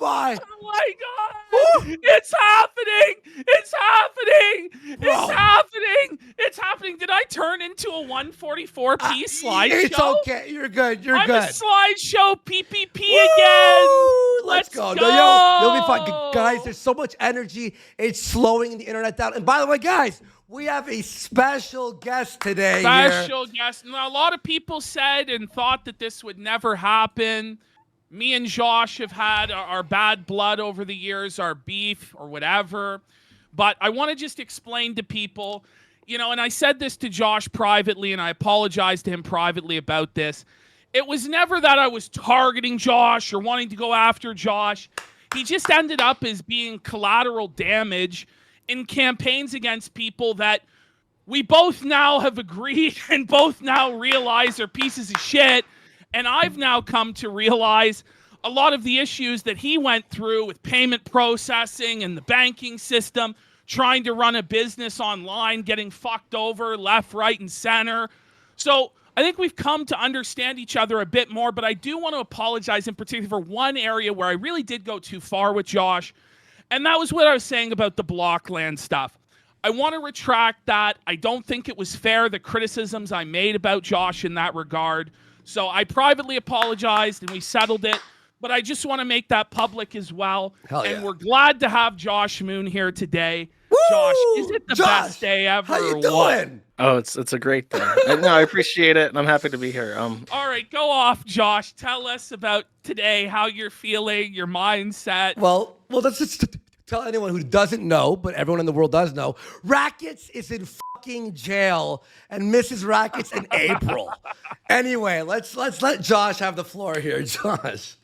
my. Oh my God! Woo! It's happening! It's happening! It's Bro. happening! It's happening! Did I turn into a 144p It's slideshow? okay. You're good. You're I'm a good. slideshow PPP again! Woo! Let's go. go! No, you'll be fine. Guys, there's so much energy. It's slowing the internet down. And by the way, guys, we have a special guest today Special guest. Now, a lot of people said and thought that this would never happen. Me and Josh have had our bad blood over the years, our beef or whatever. But I want to just explain to people, and I said this to Josh privately, and I apologized to him privately about this. It was never that I was targeting Josh or wanting to go after Josh. He just ended up as being collateral damage in campaigns against people that we both now have agreed and both now realize are pieces of shit. And I've now come to realize a lot of the issues that he went through with payment processing and the banking system, trying to run a business online, getting fucked over left, right, and center. So I think we've come to understand each other a bit more, but I do want to apologize in particular for one area where I really did go too far with Josh, and that was what I was saying about the Blockland stuff. I want to retract that. I don't think it was fair, the criticisms I made about Josh in that regard. So I privately apologized and we settled it, but I just want to make that public as well. Hell yeah. And we're glad to have Josh Moon here today. Woo! Josh, is it the Josh, best day ever? How you or doing? what? Oh, it's a great day. No, I appreciate it, and I'm happy to be here. All right, go off, Josh. Tell us about today, how you're feeling, your mindset. Well, let's just tell anyone who doesn't know, but everyone in the world does know. Rackets is in fucking jail, and Mrs. Rackets in April. Anyway, let's let Josh have the floor here, Josh.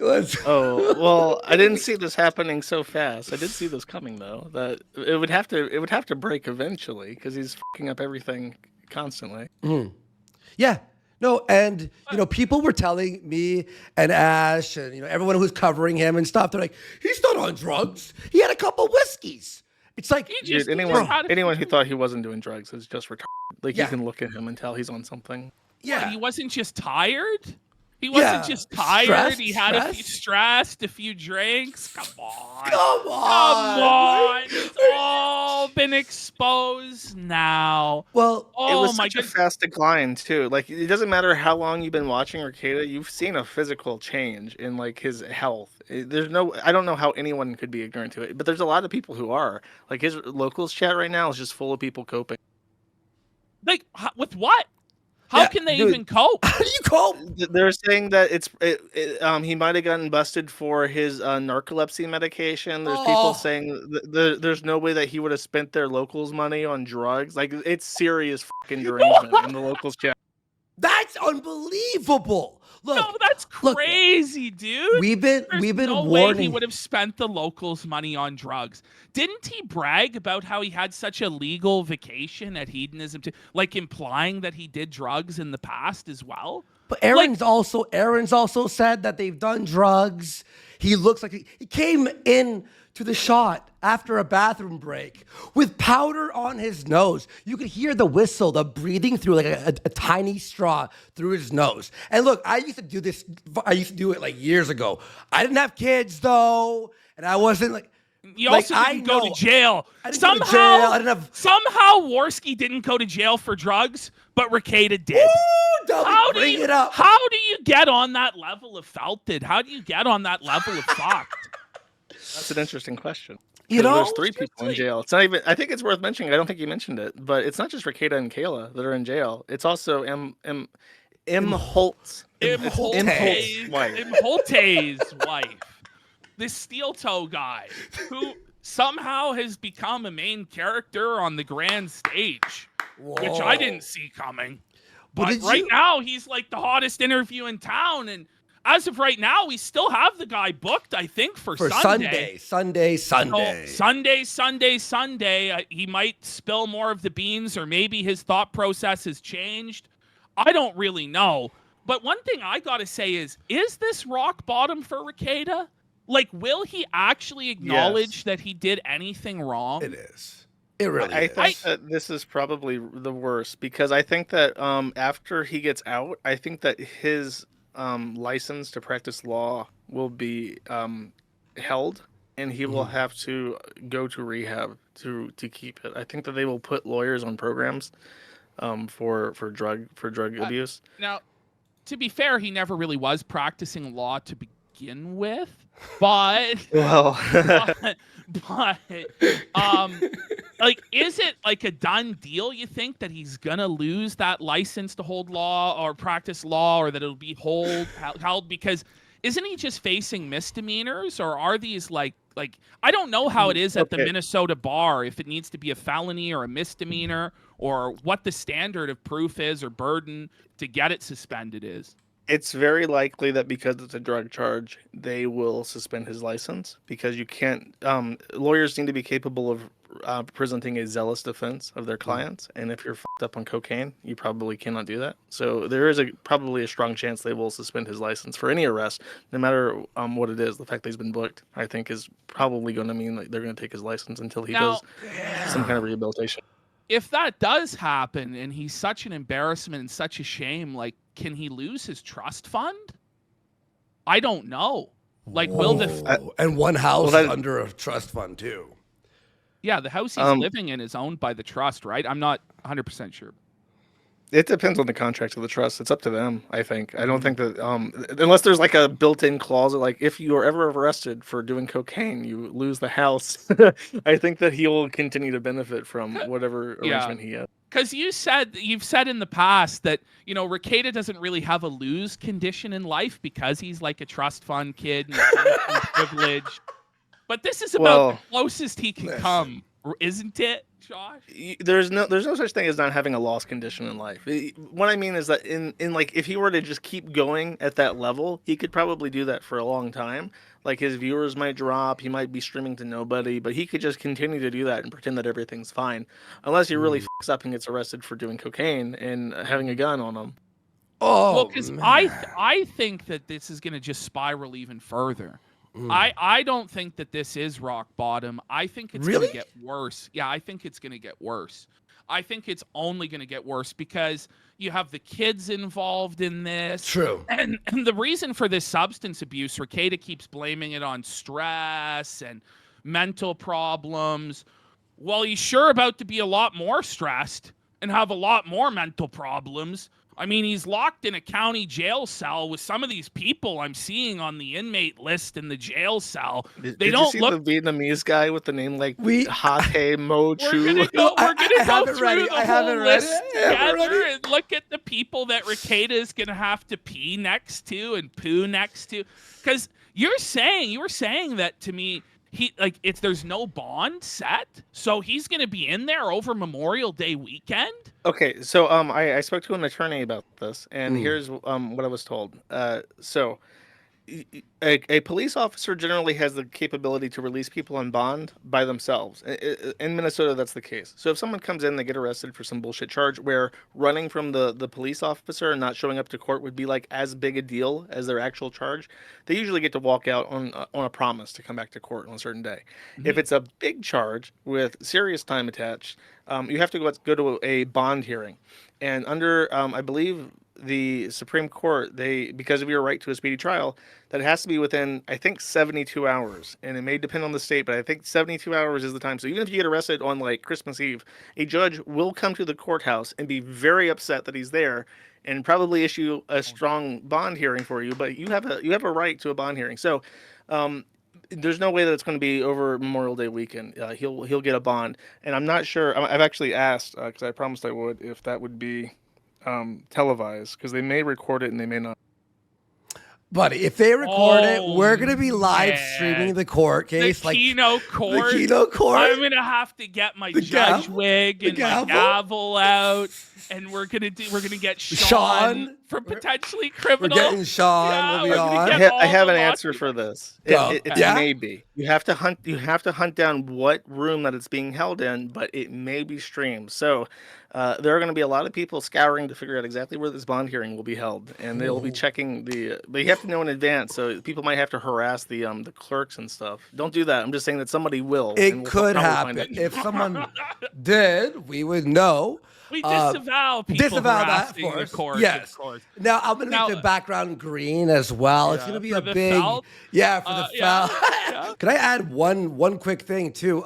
Oh, well, I didn't see this happening so fast. I did see this coming though. That it would have to break eventually because he's fucking up everything constantly. Yeah. No, and people were telling me and Ash and everyone who's covering him and stuff. They're like, he's not on drugs. He had a couple whiskeys. It's like Dude, anyone who thought he wasn't doing drugs is just retarded. Like you can look at him and tell he's on something. Yeah, he wasn't just tired. He wasn't just tired. Stressed, he had a few stressed, a few drinks. Come on. Come on. It's all been exposed now. Well, it was such a fast decline too. Like it doesn't matter how long you've been watching Rekieta, you've seen a physical change in like his health. I don't know how anyone could be ignorant to it, but there's a lot of people who are. Like his locals chat right now is just full of people coping. Like with what? How can they even cope? How do you cope? They're saying that he might have gotten busted for his narcolepsy medication. There's people saying there's no way that he would have spent their locals' money on drugs. Like it's serious fucking derangement in the locals chat. That's unbelievable. Look, no, that's crazy, dude. We've been no warning. Way he would have spent the locals' money on drugs. Didn't he brag about how he had such a legal vacation at Hedonism, like implying that he did drugs in the past as well? But Aaron's also said that they've done drugs. He looks like he came in to the shot after a bathroom break with powder on his nose. You could hear the whistle, the breathing through like a tiny straw through his nose. And look, I used to do this. I used to do it like years ago. I didn't have kids though, and I wasn't like. You also didn't go to jail. Somehow, somehow Worski didn't go to jail for drugs, but Rekieta did. How do you get on that level of felted? How do you get on that level of fucked? That's an interesting question. There's 3 people in jail. It's not even. I think it's worth mentioning. I don't think you mentioned it, but it's not just Rekieta and Kayla that are in jail. It's also Imholte's wife, this steel toe guy, who somehow has become a main character on the grand stage, which I didn't see coming. But right now, he's like the hottest interview in town, and as of right now, we still have the guy booked, I think, for Sunday. Sunday. He might spill more of the beans, or maybe his thought process has changed. I don't really know. But one thing I got to say is this rock bottom for Rekieta? Like, will he actually acknowledge that he did anything wrong? It is. It really I is. think that this is probably the worst, because I think that after he gets out, I think that his license to practice law will be held, and he will have to go to rehab to keep it. I think that they will put lawyers on programs for drug abuse. Now, to be fair, he never really was practicing law to begin with, but Well, but like, is it like a done deal, you think, that he's gonna lose that license to hold law or practice law, or that it'll be held? Because isn't he just facing misdemeanors, or are these like I don't know how it is at the Okay. Minnesota bar, if it needs to be a felony or a misdemeanor, or what the standard of proof is or burden to get it suspended is. it's very likely that because it's a drug charge, they will suspend his license because you can't. Lawyers need to be capable of presenting a zealous defense of their clients, and if you're fucked up on cocaine, you probably cannot do that. So there is probably a strong chance they will suspend his license for any arrest, no matter what it is. The fact that he's been booked, I think, is probably going to mean that they're going to take his license until he Now, does some kind of rehabilitation. if that does happen and he's such an embarrassment and such a shame, like, can he lose his trust fund? I don't know. Like, will and one house Well, that- under a trust fund too. the house he's living in is owned by the trust, right? I'm not 100% sure. It depends on the contract of the trust. It's up to them, I think. I don't think that unless there's like a built-in clause, like if you are ever arrested for doing cocaine, you lose the house. I think that he will continue to benefit from whatever arrangement he has. Because you've said in the past that, Rekieta doesn't really have a lose condition in life because he's like a trust fund kid and privileged. But this is about the closest he can come, isn't it, Josh? There's no such thing as not having a lost condition in life. What I mean is that in like if he were to just keep going at that level, he could probably do that for a long time. Like his viewers might drop, he might be streaming to nobody, but he could just continue to do that and pretend that everything's fine, unless he really fucks up and gets arrested for doing cocaine and having a gun on him. Oh, Well, because I think that this is going to just spiral even further. I don't think that this is rock bottom. I think it's going Really? to get worse. Yeah, I think it's going to get worse. I think it's only going to get worse because you have the kids involved in this. True. And the reason for this substance abuse, Rekieta keeps blaming it on stress and mental problems. Well, he's sure about to be a lot more stressed and have a lot more mental problems. I mean, he's locked in a county jail cell with some of these people I'm seeing on the inmate list in the jail cell. Did They you don't see look. the Vietnamese guy with the name like We're Hate Mo Chu? We're gonna I go haven't through read it. the I haven't whole read list it. I haven't read together it. and look at the people that Rekieta is gonna have to pee next to and poo next to. Because you were saying that to me. There's no bond set, so he's gonna be in there over Memorial Day weekend. Okay, so I spoke to an attorney about this, and here's what I was told. So a police officer generally has the capability to release people on bond by themselves. In Minnesota, that's the case. So if someone comes in, they get arrested for some bullshit charge where running from the police officer and not showing up to court would be like as big a deal as their actual charge, they usually get to walk out on a promise to come back to court on a certain day. If it's a big charge with serious time attached, you have to go to a bond hearing. And under, I believe, the Supreme Court, because of your right to a speedy trial, that it has to be within, I think, 72 hours. And it may depend on the state, but I think 72 hours is the time. So even if you get arrested on like Christmas Eve, a judge will come to the courthouse and be very upset that he's there and probably issue a strong bond hearing for you. But you have a right to a bond hearing. So there's no way that it's going to be over Memorial Day weekend. He'll get a bond, and I'm not sure. I've actually asked because I promised I would if that would be televised, because they may record it and they may not. Buddy, if they record it, Oh, we're gonna be live man. streaming the court case. The Keno court. The Keno court. I'm gonna have to get my The judge gavel? wig The and gavel? my gavel out, and we're gonna get Sean Sean? for potentially We're criminal. getting Sean. Yeah, We'll be we're gonna on. get- I have all an the answer lawsuits. for this. Go. It Yeah? may be. You have to hunt down what room that it's being held in, but it may be streamed. So there are going to be a lot of people scouring to figure out exactly where this bond hearing will be held, and they'll be checking but you have to know in advance. So people might have to harass the clerks and stuff. Don't do that. I'm just saying that somebody will. and It we'll could probably find happen. out. If someone did, we would know. We disavow people harassing the course. Yes. Of course. Now I'm gonna make the background green as well. It's gonna be a big felt? for the foul. Yeah. Can I add one quick thing too?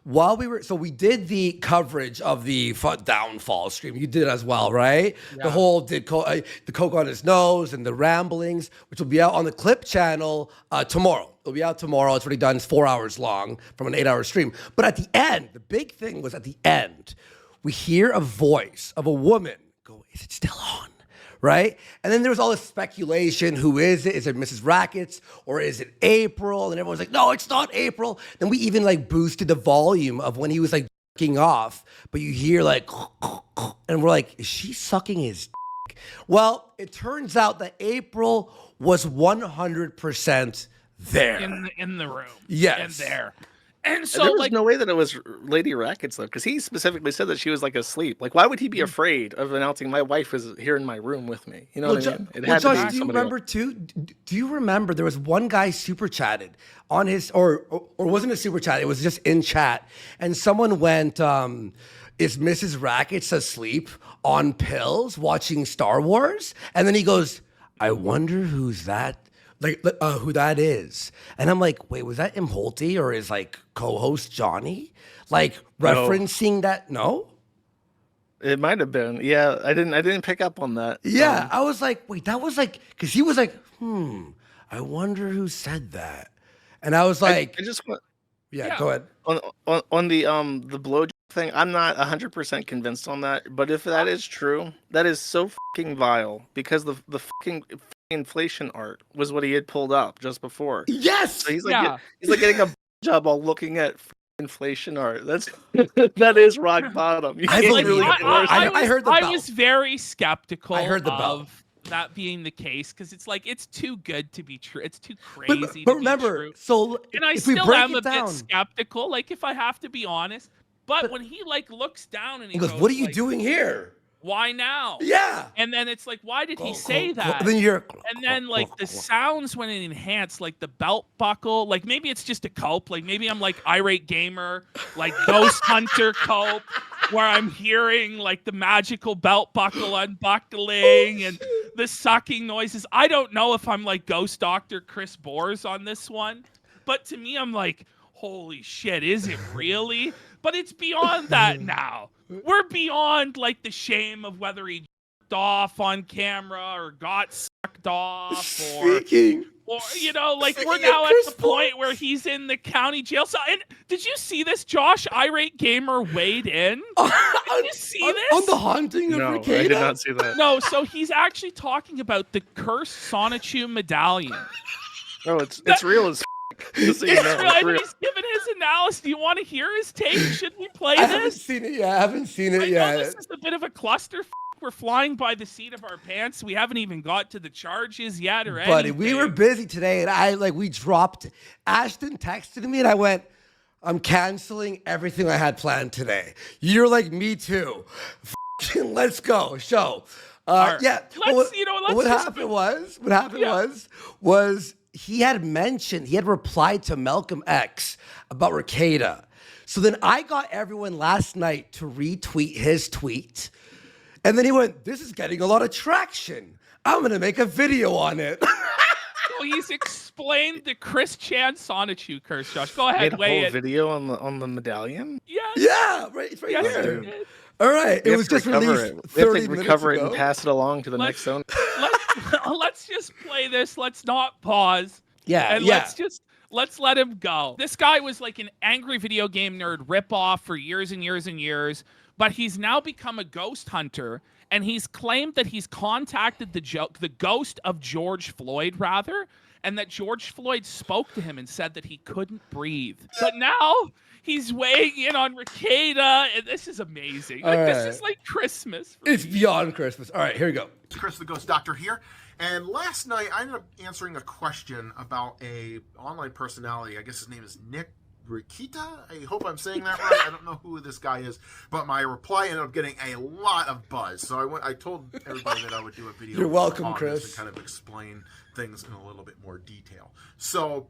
While we did the coverage of the downfall stream. You did as well, right? Yeah. The whole the coke on his nose and the ramblings, which will be out on the Clip channel tomorrow. It'll be out tomorrow. It's already done. It's 4 hours long from an 8-hour stream. But at the end, the big thing was at the end, we hear a voice of a woman go, "Is it still on?" Right? And then there was all this speculation. Who is it? Is it Mrs. Rackets or is it April? And everyone's like, "No, it's not April." Then we even like boosted the volume of when he was like jerking off, but you hear like, and we're like, is she sucking his dick? Well, it turns out that April was 100% there. In the room. Yes. And there. And so, there was no way that it was Lady Rackets, though, because he specifically said that she was like asleep. Like, why would he be afraid of announcing my wife is here in my room with me? You know what I mean? It had to Josh, be do you somebody remember else. too? Do you remember there was one guy super chatted on his, or wasn't a super chat? It was just in chat, and someone went, "Is Mrs. Rackets asleep on pills watching Star Wars?" And then he goes, "I wonder who's that." Who that is. And I'm like, wait, was that Imholte or his like co-host Johnny? Like referencing that? No? It might have been. Yeah, I didn't pick up on that. Yeah, I was like, wait, that was like, because he was like, I wonder who said that. And I was like, I just want yeah, go ahead. on the blowjob thing. I'm not 100% convinced on that, but if that is true, that is so fucking vile because the fucking inflation art was what he had pulled up just before. Yes. So he's like getting a job while looking at inflation art. That's that is rock bottom. You I can't believe really it. get worse. I heard the bell. I was very skeptical I heard the bell. of that being the case because it's like it's too good to be true. It's too crazy. But to remember, be true. so And I if we still break am it a down, bit skeptical. Like if I have to be honest, but when he like looks down and he goes, "What are you like, doing here?" Why now? Yeah. And then it's like, why did he say that? Then you're, and then like the sounds when it enhanced, like the belt buckle, like maybe it's just a cope. Like maybe I'm like irate gamer, like Ghost Hunter cope, where I'm hearing like the magical belt buckle unbuckling and the sucking noises. I don't know if I'm like Ghost Doctor Chris Bores on this one, but to me, I'm like, holy shit, is it really? But it's beyond that now. We're beyond like the shame of whether he jerked off on camera or got sucked off or you know, like we're now at the point where he's in the county jail. So, and did you see this? Josh Irate Gamer weighed in. Did you see this? On the haunting of No, Rekieta? I did not see that. No, so he's actually talking about the cursed Sonichu medallion. No, it's real as just so you know, it's real. He's given his analysis. Do you want to hear his take? Should we play I this? haven't seen it yet. I haven't seen it I yet. know this is a bit of a cluster. We're flying by the seat of our pants. We haven't even got to the charges yet or anything. Buddy, we were busy today, and we dropped. Ashton texted me, and I went, "I'm canceling everything I had planned today." You're like, "Me too." Let's go. Show. Yeah. What happened was he had replied to Malcolm X about Rekieta. So then I got everyone last night to retweet his tweet. And then he went, "This is getting a lot of traction. I'm going to make a video on it." So he's explained the Chris Chan Sonichu curse, Josh. Go ahead, Made a weigh whole it. video on the medallion. Yeah. Yeah, right. It's right Yes, here. he did. All right. We It have was to just recover released it. We have 30 to minutes recover it ago. and pass it along to the next zone. Let's just play this. Let's not pause. Yeah, And yeah. let's let him go. This guy was like an angry video game nerd ripoff for years and years and years, but he's now become a ghost hunter, and he's claimed that he's contacted the ghost of George Floyd, rather, and that George Floyd spoke to him and said that he couldn't breathe. But now he's weighing in on Rekieta, and this is amazing. Like, this is like Christmas. It's beyond Christmas. All right, here we go. It's Chris the Ghost Doctor here. And last night I ended up answering a question about a online personality. I guess his name is Nick Rekieta. I hope I'm saying that right. I don't know who this guy is, but my reply ended up getting a lot of buzz. So I told everybody that I would do a video. You're welcome, on Chris. this and kind of explain things in a little bit more detail. So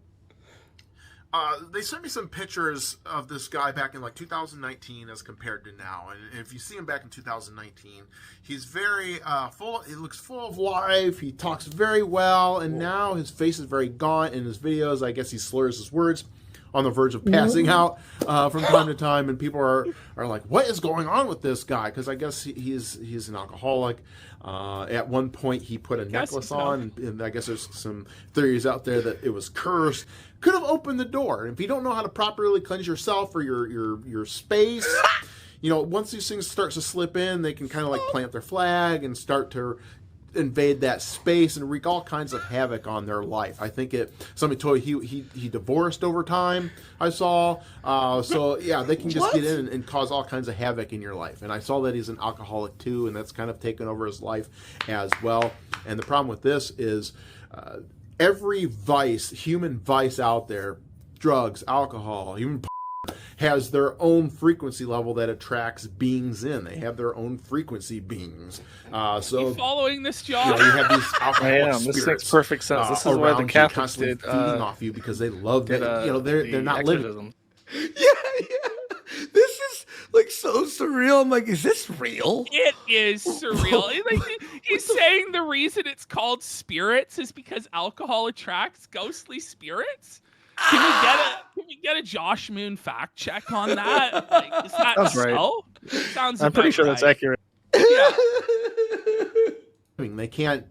They sent me some pictures of this guy back in like 2019 as compared to now. And if you see him back in 2019, he's very full. He looks full of life. He talks very well. And now his face is very gaunt. In his videos, I guess he slurs his words, on the verge of passing out from time to time. And people are like, what is going on with this guy? Because I guess he's an alcoholic. At one point, he put a necklace on, and I guess there's some theories out there that it was cursed. Could have opened the door. And if you don't know how to properly cleanse yourself or your space, once these things start to slip in, they can kind of like plant their flag and start to invade that space and wreak all kinds of havoc on their life. I think somebody told you he divorced over time, I saw. So yeah, they can just get in and cause all kinds of havoc in your life. And I saw that he's an alcoholic too, and that's kind of taken over his life as well. And the problem with this is every vice, human vice out there, drugs, alcohol, even has their own frequency level that attracts beings in. They have their own frequency beings. So following this job, you have these alcoholic spirits. This makes perfect sense. This is why the Catholics did feeding off you because they love it. They're not living. Yeah. This is like so surreal. I'm like, is this real? it is surreal. He's saying the reason it's called spirits is because alcohol attracts ghostly spirits. Can we get a Josh Moon fact check on that? Like, is that That's so? right. Sounds. I'm pretty sure that's accurate. Yeah. They can't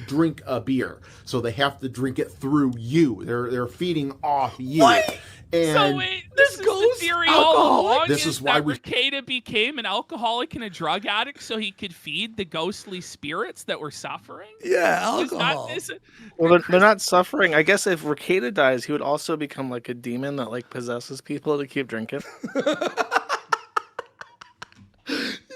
drink a beer, so they have to drink it through you. They're feeding off you. What? And So wait, this is the theory all alcoholic? along. This is why Rekieta became an alcoholic and a drug addict so he could feed the ghostly spirits that were suffering. Yeah, alcohol. Well, they're not suffering. I guess if Rekieta dies, he would also become like a demon that like possesses people to keep drinking.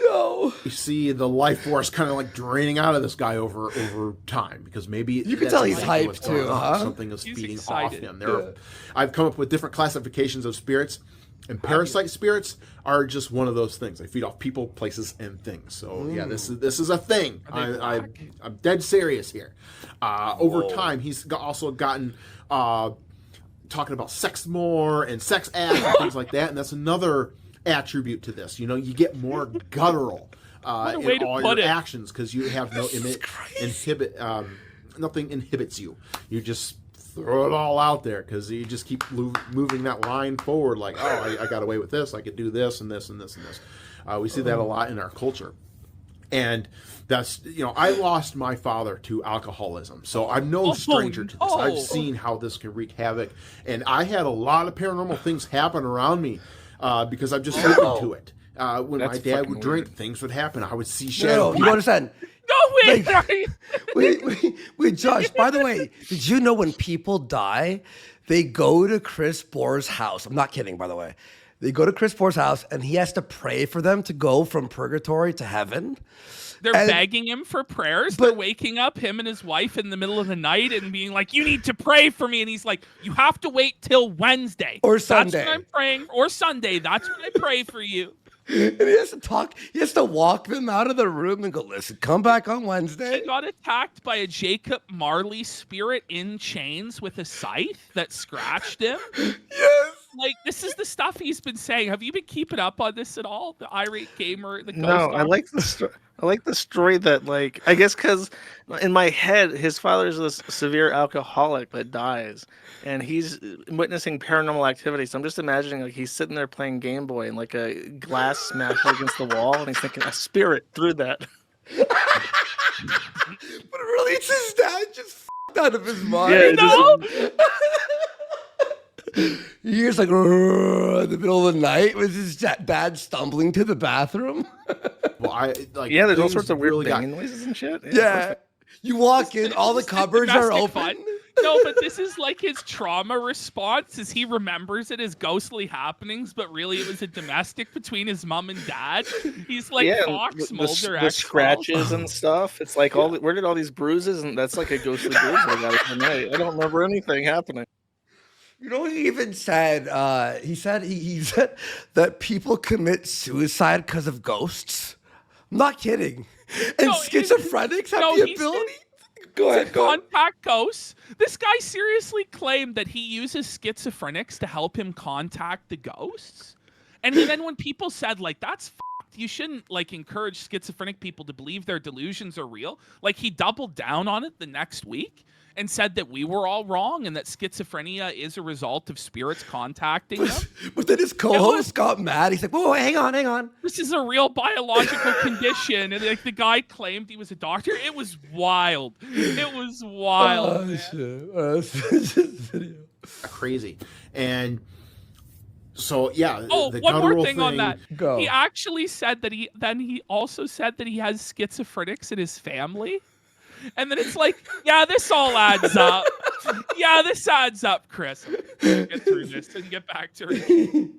Yo. you see the life force kind of like draining out of this guy over time because maybe You can tell he's hyped too, huh? Something is He's feeding excited. off him. I've come up with different classifications of spirits, and parasite spirits are just one of those things. They feed off people, places, and things. So yeah, this is a thing. I'm dead serious here. Over time, he's also gotten talking about sex more and sex acts and things like that, and that's another attribute to this. You get more guttural in all your actions because you have no nothing inhibits you. You just throw it all out there because you just keep moving that line forward like, oh, I got away with this. I could do this and this and this and this. We see that a lot in our culture. And that's, I lost my father to alcoholism. So I'm no stranger to this. I've seen how this can wreak havoc. And I had a lot of paranormal things happen around me because I'm just open to it. When my dad would drink, things would happen. I would see shadow. You understand? No, wait. Wait, Josh, by the way, did you know when people die, they go to Chris Bohr's house? I'm not kidding, by the way. They go to Chris Bohr's house, and he has to pray for them to go from purgatory to heaven. They're begging him for prayers. They're waking up him and his wife in the middle of the night and being like, you need to pray for me. And he's like, you have to wait till Wednesday. Or Sunday. That's when I'm praying. Or Sunday. That's when I pray for you. And he has to talk. He has to walk them out of the room and go, listen, come back on Wednesday. He got attacked by a Jacob Marley spirit in chains with a scythe that scratched him. Yes. Like, this is the stuff he's been saying. Have you been keeping up on this at all? The irate gamer, the ghost No, I like the story. I like the story that, like, I guess because in my head, his father's this severe alcoholic that dies, and he's witnessing paranormal activity. So I'm just imagining, like, he's sitting there playing Game Boy, and like a glass smashes against the wall, and he's thinking, a spirit threw that. But really, it's his dad just f***ed out of his mind. Yeah, He hears like in the middle of the night was his dad stumbling to the bathroom. Well, there's all sorts of weird banging noises and shit. Yeah. You walk in, all the cupboards are domestic open. fun. No, but this is like his trauma response as he remembers it as ghostly happenings, but really it was a domestic between his mom and dad. He's like Fox Mulder. The scratches and stuff. It's like where did all these bruises? And that's like a ghostly bruise I got tonight. I don't remember anything happening. You know, he even said, he said that people commit suicide because of ghosts. I'm not kidding. And schizophrenics have the ability. Go to ahead, go ahead. contact ghosts. This guy seriously claimed that he uses schizophrenics to help him contact the ghosts. And then when people said, like, that's fucked, you shouldn't, like, encourage schizophrenic people to believe their delusions are real. Like, he doubled down on it the next week and said that we were all wrong and that schizophrenia is a result of spirits contacting them. But then his co-host got mad. He's like, whoa, hang on. This is a real biological condition. And like the guy claimed he was a doctor. It was wild. It was wild. Oh, shit. This video. Crazy. And so, yeah. Oh, the one more guttural thing on that. Go. He actually said that he also said that he has schizophrenics in his family. And then it's like, yeah, this all adds up. Yeah, this adds up, Chris. Get through this and get back to it.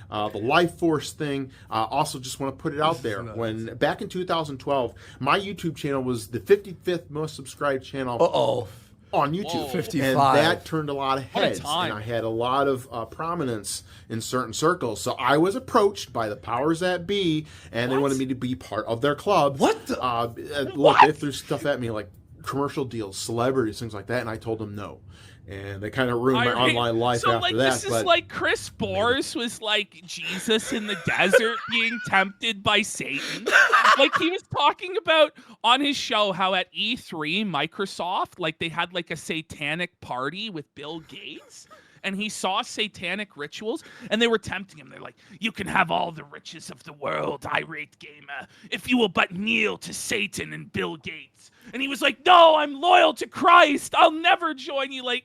The life force thing. Also, just want to put it out there. When back in 2012, my YouTube channel was the 55th most subscribed channel on YouTube. Whoa. 55. And that turned a lot of What a heads. time. And I had a lot of prominence in certain circles. So I was approached by the powers that be, and they wanted me to be part of their club. What the? Look, they threw stuff at me like commercial deals, celebrities, things like that, and I told them no. And they kind of ruined my online life so, after like, that. This is like Chris Bors was like Jesus in the desert being tempted by Satan. Like he was talking about on his show how at E3 Microsoft, like they had like a satanic party with Bill Gates. And he saw satanic rituals, and they were tempting him. They're like, you can have all the riches of the world, irate gamer, if you will but kneel to Satan and Bill Gates. And he was like, no, I'm loyal to Christ. I'll never join you. Like,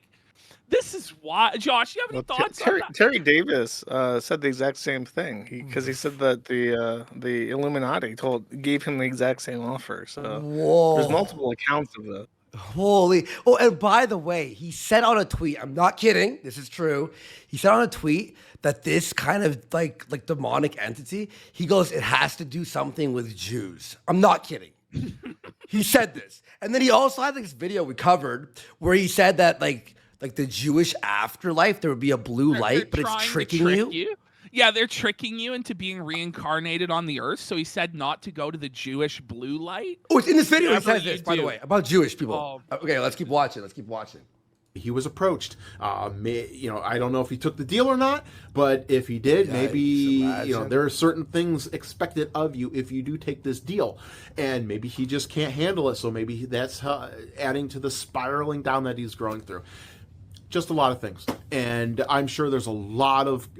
this is why. Josh, you have any thoughts on that? Terry Davis said the exact same thing because he said that the Illuminati gave him the exact same offer. So there's multiple accounts of that. Holy. Oh, and by the way, he said on a tweet, I'm not kidding, this is true. He said on a tweet that this kind of like demonic entity, he goes, it has to do something with Jews. I'm not kidding. He said this. And then he also had this video we covered where he said that like the Jewish afterlife, there would be a blue light, but it's tricking you. Yeah, they're tricking you into being reincarnated on the earth. So he said not to go to the Jewish blue light. Oh, it's in this video. He Whatever says this, you by the do. way, about Jewish people. Oh. Okay, let's keep watching. he was approached. I don't know if he took the deal or not, but if he did, maybe there are certain things expected of you if you do take this deal, and maybe he just can't handle it. So maybe that's adding to the spiraling down that he's going through. Just a lot of things, and I'm sure there's a lot of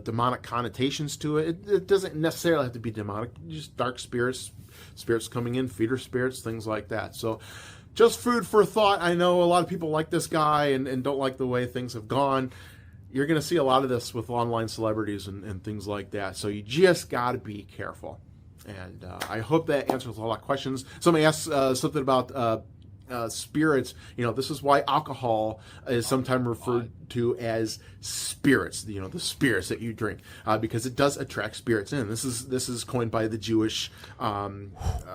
demonic connotations to it. It doesn't necessarily have to be demonic, just dark spirits coming in, feeder spirits, things like that. So just food for thought. I know a lot of people like this guy and don't like the way things have gone. You're going to see a lot of this with online celebrities and things like that. So you just got to be careful. And I hope that answers a lot of questions. Somebody asked something about spirits. This is why alcohol is sometimes referred to as spirits. The spirits that you drink, because it does attract spirits in. This is coined by the Jewish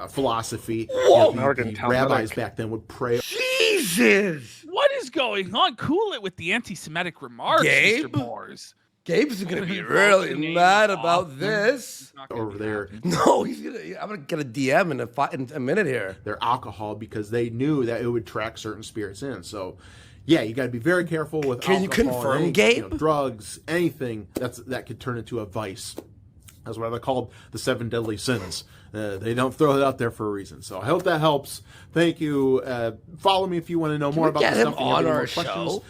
philosophy. The rabbis back then would pray. Jesus, what is going on? Cool it with the anti-Semitic remarks, Gabe? Mr. Moores. Gabe's gonna be really mad about this over there. No, I'm gonna get a DM in a minute here. Their alcohol, because they knew that it would attract certain spirits in. So, yeah, you got to be very careful with alcohol. Can you confirm, and Gabe? Drugs, anything that could turn into a vice. That's why they're called the 7 deadly sins. They don't throw it out there for a reason. So I hope that helps. Thank you. Follow me if you want to know more about this this stuff. Get him on our show.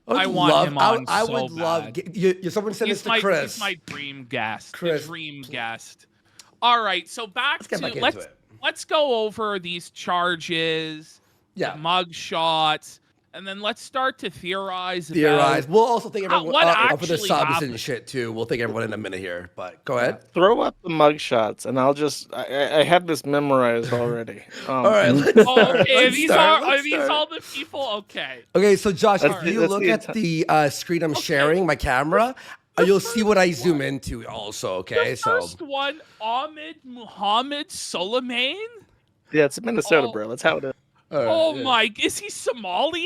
I want him on I so would love. bad. Someone send this to Chris. He's my dream guest. Chris. The dream guest. All right, so let's go over these charges, the mug shots, and then let's start to theorize. We'll also thank everyone for the subs happened. and shit too. We'll thank everyone in a minute here. But go ahead. Throw up the mug shots, and I'll just. I have this memorized already. All right. Are these all the people? Okay. Okay, so Josh, if you look at the screen I'm sharing, my camera, you'll see what I zoom into also. Okay, the first one, Ahmed Muhammad Soleiman. Yeah, it's Minnesota, bro. That's how it is. My, is he Somalian?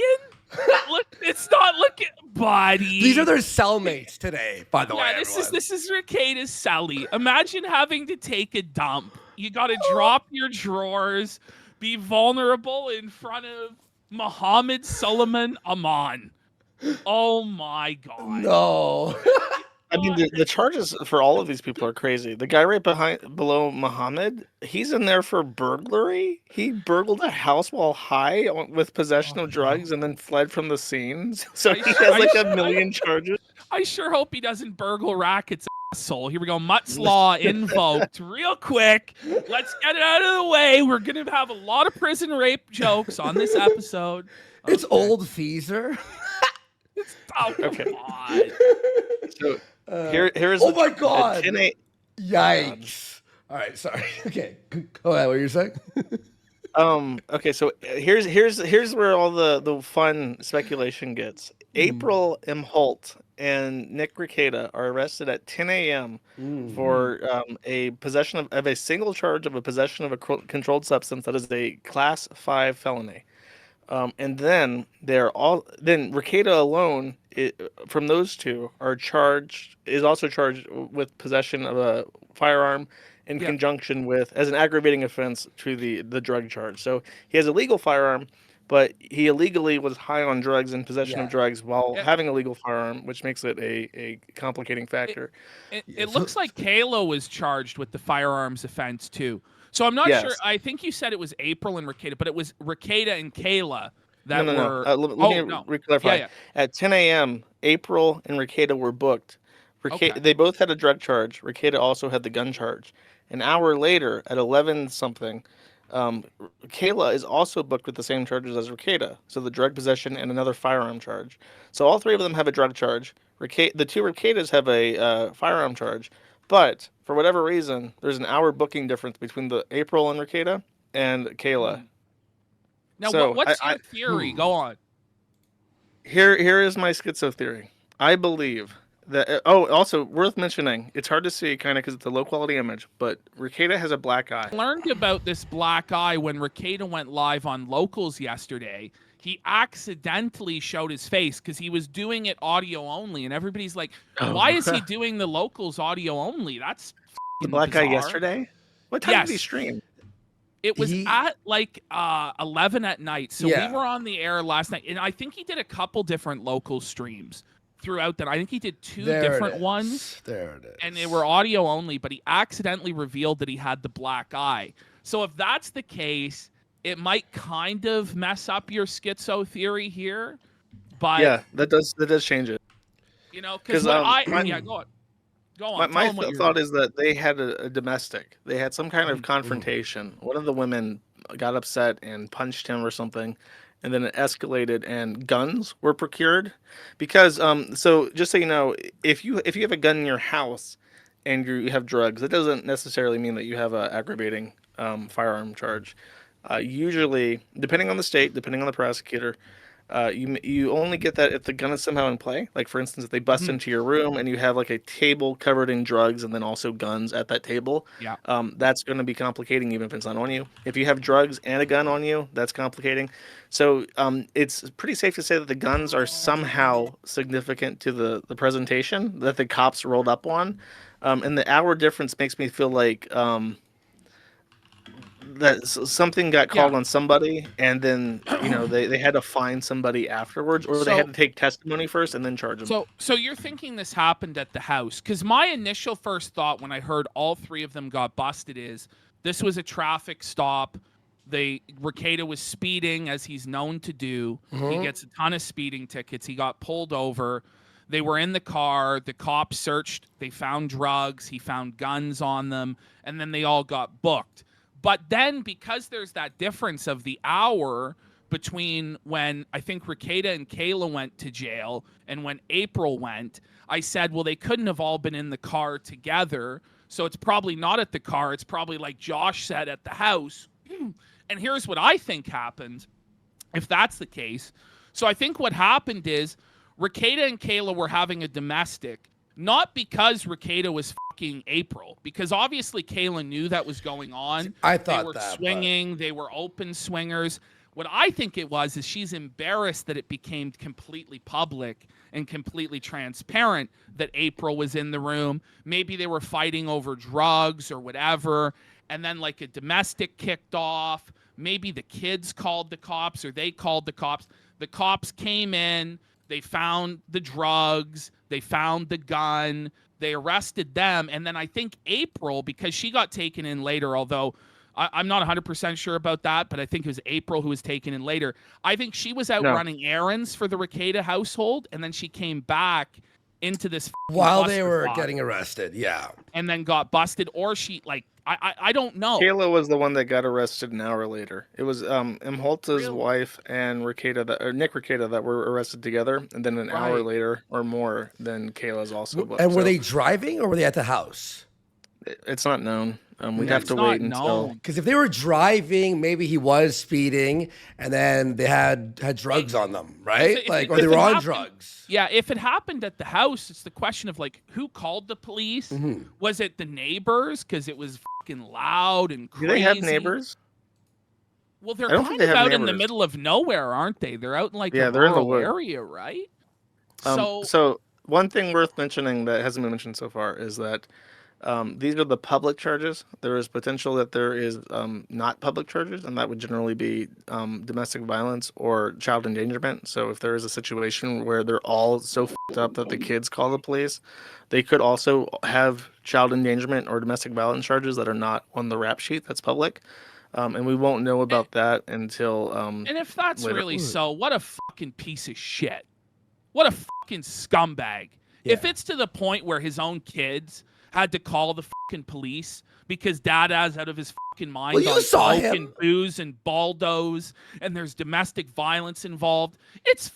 Look, it's not looking, buddy. These are their cellmates today, by the way. This is Rekieta's cellie. Imagine having to take a dump. You got to drop your drawers, be vulnerable in front of Muhammad Suleiman Aman. Oh my God. No. I mean, the charges for all of these people are crazy. The guy right below Muhammad, he's in there for burglary. He burgled a house while high with possession of drugs and then fled from the scene. So he has like a million charges. I sure hope he doesn't burgle Racket's asshole. Here we go. Mutt's Law invoked real quick. Let's get it out of the way. We're going to have a lot of prison rape jokes on this episode. It's old Feezer. Oh, come Okay. on. So here's Oh the my charge. God. At 10 a- Yikes. All right, sorry. Okay, go ahead. What were you saying? Okay, so here's where all the fun speculation gets. April Imholte and Nick Rekieta are arrested at 10 a.m. for a possession of a single charge of a possession of a controlled substance that is a class 5 felony. And then Rekieta alone from those two is also charged with possession of a firearm in conjunction with as an aggravating offense to the drug charge. So he has a legal firearm, but he illegally was high on drugs and possession of drugs while having a legal firearm, which makes it a complicating factor. It looks like Kayla was charged with the firearms offense too. So I'm not sure. I think you said it was April and Rekieta, but it was Rekieta and Kayla that were. Let me clarify. Yeah. At 10 a.m., April and Rekieta were booked. They both had a drug charge. Rekieta also had the gun charge. An hour later, at 11 something, Kayla is also booked with the same charges as Rekieta. So the drug possession and another firearm charge. So all three of them have a drug charge. The two Rekietas have a firearm charge. But for whatever reason, there's an hour booking difference between the April and Rekieta and Kayla. Now, what's your theory? Go on. Here is my schizo theory. I believe that. Also worth mentioning. It's hard to see, kind of, because it's a low quality image. But Rekieta has a black eye. I learned about this black eye when Rekieta went live on Locals yesterday. He accidentally showed his face because he was doing it audio only, and everybody's like, "Why is he doing the Locals audio only?" That's the black bizarre. guy yesterday. What time did he stream? It was at like 11 at night. So we were on the air last night, and I think he did a couple different local streams throughout that. I think he did two different ones. There it is. And they were audio only, but he accidentally revealed that he had the black eye. So if that's the case, it might kind of mess up your schizo theory here. But yeah, that does change it. You know, because go on. My thought is that they had a domestic. They had some kind of confrontation. One of the women got upset and punched him or something, and then it escalated and guns were procured. Because so just so you know, if you have a gun in your house and you have drugs, it doesn't necessarily mean that you have a aggravating firearm charge. Usually, depending on the state, depending on the prosecutor, you only get that if the gun is somehow in play. Like, for instance, if they bust into your room and you have like a table covered in drugs and then also guns at that table, that's going to be complicating even if it's not on you. If you have drugs and a gun on you, that's complicating. So it's pretty safe to say that the guns are somehow significant to the presentation that the cops rolled up on. And the hour difference makes me feel like that something got called on somebody, and then they had to find somebody afterwards, or they had to take testimony first and then charge them. So you're thinking this happened at the house? Because my initial first thought when I heard all three of them got busted is this was a traffic stop. Rekieta was speeding, as he's known to do. He gets a ton of speeding tickets. He got pulled over. They were in the car. The cops searched. They found drugs. He found guns on them, and then they all got booked. But then, because there's that difference of the hour between when I think Rekieta and Kayla went to jail and when April went, I said, well, they couldn't have all been in the car together. So it's probably not at the car. It's probably, like Josh said, at the house. And here's what I think happened, if that's the case. So I think what happened is Rekieta and Kayla were having a domestic, not because Rekieta was fucking April, because obviously Kayla knew that was going on. I thought they were swinging, they were open swingers. What I think it was is she's embarrassed that it became completely public and completely transparent that April was in the room. Maybe they were fighting over drugs or whatever, and then like a domestic kicked off. maybe the kids called the cops or they called the cops. The cops came in, they found the drugs, they found the gun, they arrested them. And then I think April, because she got taken in later, although I'm not 100% sure about that, but I think it was April who was taken in later. I think she was out No. running errands for the Rekieta household, and then she came back into this While they clusterfuck were getting arrested, yeah. and then got busted, or she like I don't know. Kayla was the one that got arrested an hour later. It was Imholte's Really? wife and Nick Rekieta that were arrested together, and then an hour Right. later or more, then Kayla's also booked. And were So they driving or were they at the house? it's not known. We'd Yeah, have it's to not wait until. known. Because if they were driving, maybe he was speeding, and then they had drugs on them, right? if Or they it were on happened- drugs. Yeah, if it happened at the house, it's the question of like who called the police? Mm-hmm. Was it the neighbors because it was fucking loud and Do crazy? they have neighbors? Well, they're I don't kind think they of have out in the neighbors. middle of nowhere, aren't they? They're out in like Yeah, a they're in the rural woods. area, right? So one thing worth mentioning that hasn't been mentioned so far is that these are the public charges. There is potential that there is not public charges, and that would generally be domestic violence or child endangerment. So if there is a situation where they're all so fucked up that the kids call the police, they could also have child endangerment or domestic violence charges that are not on the rap sheet that's public. And we won't know about that until And if that's later. really so, what a fucking piece of shit. What a fucking scumbag. If Yeah. it's to the point where his own kids had to call the fucking police because Dada's out of his fucking mind Well, you on saw coke him. and booze and baldos and there's domestic violence involved, it's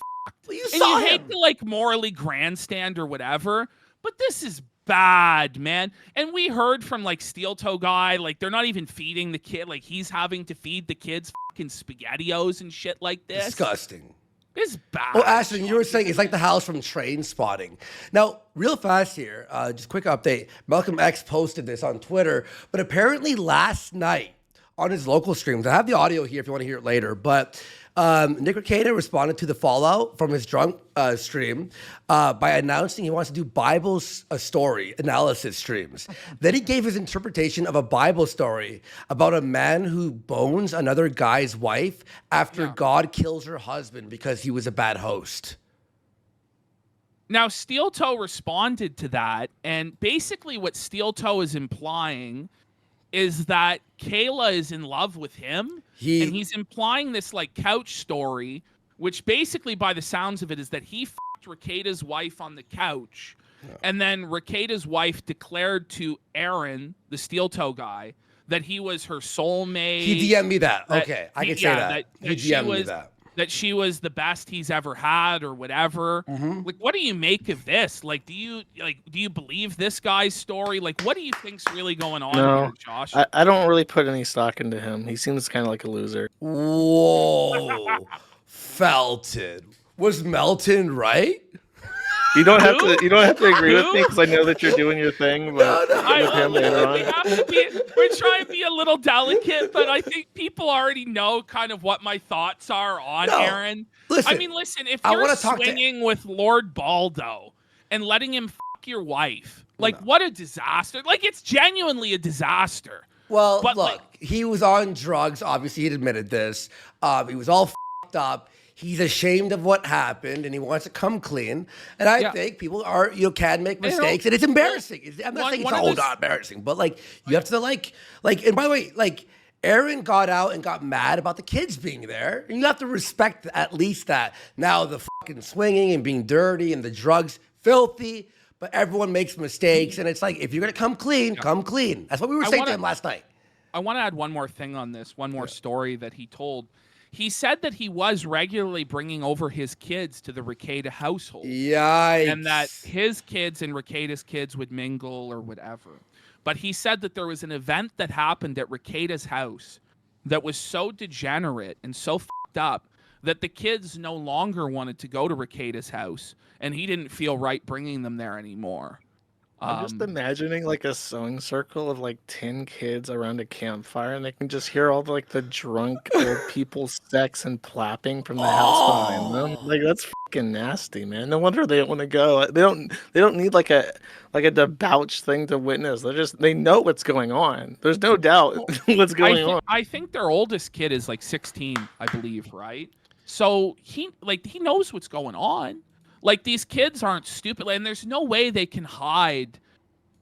Well, you and saw you him. hate to like morally grandstand or whatever, but this is bad, man. And we heard from like Steel Toe Guy, like they're not even feeding the kid, like he's having to feed the kids fucking SpaghettiOs and shit like this. Disgusting. It's bad. Oh, Ashton, you were saying it's like the house from Train Spotting. Now, real fast here, just quick update. Malcolm X posted this on Twitter, but apparently last night on his local streams, I have the audio here if you want to hear it later, but Nick Rekieta responded to the fallout from his drunk stream by announcing he wants to do Bible story analysis streams. Then he gave his interpretation of a Bible story about a man who bones another guy's wife after God kills her husband because he was a bad host. Now, Steel Toe responded to that, and basically what Steel Toe is implying is that Kayla is in love with him, and he's implying this like couch story, which basically, by the sounds of it, is that he fucked Rekieta's wife on the couch, and then Rekieta's wife declared to Aaron, the Steel Toe guy, that he was her soulmate. He DM'd me that. that Okay, I he- can say yeah, that. He that she DM'd me was- that. That she was the best he's ever had, or whatever. Like, what do you make of this? Like, do you believe this guy's story? Like, what do you think's really going on No, here, Josh? I don't really put any stock into him. He seems kind of like a loser. Whoa. Felton. Was Melton right? You don't have Who? to. You don't have to agree with me Who? because I know that you're doing your thing. But with him later on. We're trying to be a little delicate, but I think people already know kind of what my thoughts are on No, Aaron. listen, I mean, listen, if I you're wanna talk to- swinging with Lord Baldo and letting him fuck your wife, like, what a disaster. Like, it's genuinely a disaster. Well, But, look, like- he was on drugs. Obviously, he admitted this. He was all fucked up. He's ashamed of what happened, and he wants to come clean. And I Yeah. think people can make You know, mistakes, and it's embarrassing. I'm not one- saying it's one of all those- not embarrassing, but like you have to like. And by the way, like Aaron got out and got mad about the kids being there, and you have to respect at least that. Now the fucking swinging and being dirty and the drugs, filthy. But everyone makes mistakes, and it's like if you're gonna come clean, come clean. That's what we were I saying wanna- to him last night. I want to add one more thing on this, one more story that he told. He said that he was regularly bringing over his kids to the Rekieta household. Yikes. And that his kids and Rekieta's kids would mingle or whatever. But he said that there was an event that happened at Rekieta's house that was so degenerate and so fucked up that the kids no longer wanted to go to Rekieta's house, and he didn't feel right bringing them there anymore. I'm just imagining like a sewing circle of like 10 kids around a campfire, and they can just hear all the, like the drunk old people sex and clapping from the house behind them. Like that's fucking nasty, man. No wonder they don't want to go. They don't need like a debauched thing to witness. They know what's going on. There's no doubt Well, what's going on. I think their oldest kid is like 16, I believe, right? So he knows what's going on. Like, these kids aren't stupid, and there's no way they can hide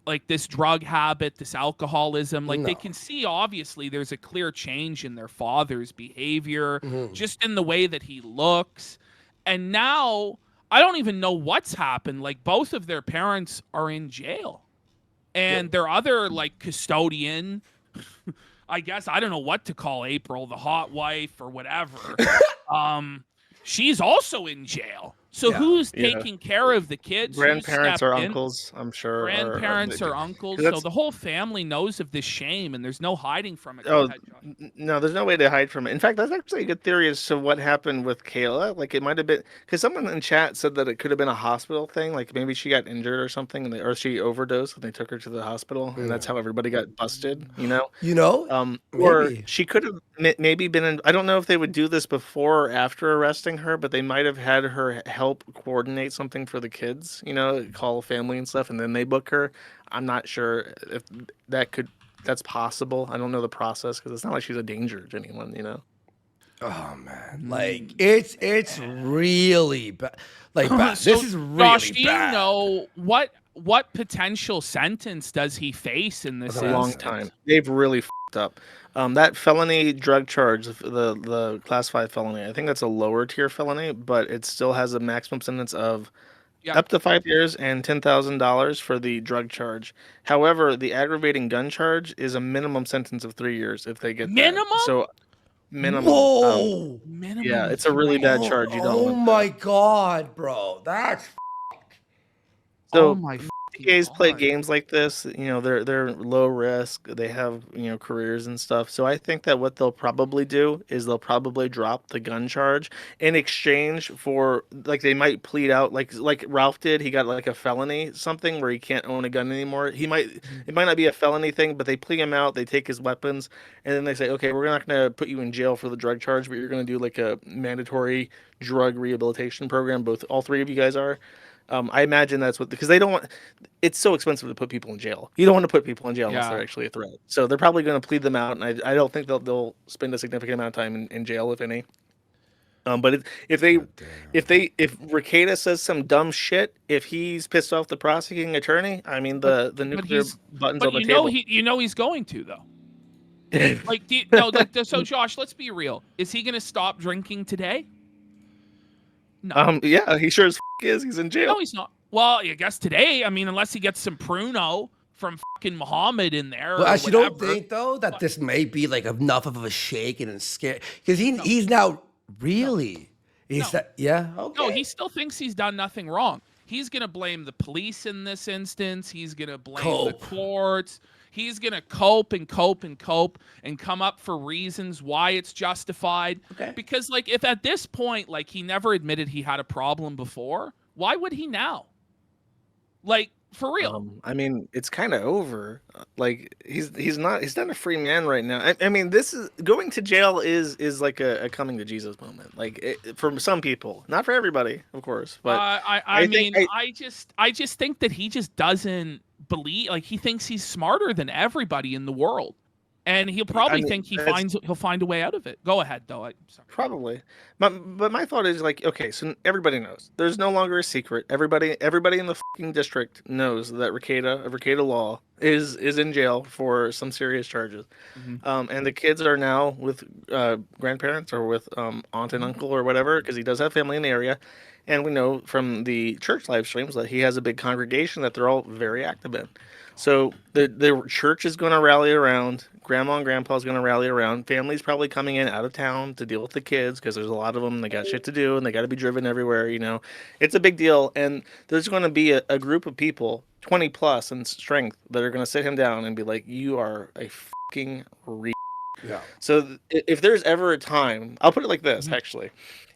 like this drug habit, this alcoholism. Like, they No. can see, obviously there's a clear change in their father's behavior, Mhm. just in the way that he looks. And now I don't even know what's happened. Like, both of their parents are in jail, and their other like custodian, I guess, I don't know what to call April, the hot wife or whatever. She's also in jail. So Yeah. who's Yeah. taking care of the kids? Who's Grandparents or stepped in? uncles, I'm sure. Grandparents or uncles. 'cause So that's- the whole family knows of this shame, and there's no hiding from it. Go Oh, ahead, Josh. no, there's no way to hide from it. In fact, that's actually a good theory as to what happened with Kayla. Like, it might have been because someone in chat said that it could have been a hospital thing. Like, maybe she got injured or something, or she overdosed, and they took her to the hospital, and that's how everybody got busted. You know, You know? or Maybe. she could have maybe been in. I don't know if they would do this before or after arresting her, but they might have had her help coordinate something for the kids. You know, call family and stuff, and then they book her. I'm not sure if that's possible. I don't know the process because it's not like she's a danger to anyone, you know. Oh man, like it's really bad. Like bad. So, This is really Josh, do you bad. know what potential sentence does he face in this It's a long instance? time. They've really fucked up. That felony drug charge, the class 5 felony, I think that's a lower tier felony, but it still has a maximum sentence of Yeah. up to 5 years and $10,000 for the drug charge. However, the aggravating gun charge is a minimum sentence of 3 years if they get that. Minimum? So minimum. Whoa! Minimum. Yeah, of it's a really 3 bad years. charge. You don't Oh want my god, bro, that's So Oh my fucking guys play God. games like this, you know, they're low risk. They have, careers and stuff. So I think that what they'll probably do is they'll probably drop the gun charge in exchange for, like, they might plead out like Ralph did. He got like a felony something where he can't own a gun anymore. It might not be a felony thing, but they plea him out. They take his weapons, and then they say, okay, we're not going to put you in jail for the drug charge, but you're going to do like a mandatory drug rehabilitation program. All three of you guys are. I imagine that's because they don't want. It's so expensive to put people in jail. You don't want to put people in jail unless Yeah. they're actually a threat. So they're probably going to plead them out, and I don't think they'll spend a significant amount of time in jail, if any. But if Rekieta says some dumb shit, if he's pissed off the prosecuting attorney, I mean the nuclear buttons on the table. He's going to, though. Like, so Josh, let's be real. Is he going to stop drinking today? No. Yeah, he sure as is. He's in jail. No, he's not. Well, I guess today. I mean, unless he gets some Pruno from fucking Muhammad in there. Well, or I actually don't whatever. think though that this may be like enough of a shake and scare because he's now really No. that yeah okay. No, he still thinks he's done nothing wrong. He's going to blame the police in this instance. He's going to blame the courts. He's going to cope and cope and cope and come up for reasons why it's justified. Okay. Because, like, if at this point, like, he never admitted he had a problem before, why would he now? Like, for real. I mean, it's kind of over. Like he's not a free man right now. I mean, this is going to jail is like a coming to Jesus moment. Like for some people, not for everybody, of course. But I just think that he just doesn't believe. Like, he thinks he's smarter than everybody in the world, and he'll probably think he'll find a way out of it. Go ahead, though. I'm sorry. Probably, but my thought is like, okay, so everybody knows. There's no longer a secret. Everybody in the fucking district knows that Rekieta Law is in jail for some serious charges. Mm-hmm. And the kids are now with grandparents or with aunt and uncle or whatever, because he does have family in the area. And we know from the church live streams that he has a big congregation that they're all very active in. So the church is going to rally around. Grandma and Grandpa is going to rally around. Family's probably coming in out of town to deal with the kids because there's a lot of them. They got shit to do and they got to be driven everywhere. It's a big deal. And there's going to be a group of people, 20 plus in strength, that are going to sit him down and be like, "You are a fucking Yeah. So if there's ever a time, I'll put it like this, actually.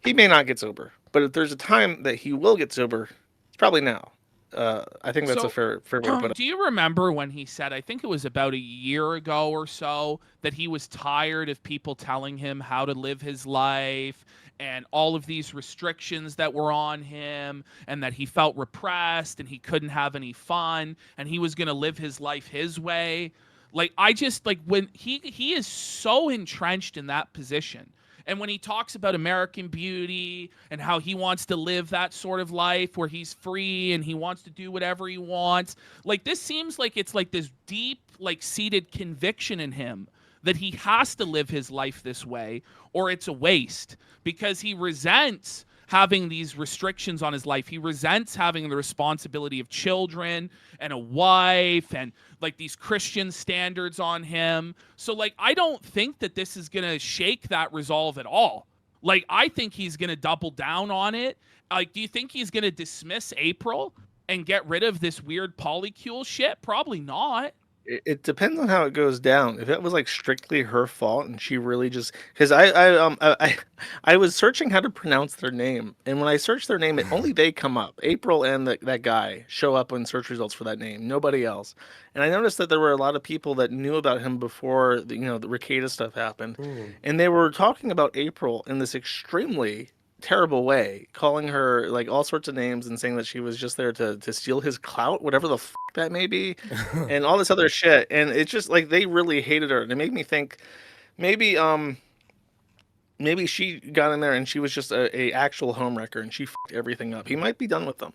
He may not get sober, but if there's a time that he will get sober, it's probably now. I think that's a fair way to put it. Do you remember when he said, I think it was about a year ago or so, that he was tired of people telling him how to live his life and all of these restrictions that were on him, and that he felt repressed and he couldn't have any fun and he was going to live his life his way? Like, I just, like, when he is so entrenched in that position. And when he talks about American Beauty and how he wants to live that sort of life where he's free and he wants to do whatever he wants, like, this seems like it's like this deep, like, seated conviction in him that he has to live his life this way or it's a waste, because he resents having these restrictions on his life. He resents having the responsibility of children and a wife and like these Christian standards on him. So like, I don't think that this is going to shake that resolve at all. Like, I think he's going to double down on it. Like, do you think he's going to dismiss April and get rid of this weird polycule shit? Probably not. It depends on how it goes down. If it was like strictly her fault and she really just, because I was searching how to pronounce their name, and when I search their name, only they come up. April and that guy show up in search results for that name. Nobody else. And I noticed that there were a lot of people that knew about him before the Rekieta stuff happened, and they were talking about April in this extremely terrible way, calling her like all sorts of names and saying that she was just there to steal his clout, whatever the that may be, and all this other shit. And it's just like they really hated her, and it made me think maybe she got in there and she was just a actual homewrecker and she fucked everything up. He might be done with them.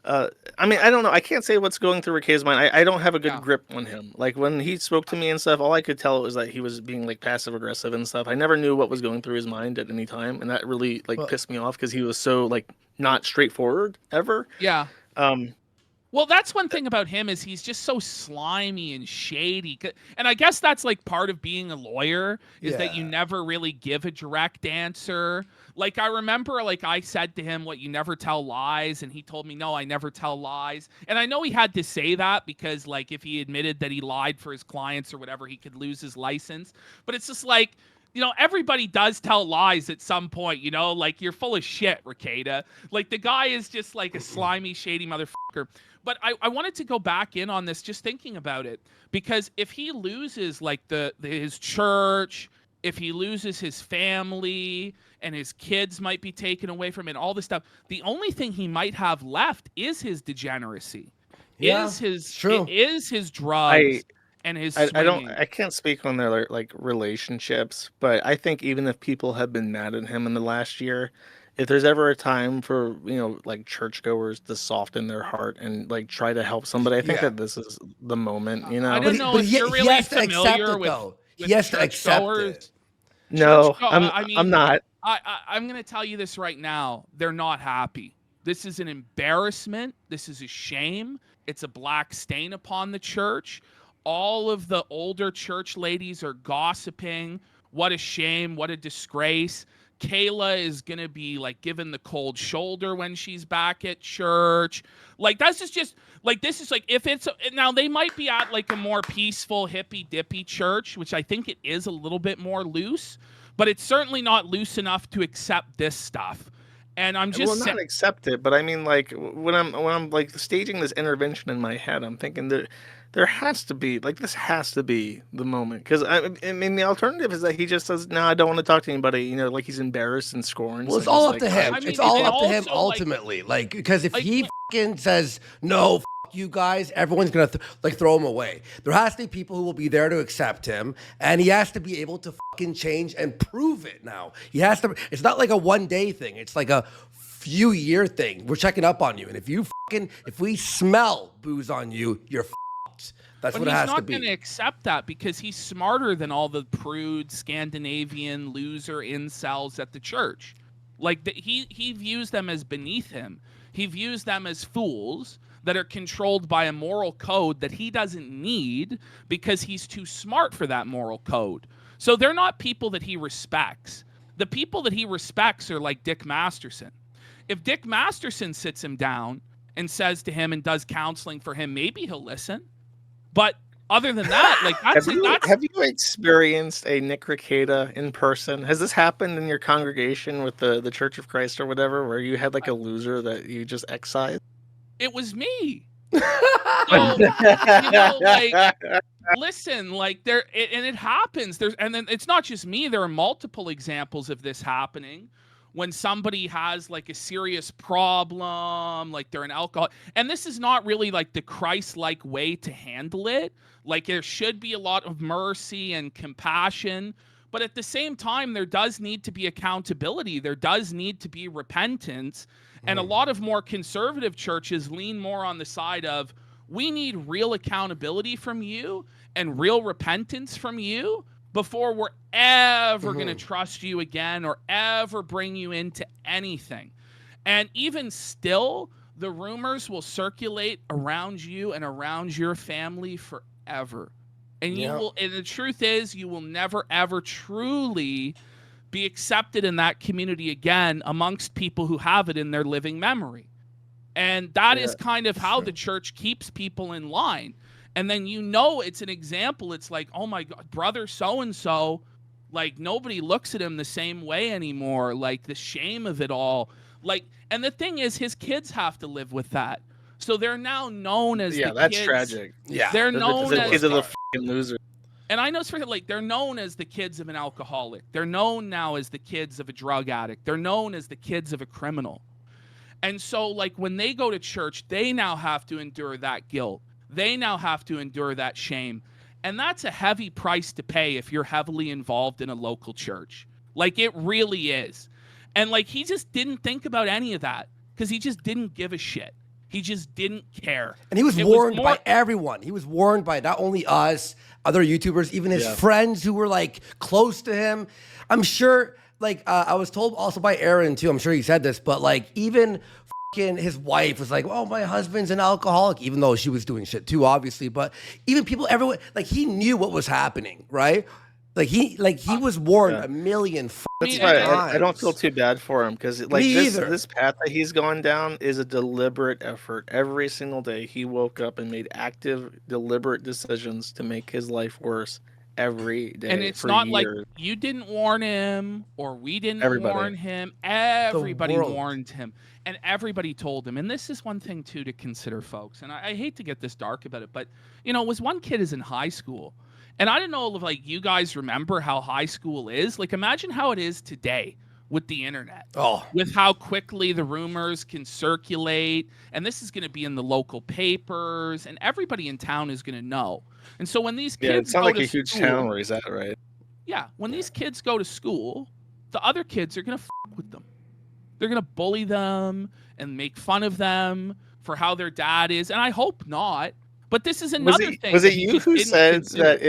I mean, I don't know. I can't say what's going through Rekieta's mind. I don't have a good grip on him. Like, when he spoke to me and stuff, all I could tell was that he was being like passive aggressive and stuff. I never knew what was going through his mind at any time, and that really like pissed me off because he was so like not straightforward ever. Yeah. Well, that's one thing about him, is he's just so slimy and shady. And I guess that's like part of being a lawyer, is that you never really give a direct answer. Like, I remember, like, I said to him, what, you never tell lies? And he told me, no, I never tell lies. And I know he had to say that because, like, if he admitted that he lied for his clients or whatever, he could lose his license. But it's just like, everybody does tell lies at some point, like, you're full of shit, Rekieta. Like, the guy is just like a slimy, shady motherfucker. But I wanted to go back in on this, just thinking about it, because if he loses like his church, if he loses his family and his kids might be taken away from him and all this stuff, the only thing he might have left is his degeneracy, is his drugs and his swinging. I can't speak on their like relationships, but I think even if people have been mad at him in the last year, if there's ever a time for like churchgoers to soften their heart and like try to help somebody, I think that this is the moment. I don't know if you're really familiar with he has to accept it. No, I'm not. I'm going to tell you this right now. They're not happy. This is an embarrassment. This is a shame. It's a black stain upon the church. All of the older church ladies are gossiping. What a shame. What a disgrace. Kayla is going to be like given the cold shoulder when she's back at church. Like, this is like, if it's, now they might be at like a more peaceful, hippy dippy church, which I think it is a little bit more loose, but it's certainly not loose enough to accept this stuff. And I'm just not accept it, but I mean, like, when I'm like staging this intervention in my head, I'm thinking that there has to be, like, this has to be the moment. Because, I mean, the alternative is that he just says, no, I don't want to talk to anybody, like he's embarrassed and scorned. Well, it's all up to him. It's all up to him ultimately. Like, because if he fucking says, no, you guys, everyone's going to throw him away. There has to be people who will be there to accept him, and he has to be able to fucking change and prove it now. He has to, it's not like a one-day thing. It's like a few-year thing. We're checking up on you, and if we smell booze on you, you're fucked. That's what it has to be. He's not going to accept that because he's smarter than all the prude, Scandinavian, loser incels at the church. Like, he views them as beneath him. He views them as fools that are controlled by a moral code that he doesn't need because he's too smart for that moral code. So they're not people that he respects. The people that he respects are like Dick Masterson. If Dick Masterson sits him down and says to him and does counseling for him, maybe he'll listen. But other than that, like, have you experienced a Nick Rekieta in person? Has this happened in your congregation with the Church of Christ or whatever, where you had like a loser that you just excised? It was me. So, you know, like, listen, like and it happens. And then it's not just me. There are multiple examples of this happening when somebody has like a serious problem, like they're an alcoholic. And this is not really like the Christ-like way to handle it. Like there should be a lot of mercy and compassion, but at the same time, there does need to be accountability. There does need to be repentance. And a lot of more conservative churches lean more on the side of, we need real accountability from you and real repentance from you before we're ever going to trust you again or ever bring you into anything. And even still, the rumors will circulate around you and around your family forever. And you will, and the truth is, you will never, ever truly be accepted in that community again amongst people who have it in their living memory. And that is kind of how the church keeps people in line. And then, you know, it's an example. It's like, oh my God, brother so-and-so, like nobody looks at him the same way anymore. Like the shame of it all. Like, and the thing is, his kids have to live with that. So they're now known as the that's kids. tragic. Yeah. They're known the as kids of the fucking loser. And I know it's like they're known as the kids of an alcoholic. They're known now as the kids of a drug addict. They're known as the kids of a criminal. And so, like, when they go to church, they now have to endure that guilt. They now have to endure that shame. And that's a heavy price to pay if you're heavily involved in a local church. Like, it really is. And, like, he just didn't think about any of that because he just didn't give a shit. He just didn't care. And he was warned by everyone. He was warned by not only us, other YouTubers, even his friends who were, like, close to him. I'm sure... Like, I was told also by Aaron, too, I'm sure he said this, but, like, even his wife was like, oh, my husband's an alcoholic, even though she was doing shit, too, obviously. But even people, everyone, like, he knew what was happening, right? Like, he was warned a million That's times. why I don't feel too bad for him, because, like, this path that he's gone down is a deliberate effort. Every single day, he woke up and made active, deliberate decisions to make his life worse. Every day. And it's not like you didn't warn him or we didn't warn him. Everybody warned him and everybody told him. And this is one thing too to consider, folks. And I hate to get this dark about it, but you know, was one kid is in high school. And I don't know if like you guys remember how high school is. Like imagine how it is today with the internet. With how quickly the rumors can circulate. And this is going to be in the local papers and everybody in town is going to know. And so when these kids it's not like a huge town where he's at, right? Yeah, when these kids go to school, the other kids are gonna fuck with them. They're gonna bully them and make fun of them for how their dad is, and I hope not. But this is another thing. Was it you who said that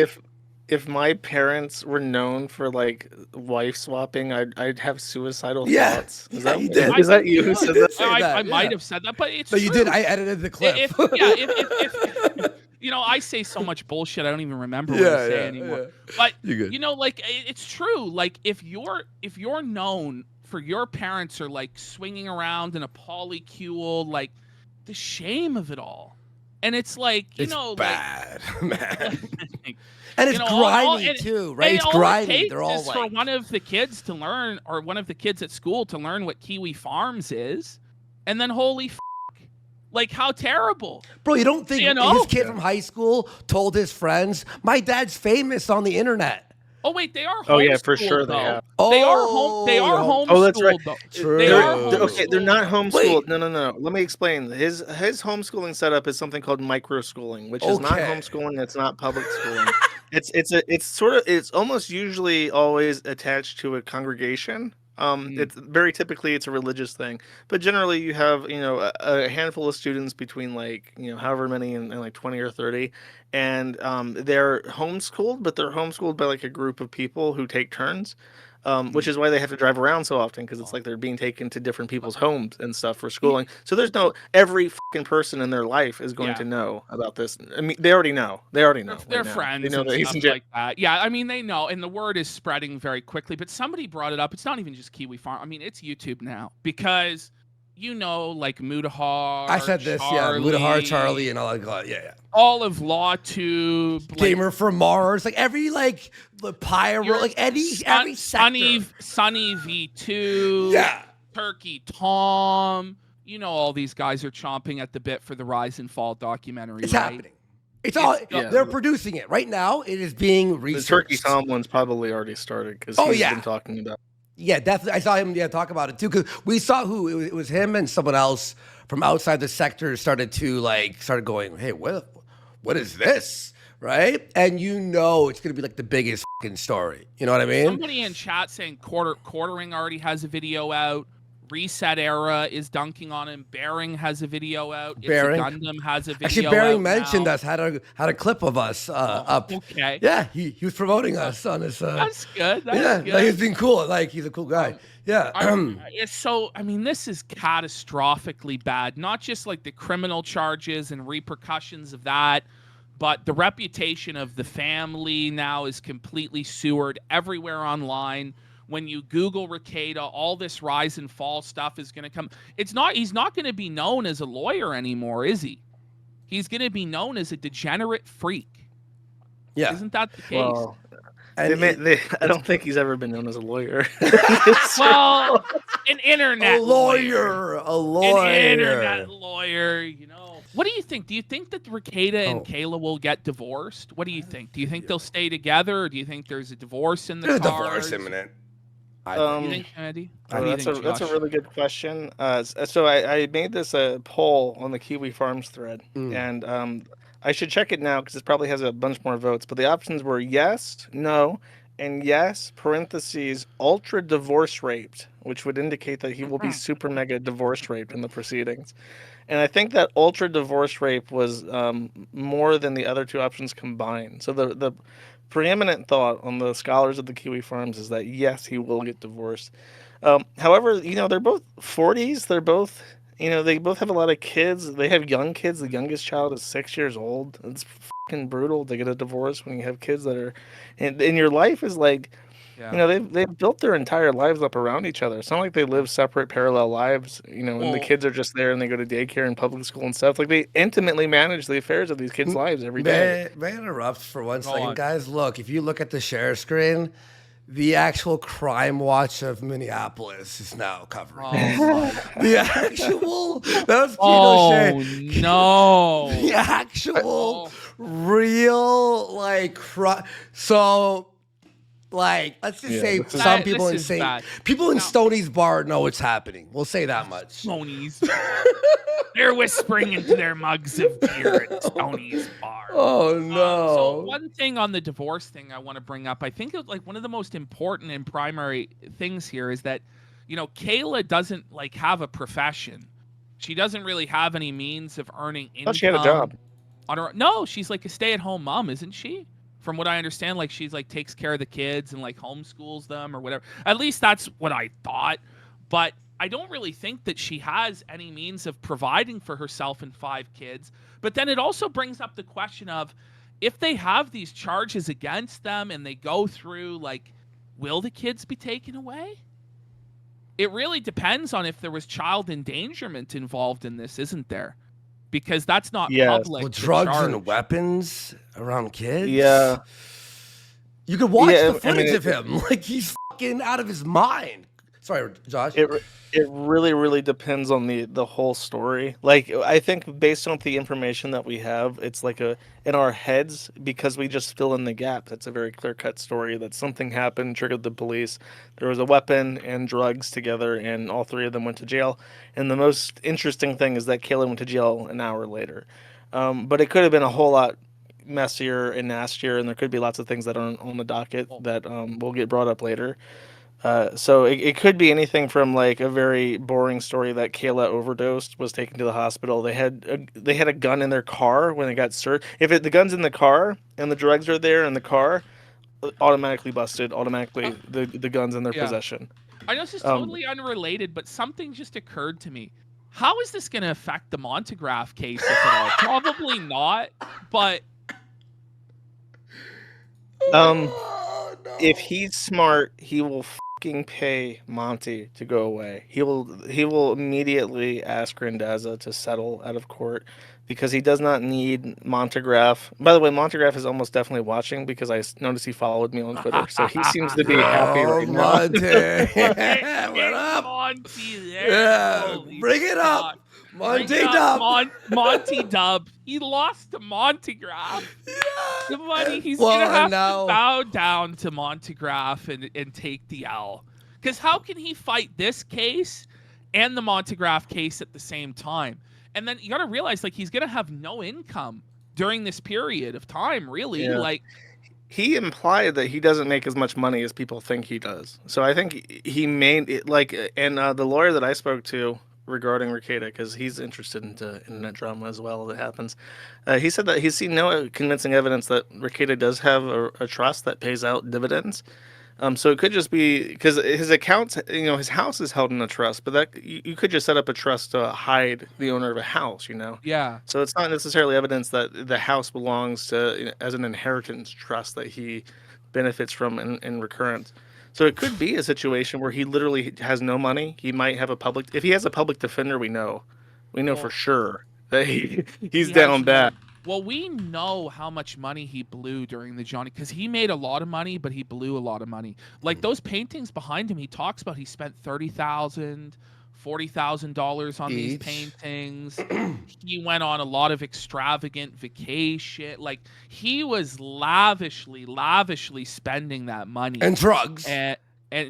if my parents were known for like wife swapping, I'd have suicidal thoughts? Is that you who said that? I might have said that, but it's no, true. you did. I edited the clip. If you know, I say so much bullshit, I don't even remember what I say anymore. But you know, like it's true. Like if you're known for your parents are like swinging around in a polycule, like the shame of it all, and it's like it's bad, man. And it's grimy too, right? It's grimy. They're all like... for one of the kids to learn, or one of the kids at school to learn what Kiwi Farms is, and then holy. Like, how terrible. Bro, you don't think his kid from high school told his friends, my dad's famous on the internet? Oh, wait, they are homeschooled, Oh, yeah, for sure they have. They are homeschooled, oh, that's right. though. True. They're not homeschooled. No. Let me explain. His homeschooling setup is something called microschooling, which is not homeschooling. It's not public schooling. It's almost usually always attached to a congregation. It's very typically it's a religious thing, but generally you have a handful of students between like however many and like 20 or 30, and they're homeschooled, but they're homeschooled by like a group of people who take turns. Which is why they have to drive around so often, because it's like they're being taken to different people's homes and stuff for schooling. So there's every fucking person in their life is going to know about this. I mean, they already know. They're friends. They know that he's in jail. Like that. Yeah, I mean, they know, and the word is spreading very quickly. But somebody brought it up. It's not even just Kiwi Farm. I mean, it's YouTube now, because like Mudahar. I said this, Mudahar, Charlie, and all that. Yeah. All of LawTube, Gamer from Mars, like every the pyro, like every sector. Sunny V2, Turkey Tom, you know, all these guys are chomping at the bit for the Rise and Fall documentary. It's right? happening. It's all. yeah. They're producing it right now. It is being The researched. Turkey Tom one's probably already started because Oh, he's yeah. been talking about. Yeah, definitely. I saw him talk about it too, because we saw who it was him and someone else from outside the sector started going, hey, what is this? Right? And you know it's gonna be like the biggest fucking story. You know what I mean? Somebody in chat saying quartering already has a video out. Reset Era is dunking on him. Bearing has a video out. Bearing. It's a Gundam has a video Actually, Bearing out mentioned now. us, had a clip of us up. Okay. Yeah, he was promoting us on his. That's good. That's yeah, good. like he's been cool. Like he's a cool guy. Yeah. I mean, this is catastrophically bad. Not just like the criminal charges and repercussions of that, but the reputation of the family now is completely sewered everywhere online. When you Google Rekieta, all this rise and fall stuff is going to come. He's not going to be known as a lawyer anymore, is he? He's going to be known as a degenerate freak. Yeah. Isn't that the case? Well, And I don't think he's ever been known as a lawyer. Well, an internet a lawyer. An internet lawyer, you know. What do you think? Do you think that Rekieta and Kayla will get divorced? What do you think? Do you think they'll stay together, or do you think there's a divorce in the There's a cards? divorce imminent. You think, Andy? What do you think, That's a Josh? really good question. So I made this poll on the Kiwi Farms thread, and I should check it now because it probably has a bunch more votes. But the options were yes, no, and yes, parentheses, ultra divorce raped, which would indicate that he will be super mega divorce raped in the proceedings. And I think that ultra divorce rape was more than the other two options combined. So the preeminent thought on the scholars of the Kiwi Farms is that yes, he will get divorced. However, you know, they're both 40s. They're both, you know, they both have a lot of kids. They have young kids. The youngest child is 6 years old. It's fucking brutal to get a divorce when you have kids that are, and your life is like, you know, they've built their entire lives up around each other. It's not like they live separate parallel lives, you know, and the kids are just there and they go to daycare and public school and stuff. Like they intimately manage the affairs of these kids' lives every day. May I interrupt for one Go second, on. guys? Look, if you look at the share screen, the actual crime watch of Minneapolis is now covering. The actual that was Kino Shea. No. The actual real so like let's just say this is- some people this in is St. bad. People in Stoney's bar know what's happening. We'll say that much. Stoney's. They're whispering into their mugs of beer at Stoney's bar. Oh no. So one thing on the divorce thing I want to bring up, I think like one of the most important and primary things here is that, you know, Kayla doesn't like have a profession. She doesn't really have any means of earning income. Thought she had a job. No, she's like a stay-at-home mom, isn't she? From what I understand, like she's like takes care of the kids and like homeschools them or whatever. At least that's what I thought. But I don't really think that she has any means of providing for herself and 5 kids. But then it also brings up the question of if they have these charges against them and they go through, like, will the kids be taken away? It really depends on if there was child endangerment involved in this, isn't there? Because that's not public. Well, the drugs charge. and weapons around kids. Yeah. You could watch Yeah, the I mean, footage of him. Like he's fucking out of his mind. Sorry, Josh. It really depends on the whole story. Like I think based on the information that we have, it's like in our heads because we just fill in the gap. That's a very clear-cut story that something happened, triggered the police. There was a weapon and drugs together, and all 3 of them went to jail. And the most interesting thing is that Kayla went to jail an hour later. But it could have been a whole lot messier and nastier, and there could be lots of things that aren't on the docket that will get brought up later. So it could be anything from like a very boring story that Kayla overdosed, was taken to the hospital. They had a gun in their car when they got searched. If the gun's in the car and the drugs are there in the car, automatically busted. Automatically the gun's in their possession. I know this is totally unrelated, but something just occurred to me. How is this going to affect the Montegraph case, if at all? Probably not, but If he's smart, he will fucking pay Monty to go away. He will immediately ask Randazza to settle out of court because he does not need Montegraph. By the way, Montegraph is almost definitely watching because noticed he followed me on Twitter, so he seems to be happy Oh, right now. Monty. What up? Monty there. Yeah, Holy bring it fuck. up. Bring Monty it up, Dub. Monty Dub. He lost to Montegraph. The money, he's Well, gonna have now- to bow down to Montegraph and take the L. Because how can he fight this case and the Montegraph case at the same time? And then you got to realize, like, he's gonna have no income during this period of time. Really, Yeah. like, He implied that he doesn't make as much money as people think he does. So I think he made it like, and the lawyer that I spoke to regarding Rekieta, because he's interested into internet drama as well that happens, he said that he's seen no convincing evidence that Rekieta does have a trust that pays out dividends. So it could just be because his accounts, his house is held in a trust, but that you could just set up a trust to hide the owner of a house, yeah. So it's not necessarily evidence that the house belongs to as an inheritance trust that he benefits from in recurrence. So it could be a situation where he literally has no money. He might have if he has a public defender, we know for sure that he's He down has bad. Well, we know how much money he blew during the Johnny, because he made a lot of money, but he blew a lot of money. Like those paintings behind him, he talks about he spent $30,000, $40,000 on these Each. paintings. He went on a lot of extravagant vacation. Like he was lavishly spending that money. And drugs. and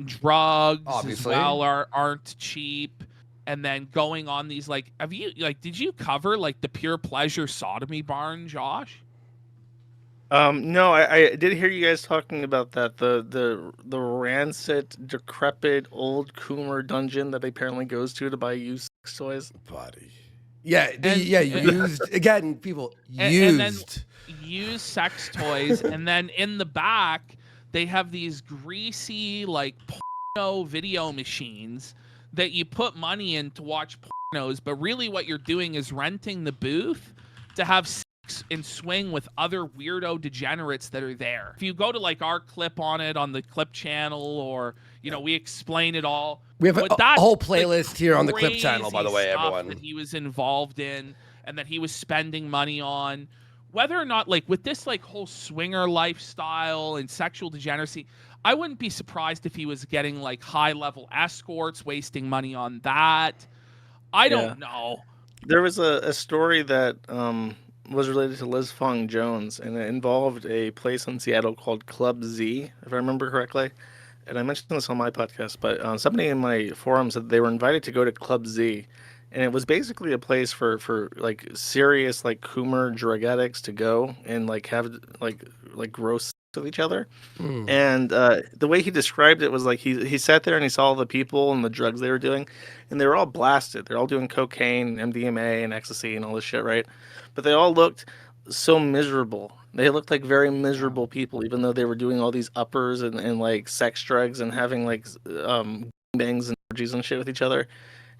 drugs Obviously. as well aren't cheap. And then going on these, like, did you cover like the pure pleasure sodomy barn, Josh? No, I did hear you guys talking about that, the rancid, decrepit old Coomer dungeon that he apparently goes to buy used sex toys. Body. Yeah, And- used. Again, people, And then used. use sex toys. And then in the back, they have these greasy, like, porno video machines that you put money in to watch pornos, but really what you're doing is renting the booth to have sex and swing with other weirdo degenerates that are there. If you go to like our clip on it on the clip channel, or we explain it all. We have a But that's whole the playlist here on the clip channel, by the crazy way, stuff everyone. that he was involved in and that he was spending money on. Whether or not, like, with this like whole swinger lifestyle and sexual degeneracy, I wouldn't be surprised if he was getting like high-level escorts, wasting money on that. I don't know. There was a story that was related to Liz Fong Jones, and it involved a place in Seattle called Club Z, if I remember correctly. And I mentioned this on my podcast, but somebody in my forum said they were invited to go to Club Z, and it was basically a place for like serious like Coomer drug addicts to go and like have like gross sex with each other. And the way he described it was like he sat there and he saw all the people and the drugs they were doing, and they were all blasted. They're all doing cocaine, MDMA, and ecstasy and all this shit, right? But they all looked so miserable. They looked like very miserable people, even though they were doing all these uppers and like sex drugs and having like bangs and orgies and shit with each other.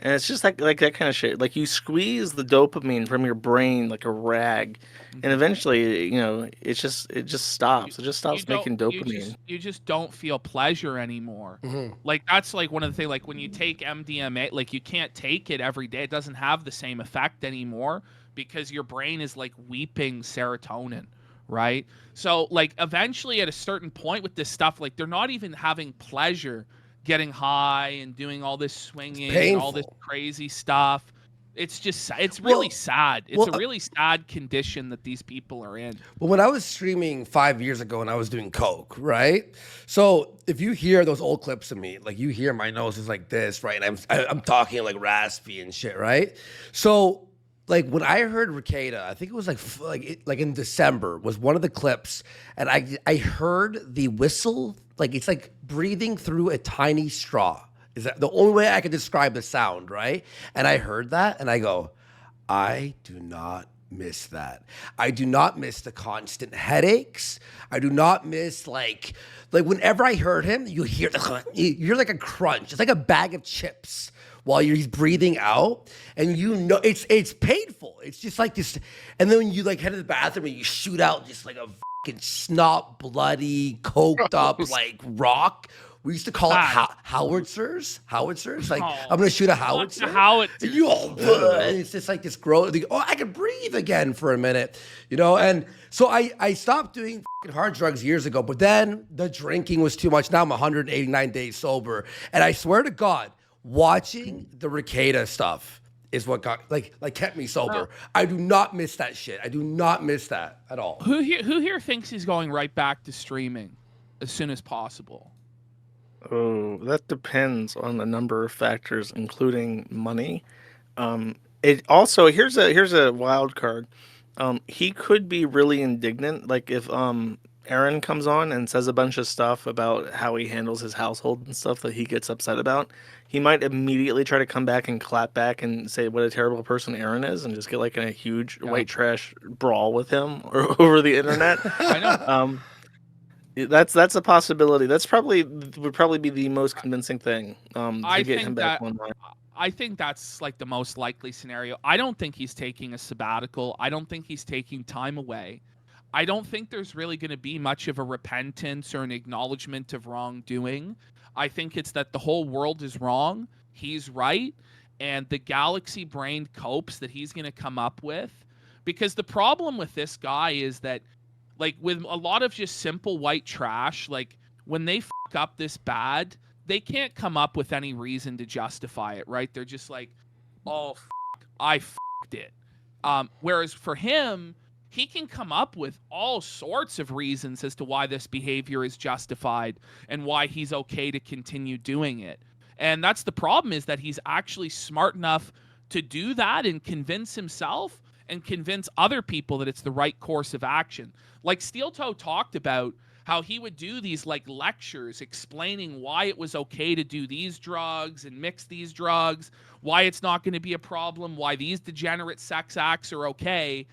And it's just like that kind of shit. Like you squeeze the dopamine from your brain like a rag, and eventually, it just stops. It just stops making dopamine. You just don't feel pleasure anymore. Like that's like one of the things. Like when you take MDMA, like you can't take it every day. It doesn't have the same effect anymore because your brain is like weeping serotonin, right? So like eventually, at a certain point with this stuff, like they're not even having pleasure getting high and doing all this swinging and all this crazy stuff. It's just, it's really sad. It's a really sad condition that these people are in. But when I was streaming 5 years ago and I was doing coke, right? So if you hear those old clips of me, like you hear my nose is like this, right? And I'm talking like raspy and shit, right? So like when I heard Rekieta, I think it was like in December was one of the clips, and I heard the whistle, like it's like breathing through a tiny straw. Is that the only way I can describe the sound, right? And I heard that and I go, I do not miss that. I do not miss the constant headaches. I do not miss like whenever I heard him, you hear like a crunch. It's like a bag of chips while he's breathing out, and it's painful. It's just like this, and then when you like head to the bathroom and you shoot out just like a fucking snot bloody, coked up like rock We used to call it Bad. howitzers. Howitzers. Like, Oh, I'm going to shoot a fuck howitzer. the howitzer. It's just like this growth. Oh, I can breathe again for a minute, you know? And so I stopped doing fucking hard drugs years ago, but then the drinking was too much. Now I'm 189 days sober. And I swear to God, watching the Rekieta stuff is what got, kept me sober. I do not miss that shit. I do not miss that at all. Who here thinks he's going right back to streaming as soon as possible? Oh, that depends on a number of factors, including money. It also here's a wild card. He could be really indignant, like if Aaron comes on and says a bunch of stuff about how he handles his household and stuff that he gets upset about. He might immediately try to come back and clap back and say what a terrible person Aaron is, and just get like a huge white trash brawl with him over the internet. I know. That's a possibility. Would probably be the most convincing thing to get him back online. I think that's like the most likely scenario. I don't think he's taking a sabbatical. I don't think he's taking time away. I don't think there's really going to be much of a repentance or an acknowledgement of wrongdoing. I think it's that the whole world is wrong. He's right. And the galaxy brain copes that he's going to come up with. Because the problem with this guy is that, like, with a lot of just simple white trash, like, when they fuck up this bad, they can't come up with any reason to justify it, right? They're just like, oh, I fucked it. Whereas for him, he can come up with all sorts of reasons as to why this behavior is justified and why he's okay to continue doing it. And that's the problem, is that he's actually smart enough to do that and convince himself and convince other people that it's the right course of action. Like Steel Toe talked about how he would do these like lectures explaining why it was okay to do these drugs and mix these drugs, why it's not going to be a problem, why these degenerate sex acts are okay.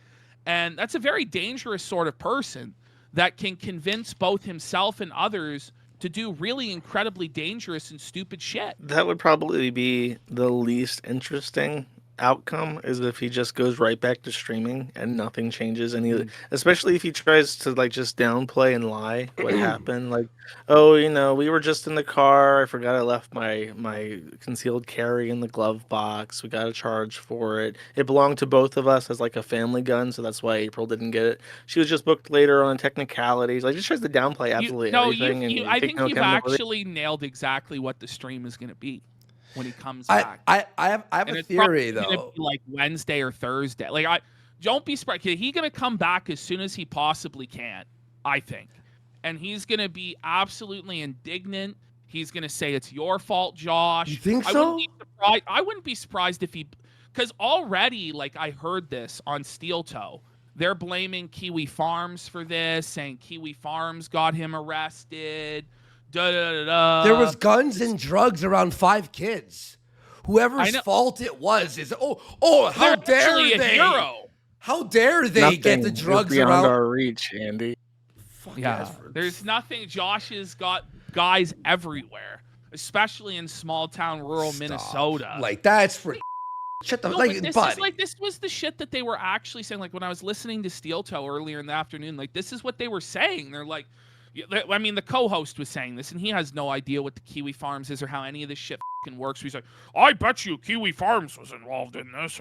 And that's a very dangerous sort of person that can convince both himself and others to do really incredibly dangerous and stupid shit. That would probably be the least interesting outcome, is if he just goes right back to streaming and nothing changes, and he, especially if he tries to like just downplay and lie what happened, like, oh, you know, we were just in the car, I forgot I left my concealed carry in the glove box, we got a charge for it, it belonged to both of us as like a family gun, so that's why April didn't get it, she was just booked later on technicalities, like just tries to downplay absolutely everything. I think you've actually nailed exactly what the stream is going to be when he comes back. I have a theory though. Gonna be like Wednesday or Thursday. Like, I don't be surprised. He's gonna come back as soon as he possibly can, I think, and he's gonna be absolutely indignant. He's gonna say it's your fault, Josh. You think so? I wouldn't be surprised if he, because already, like, I heard this on Steel Toe. They're blaming Kiwi Farms for this, saying Kiwi Farms got him arrested. There was guns and drugs around 5 kids. Whoever's fault it was is how dare they? Hero. How dare they get the drugs beyond around our reach, Andy? There's nothing. Josh has got guys everywhere, especially in small town rural Minnesota. Like, that's for shut the this was the shit that they were actually saying. Like, when I was listening to Steel Toe earlier in the afternoon, like, this is what they were saying. They're like, I mean, the co-host was saying this, and he has no idea what the Kiwi Farms is or how any of this shit fucking works. He's like, I bet you Kiwi Farms was involved in this.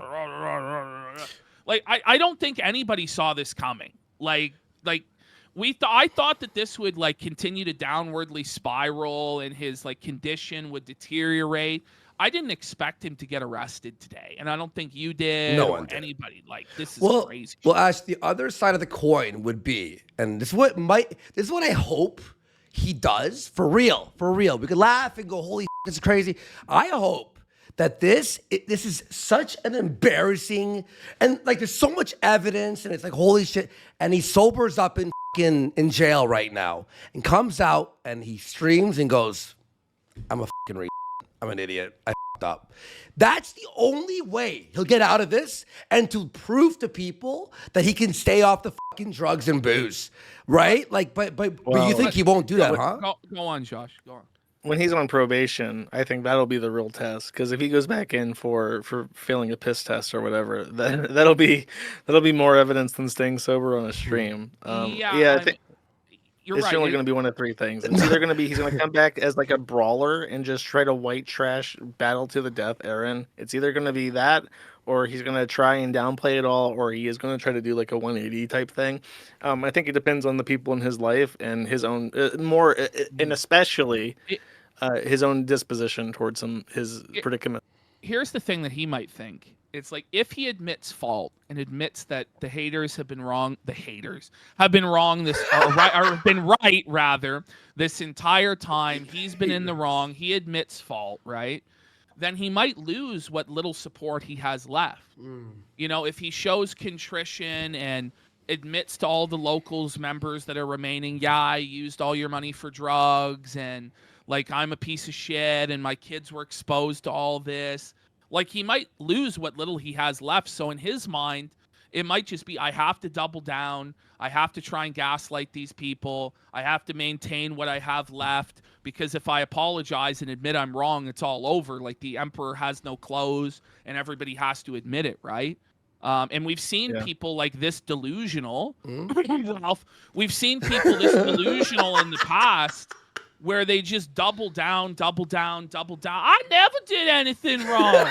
Like, I don't think anybody saw this coming. I thought that this would like continue to downwardly spiral and his like condition would deteriorate. I didn't expect him to get arrested today, and I don't think you did. No one did. Anybody. Like, this is crazy. Well, Ash, the other side of the coin would be, and this is what I hope he does for real. We could laugh and go, holy, it's crazy. I hope that this is such an embarrassing, and like there's so much evidence, and it's like holy shit, and he sobers up in jail right now, and comes out and he streams and goes, I'm a fucking I'm an idiot. I fucked up. That's the only way he'll get out of this, and to prove to people that he can stay off the fucking drugs and booze, right? Like, but you think he won't do that, huh? Go on, Josh. Go on. When he's on probation, I think that'll be the real test. Because if he goes back in for failing a piss test or whatever, that'll be more evidence than staying sober on a stream. I think You're It's right. only going to be one of three things. It's either going to be he's going to come back as like a brawler and just try to white trash battle to the death Aaron. It's either going to be that, or he's going to try and downplay it all, or he is going to try to do like a 180 type thing. I think it depends on the people in his life and his own and especially his own disposition towards his predicament. Here's the thing that he might think. It's like if he admits fault and admits that the haters have been wrong, the haters have been wrong or been right rather this entire time. He's been in the wrong. He admits fault, right? Then he might lose what little support he has left. You know, if he shows contrition and admits to all the locals members that are remaining, yeah, I used all your money for drugs and like I'm a piece of shit and my kids were exposed to all this. Like he might lose what little he has left. So in his mind, it might just be, I have to double down. I have to try and gaslight these people. I have to maintain what I have left because if I apologize and admit I'm wrong, it's all over. Like the emperor has no clothes and everybody has to admit it, right? And we've seen people like this delusional. Ralph, we've seen people this delusional in the past where they just double down. I never did anything wrong.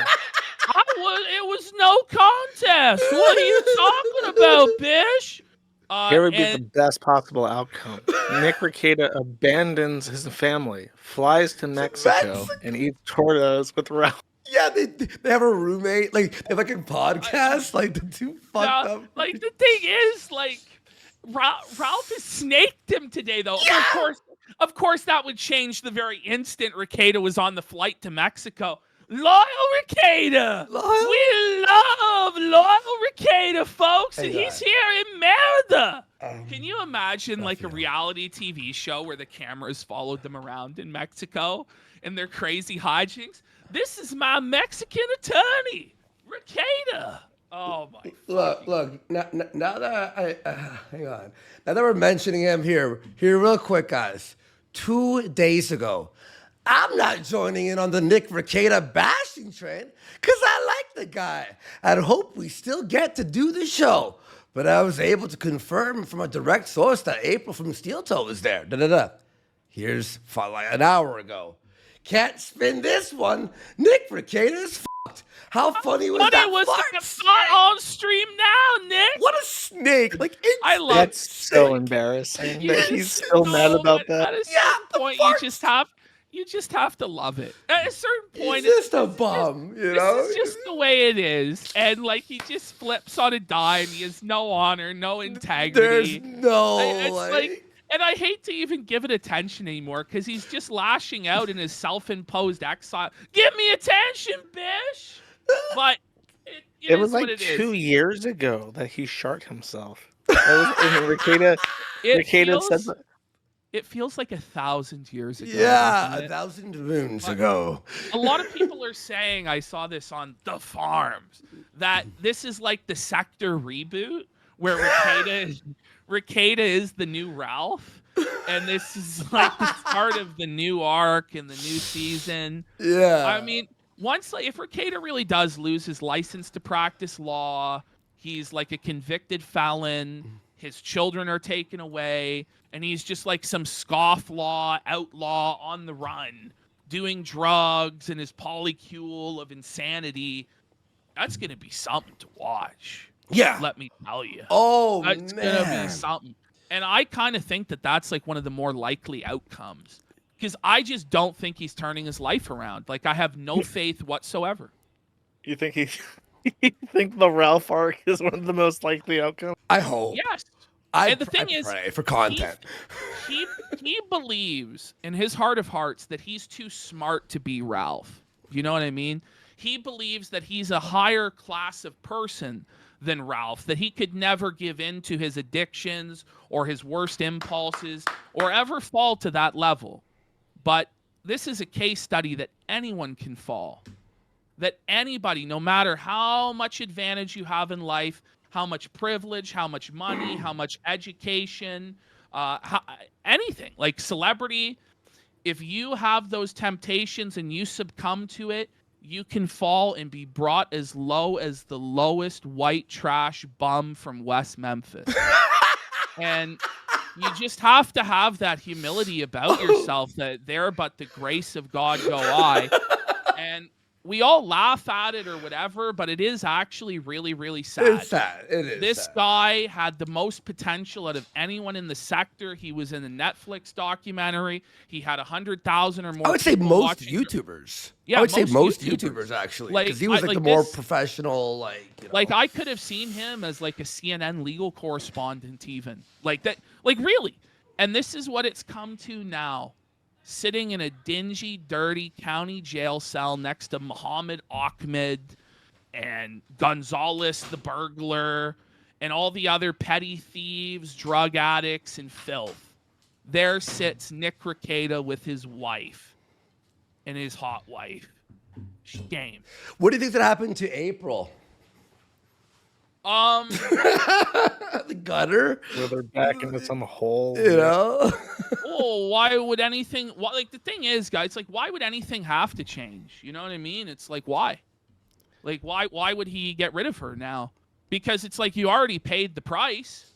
It was no contest. What are you talking about, Bish? Here would be the best possible outcome. Nick Rekieta abandons his family, flies to Mexico, and eats tortas with Ralph. Yeah, they have a roommate. Like they have like a podcast. Like the two fucked up. Like the thing is, like Ralph has snaked him today, though. Yeah! Of course, that would change the very instant Rekieta was on the flight to Mexico. Loyal Rekieta! We love Loyal Rekieta, folks, and he's here in Merida. Can you imagine like a reality TV show where the cameras followed them around in Mexico and their crazy hijinks? This is my Mexican attorney, Rekieta. Oh my! Look. Now that hang on. Now that we're mentioning him here real quick, guys. 2 days ago, I'm not joining in on the Nick Rekieta bashing train because I like the guy. I'd hope we still get to do the show. But I was able to confirm from a direct source that April from Steel Toe was there. Here's like an hour ago. Can't spin this one. Nick Rekieta is fucked. How funny was that? Was not on stream now, Nick. What a snake! Like I love that's so embarrassing that he's still mad about that. At a certain point, you just have to love it. At a certain point, he's just a bum, you know. This is just the way it is, and like he just flips on a dime. He has no honor, no integrity. There's no It's like. And I hate to even give it attention anymore because he's just lashing out in his self-imposed exile. Give me attention, bish! But it was like 2 years ago that he sharked himself. Rekieta said that. It feels like 1,000 years ago. Yeah, 1,000 moons ago. A lot of people are saying, I saw this on The Farms, that this is like the Sector reboot where Rekieta is the new Ralph, and this is like the start of the new arc and the new season. Yeah. I mean, if Rekieta really does lose his license to practice law, he's like a convicted felon, his children are taken away, and he's just like some scofflaw, outlaw on the run, doing drugs and his polycule of insanity. That's going to be something to watch. Yeah. Let me tell you. Oh, that's man. It's going to be something. And I kind of think that that's like one of the more likely outcomes because I just don't think he's turning his life around. Like I have no faith whatsoever. You think you think the Ralph arc is one of the most likely outcomes? I hope. Yes. I pray for content. He believes in his heart of hearts that he's too smart to be Ralph. You know what I mean? He believes that he's a higher class of person than Ralph, that he could never give in to his addictions or his worst impulses or ever fall to that level. But this is a case study that anyone can fall. That anybody, no matter how much advantage you have in life, how much privilege, how much money, how much education, anything, like celebrity, if you have those temptations and you succumb to it, you can fall and be brought as low as the lowest white trash bum from West Memphis. And You just have to have that humility about yourself that there but the grace of God go I. And we all laugh at it or whatever, but it is actually really, really sad. It's sad. It is. This sad. guy had the most potential out of anyone in the sector. He was in a Netflix documentary. He had 100,000 or more. I would say people most watching him. YouTubers. Yeah, I would say most YouTubers. YouTubers actually, Like, because he was I- like the like more this- professional, like. You know. Like I could have seen him as like a CNN legal correspondent, even like that. Like really. And this is what it's come to now. Sitting in a dingy, dirty county jail cell next to Muhammad Ahmed and Gonzalez the burglar and all the other petty thieves, drug addicts, and filth. There sits Nick Rekieta with his wife and his hot wife. Shame. What do you think that happened to April? The gutter, Where they're back into some hole. you know. Oh, why would anything? Like the thing is, guys, like why would anything have to change? You know what I mean? It's like why? Like why would he get rid of her now? Because it's like you already paid the price.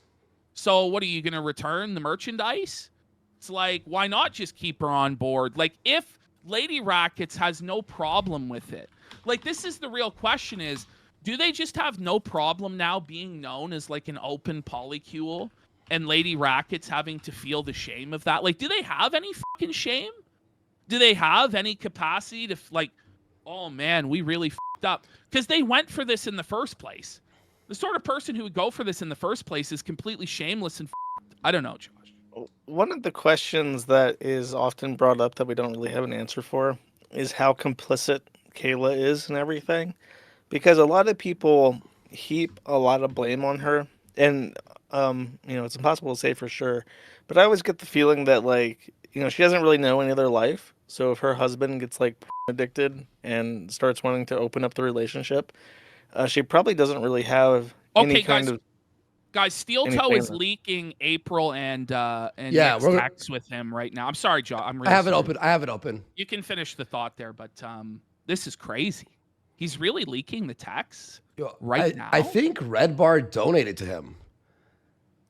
So what are you gonna return the merchandise? It's like why not just keep her on board? Like if Lady Rackets has no problem with it, like this is the real question: is do they just have no problem now being known as like an open polycule? And Lady Rackets having to feel the shame of that. Like, do they have any fucking shame? Do they have any capacity to like, oh man, we really fucked up? Because they went for this in the first place. The sort of person who would go for this in the first place is completely shameless and I don't know, Josh. One of the questions that is often brought up that we don't really have an answer for is how complicit Kayla is in everything. Because a lot of people heap a lot of blame on her. And it's impossible to say for sure, but I always get the feeling that she doesn't really know any other life. So if her husband gets like addicted and starts wanting to open up the relationship, she probably doesn't really have any kind of. Guys, Steel any Toe is family. leaking April and Yeah, Nick's we're- text with him right now. I'm sorry, Josh. I'm really I have it sorry. open. I have it open. You can finish the thought there, but this is crazy. He's really leaking the texts right now. I think Red Bar donated to him.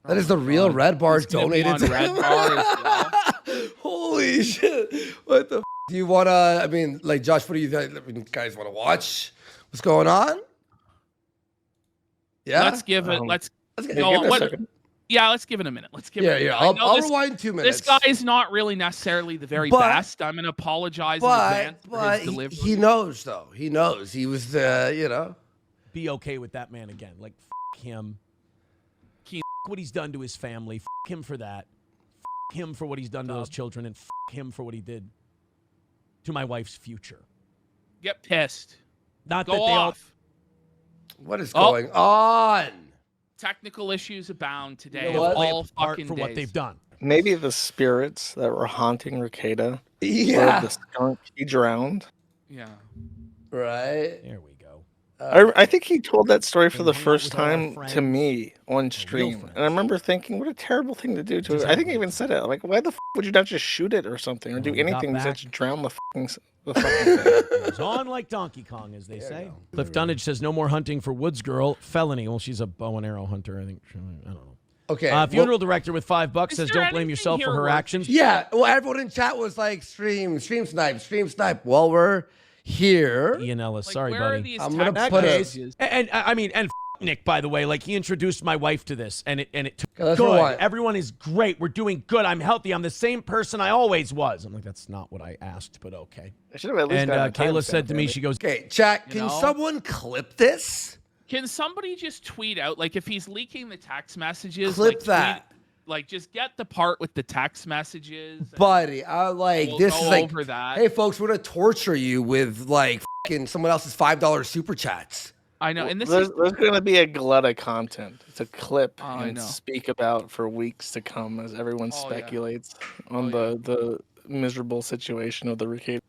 That is the real Red Bar He's gonna be donated on to Red him. Bar as well. Holy shit! What the? Do you wanna? I mean, like Josh, what do you guys want to watch? What's going on? Yeah. Let's give it. Let's Let's go give on. it a What, second. yeah, let's give it a minute. Let's give Yeah, it. yeah. I know I'll this, rewind 2 minutes. This guy is not really necessarily the very But- best. I'm gonna apologize in advance for but his delivery. he knows though. He knows he was the. Be okay with that man again. Like, him. What he's done to his family. Him for that. Him for what he's done to those children. And him for what he did to my wife's future. Get pissed. Not Go that they all. off. What is Oh. going on? Technical issues abound today. You know of what? all apart fucking for what days. they've done. Maybe the spirits that were haunting Rekieta. Or Yeah. the skunk he drowned. Yeah. Right. There we go. I think he told that story for And the hang out first with all our time to friends. me on stream. friends. And I remember thinking, what a terrible thing to do to it. I think he even said it. Like, why the would you not just shoot it or something or do When we got anything back- besides drown the fucking the fucking thing? It was on like Donkey Kong, as they say. Cliff Dunnage says no more hunting for Woods Girl. Felony. Well, she's a bow and arrow hunter, I think. I don't know. Okay. Funeral director with $5 Is says there don't blame anything yourself for here her worth actions. Yeah. Well, everyone in chat was like, stream snipe. Well, we're here. Ian Ellis, Like, sorry, where are buddy. these I'm gonna text put a- messages? And Nick, by the way, like he introduced my wife to this, and it took Okay, let's good. rewind. Everyone is great. We're doing good. I'm healthy. I'm the same person I always was. I'm like, that's not what I asked, but okay. I should have at least And gotten a Kayla said timestamp to me, on it. she goes, Okay, chat. You Can know? someone clip this? Can somebody just tweet out, like, if he's leaking the text messages, Clip like, that. Like, just get the part with the text messages. and Buddy, I like we'll this go is like, over that. hey folks, we're gonna torture you with like fucking someone else's $5 super chats. I know, and this there's, is there's going to be a glut of content to clip Oh, I and know. speak about for weeks to come as everyone Oh, yeah. speculates on Oh, the miserable situation of the Rekieta.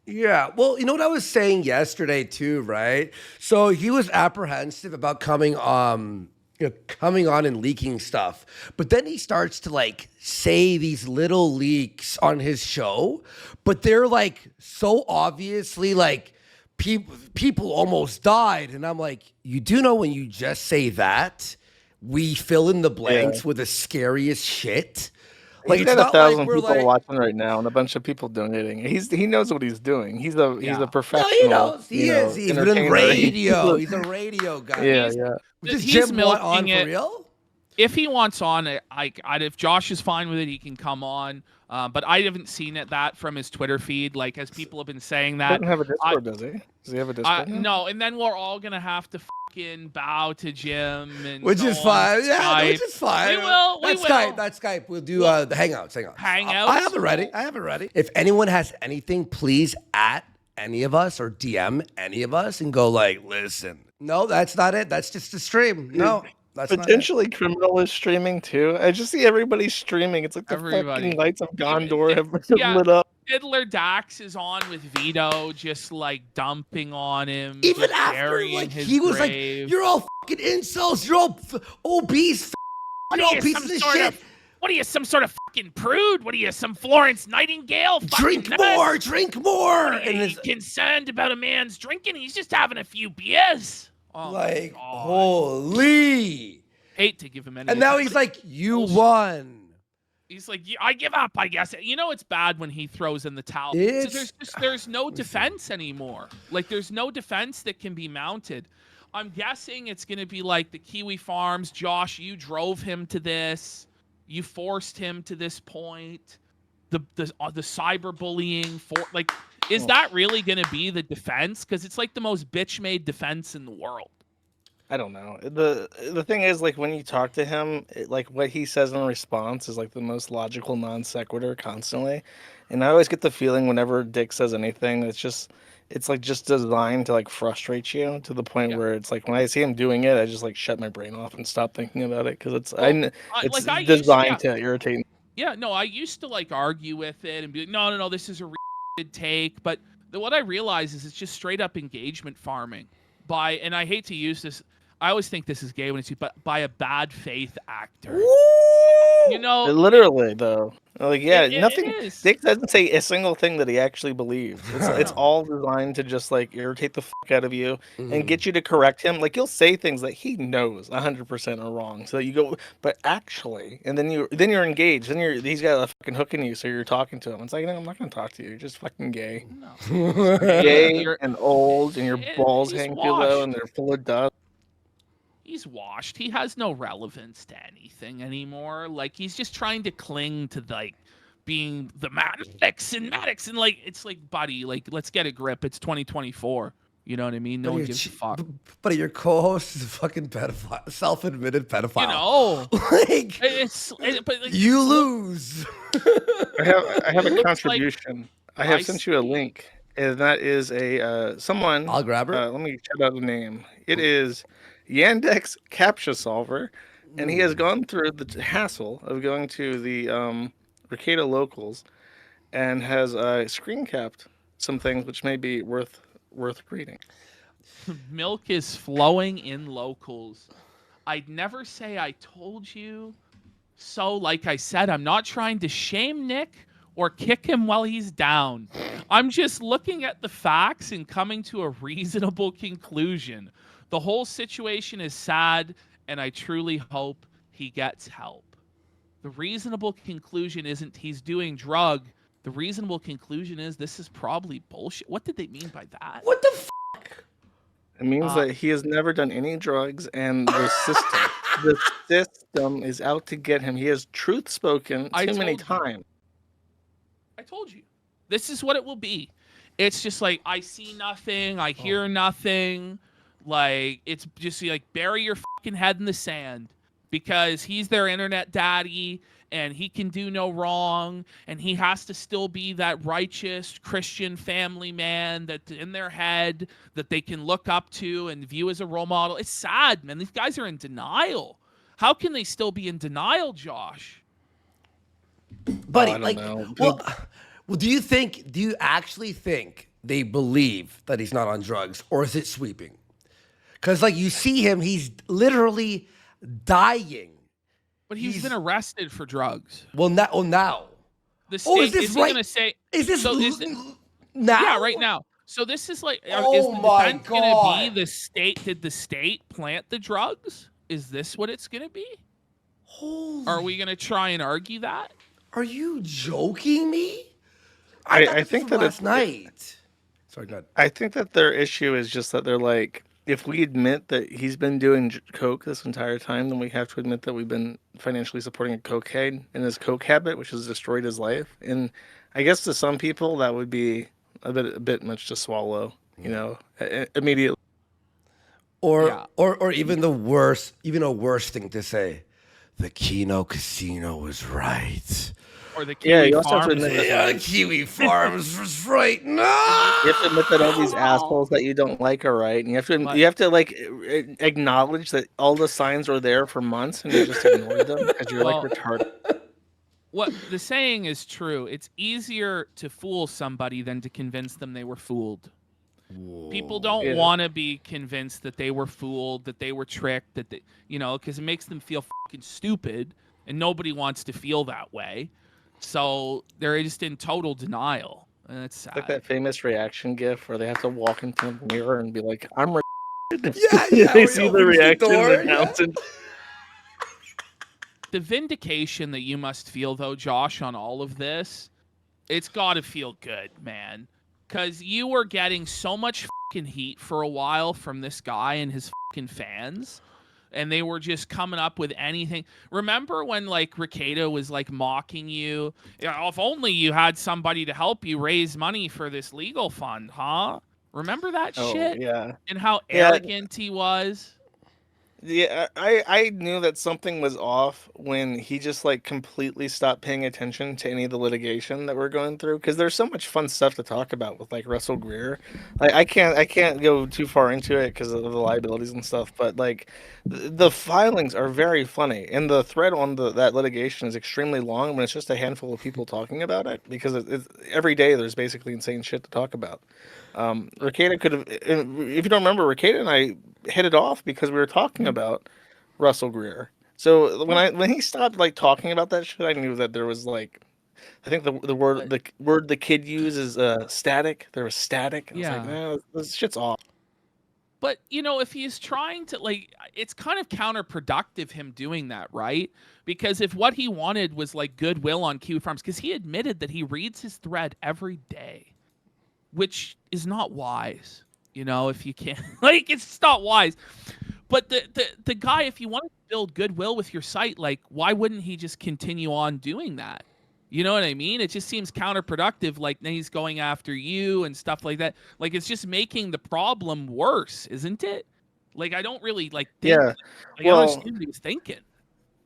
Yeah, well, you know what I was saying yesterday too, right? So he was apprehensive about coming on and leaking stuff, but then he starts to like say these little leaks on his show, but they're like so obviously like people almost died, and I'm like, you do know when you just say that, we fill in the blanks with the scariest shit. Like He's it's got not like 1,000 we're people like, watching right now, and a bunch of people donating. He knows what he's doing. He's a Yeah. professional. no, he knows. He is. He's been in entertainer. radio. He's a radio guy. Yeah, yeah. Does He's Jim want on milking for it. real? If he wants on it, if Josh is fine with it, he can come on. But I haven't seen that from his Twitter feed. Like, as people have been saying He that. doesn't have a Discord, does he? Does he have a Discord now? No, and then we're all gonna have to fucking bow to Jim, and Which go is on fine. Yeah, Skype. which is fine. We will. That's will. Skype. That's Skype. We'll do the Hangouts. Hangouts. I have it ready. I have it ready. If anyone has anything, please at any of us or DM any of us and go like, listen. No, that's not it. That's just a stream. No, that's not it. Potentially criminal is streaming too. I just see everybody streaming. It's like the Everybody. fucking lights of Gondor have Yeah. lit up. Fiddler Dax is on with Vito, just like dumping on him. Even just after, burying like, his he was grave. like, you're all fucking incels. You're all obese. You're all pieces of shit. What are you, some sort of fucking prude? What are you, some Florence Nightingale? Drink fucking nurse? more. Drink more. Are And you it's concerned about a man's drinking? He's just having a few beers. Oh, like, my God. holy. Hate to give him any. And now attention. he's like, you Bullshit. won. He's like, I give up, I guess. You know, it's bad when he throws in the towel. There's no defense anymore. Like, there's no defense that can be mounted. I'm guessing it's going to be like the Kiwi Farms. Josh, you drove him to this. You forced him to this point. The cyberbullying is that really going to be the defense? Because it's like the most bitch-made defense in the world. I don't know. The thing is, like, when you talk to him, like what he says in response is like the most logical non sequitur constantly, and I always get the feeling whenever Dick says anything, it's like just designed to like frustrate you to the point where it's like when I see him doing it, I just like shut my brain off and stop thinking about it because it's designed to irritate me. Yeah, no, I used to like argue with it and be like, no, this is a take, but what I realize is it's just straight up engagement farming and I hate to use this. I always think this is gay when it's used, but by a bad faith actor. Woo! You know, Literally though, like nothing. It is. Dick doesn't say a single thing that he actually believes. It's all designed to just like irritate the fuck out of you and get you to correct him. Like he'll say things that he knows 100% are wrong, so that you go, but actually, and then you're engaged. Then he's got a fucking hook in you, so you're talking to him. It's like, no, I'm not gonna talk to you. You're just fucking gay, gay and old, and your balls hang too low, and they're full of dust. He's washed. He has no relevance to anything anymore. Like he's just trying to cling to like being the Maddox and like it's like, buddy, like let's get a grip. It's 2024. You know what I mean? No one gives a fuck. But your co-host is a fucking pedophile, self-admitted pedophile. You know, like you lose. I have a contribution. I have sent you a link, and that is a someone. I'll grab her. Let me shout out the name. It is Yandex Captcha Solver, and he has gone through the hassle of going to the Rekieta locals, and has screen capped some things which may be worth reading. Milk is flowing in locals. I'd never say I told you so. Like I said, I'm not trying to shame Nick or kick him while he's down. I'm just looking at the facts and coming to a reasonable conclusion. The whole situation is sad, and I truly hope he gets help. The reasonable conclusion isn't he's doing drug. The reasonable conclusion is this is probably bullshit. What did they mean by that? What the fuck? It means that he has never done any drugs, and the system is out to get him. He has truth spoken too many times. I told you. This is what it will be. It's just like, I see nothing. I hear nothing. Like, it's just like, bury your fucking head in the sand, because he's their internet daddy and he can do no wrong, and he has to still be that righteous Christian family man that's in their head that they can look up to and view as a role model. It's sad, man. These guys are in denial. How can they still be in denial, Josh? Buddy, I don't know. Well, do you actually think they believe that he's not on drugs, or is it sweeping? Because, like, you see him, he's literally dying. But he's been arrested for drugs. Well, now. The state, is this he right? Gonna say, Is this so now? Yeah, right now. So this is like, Oh is the my defense going to God. be the state? Did the state plant the drugs? Is this what it's going to be? Holy, Are we going to try and argue that? are you joking me? I thought I this was think from that last night. Sorry, go ahead. I think that their issue is just that they're like, if we admit that he's been doing coke this entire time, then we have to admit that we've been financially supporting a cocaine in his coke habit, which has destroyed his life. And I guess to some people that would be a bit much to swallow, immediately. Yeah. Or even even a worse thing to say. The Keno Casino was right. Or the Yeah, Kiwi you also have to Farms. admit Yeah, Kiwi Farms was right. No. You have to admit that all these assholes that you don't like are right, and you have to like acknowledge that all the signs were there for months, and you just ignored them because you're like Well, retarded. what the saying is true. It's easier to fool somebody than to convince them they were fooled. People don't Yeah. want to be convinced that they were fooled, that they were tricked, because it makes them feel fucking stupid, and nobody wants to feel that way. So they're just in total denial, and it's sad. Like that famous reaction gif where they have to walk into the mirror and be like, "I'm retarded." Yeah, They when he see the opens reaction door, and pounce it. The vindication that you must feel, though, Josh, on all of this, it's got to feel good, man. Because you were getting so much fucking heat for a while from this guy and his fucking fans, and they were just coming up with anything. Remember when, like, Rekieta was, like, mocking you? If only you had somebody to help you raise money for this legal fund, huh? Remember that Oh shit? yeah, And how yeah. arrogant he was? Yeah, I knew that something was off when he just like completely stopped paying attention to any of the litigation that we're going through because there's so much fun stuff to talk about with like Russell Greer. Like I can't go too far into it because of the liabilities and stuff, but like the filings are very funny and the thread on that litigation is extremely long when it's just a handful of people talking about it because it's every day there's basically insane shit to talk about. Rekieta could have, if you don't remember, Rekieta and I hit it off because we were talking about Russell Greer. So when he stopped like talking about that shit, I knew that there was like, I think the word the kid uses static. There was static. I was like, Yeah. no, this shit's off. But, if he's trying to, like, it's kind of counterproductive him doing that, right? Because if what he wanted was, like, goodwill on Kiwi Farms, because he admitted that he reads his thread every day, which is not wise, if you can't, like, it's just not wise. But the guy, if you want to build goodwill with your site, like, why wouldn't he just continue on doing that? You know what I mean? It just seems counterproductive. Like, then he's going after you and stuff like that. Like, it's just making the problem worse, isn't it? Like, I don't really think. Yeah. Like, I don't Well, understand what he was thinking.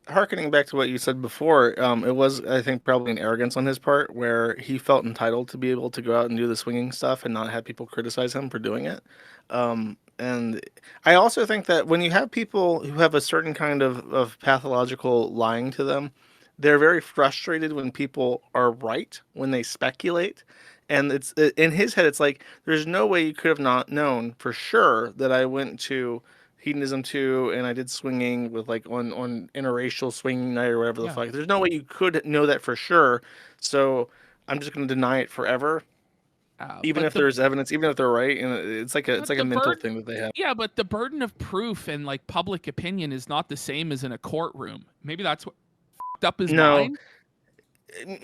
harkening back to what you said before, it was, I think, probably an arrogance on his part where he felt entitled to be able to go out and do the swinging stuff and not have people criticize him for doing it. And I also think that when you have people who have a certain kind of pathological lying to them, they're very frustrated when people are right, when they speculate. And it's in his head, it's like, there's no way you could have not known for sure that I went to Hedonism 2 and I did swinging with like on interracial swinging night or whatever the Yeah. fuck. There's no way you could know that for sure. So I'm just going to deny it forever, even But if there's evidence, even if they're right. And it's like a the mental burden- thing that they have. Yeah, but the burden of proof and like public opinion is not the same as in a courtroom. Maybe that's what fucked up his No, mind.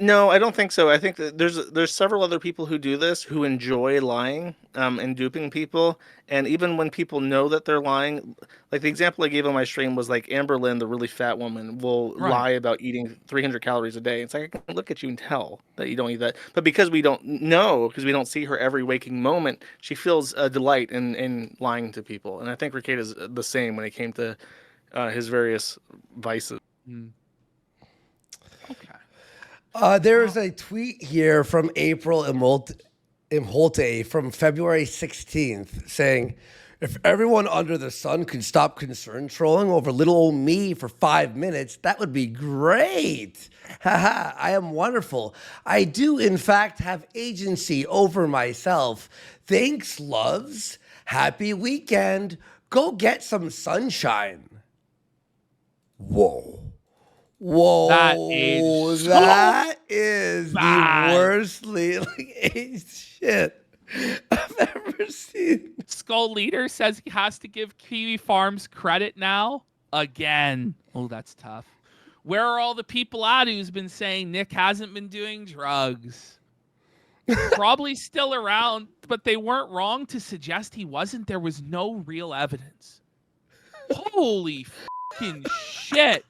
no, I don't think so. I think that there's several other people who do this who enjoy lying and duping people. And even when people know that they're lying, like the example I gave on my stream was like Amber Lynn, the really fat woman, will Right. lie about eating 300 calories a day. It's like I can look at you and tell that you don't eat that. But because we don't know, because we don't see her every waking moment, she feels a delight in lying to people. And I think Rekieta is the same when it came to his various vices. Okay. There's a tweet here from April Imholte from February 16th saying, if everyone under the sun could stop concern trolling over little old me for 5 minutes, that would be great. Haha, I am wonderful. I do, in fact, have agency over myself. Thanks, loves. Happy weekend. Go get some sunshine. Whoa. Whoa, That aged so that is bad. the worst aged shit I've ever seen. Skull Leader says he has to give Kiwi Farms credit now. again. Oh, that's tough. Where are all the people at who's been saying Nick hasn't been doing drugs? Probably still around, but they weren't wrong to suggest he wasn't. There was no real evidence. Holy fucking shit.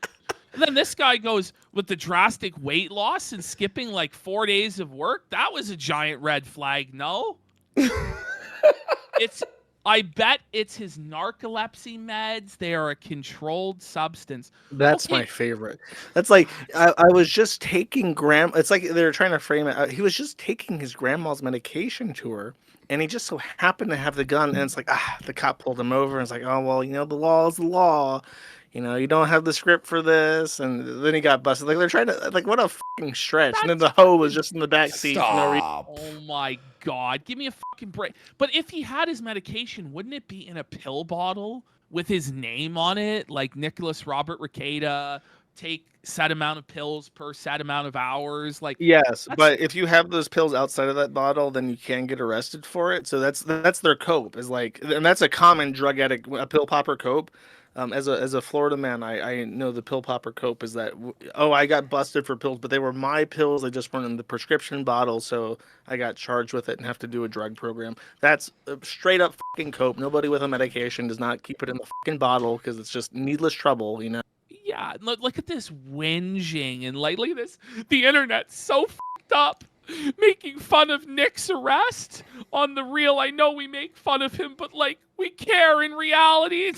And then this guy goes with the drastic weight loss and skipping like 4 days of work. That was a giant red flag, no? I bet it's his narcolepsy meds. They are a controlled substance. That's my favorite. That's like I was just taking It's like they're trying to frame it. He was just taking his grandma's medication to her, and he just so happened to have the gun. And it's like the cop pulled him over, and it's like, oh well, the law is the law. You don't have the script for this, and then he got busted. Like they're trying to what a fucking stretch. And then the hoe was just in the back seat. Stop. Oh my God, give me a fucking break. But if he had his medication, wouldn't it be in a pill bottle with his name on it, like Nicholas Robert Rekieta? Take set amount of pills per set amount of hours. Like yes, but if you have those pills outside of that bottle, then you can get arrested for it. So that's their cope is like, and that's a common drug addict, a pill popper cope. As a Florida man, I know the pill popper cope is that I got busted for pills, but they were my pills. They just weren't in the prescription bottle, so I got charged with it and have to do a drug program. That's a straight up fucking cope. Nobody with a medication does not keep it in the fucking bottle because it's just needless trouble, Yeah, look at this whinging and look at this. The internet's so fucked up, making fun of Nick's arrest on the real. I know we make fun of him, but we care in reality. And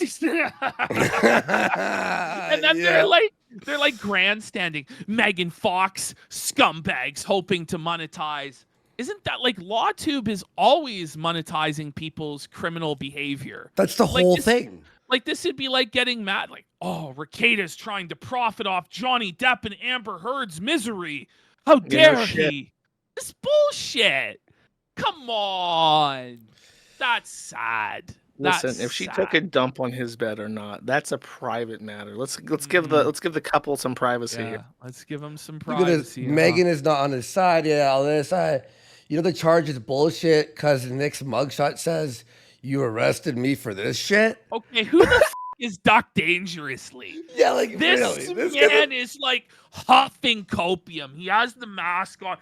then they're grandstanding. Megan Fox scumbags hoping to monetize. Isn't that LawTube is always monetizing people's criminal behavior? That's the whole thing. This would be like getting mad. Rekieta's trying to profit off Johnny Depp and Amber Heard's misery. How dare he? This bullshit. Come on. That's sad. Listen, if she took a dump on his bed or not, that's a private matter. Let's give the couple some privacy here. Let's give them some privacy. Megan is not on his side. Yeah, all this. The charge is bullshit because Nick's mugshot says you arrested me for this shit. Okay, who the is Duck Dangerously? Yeah, this really, man is huffing copium. He has the mask on.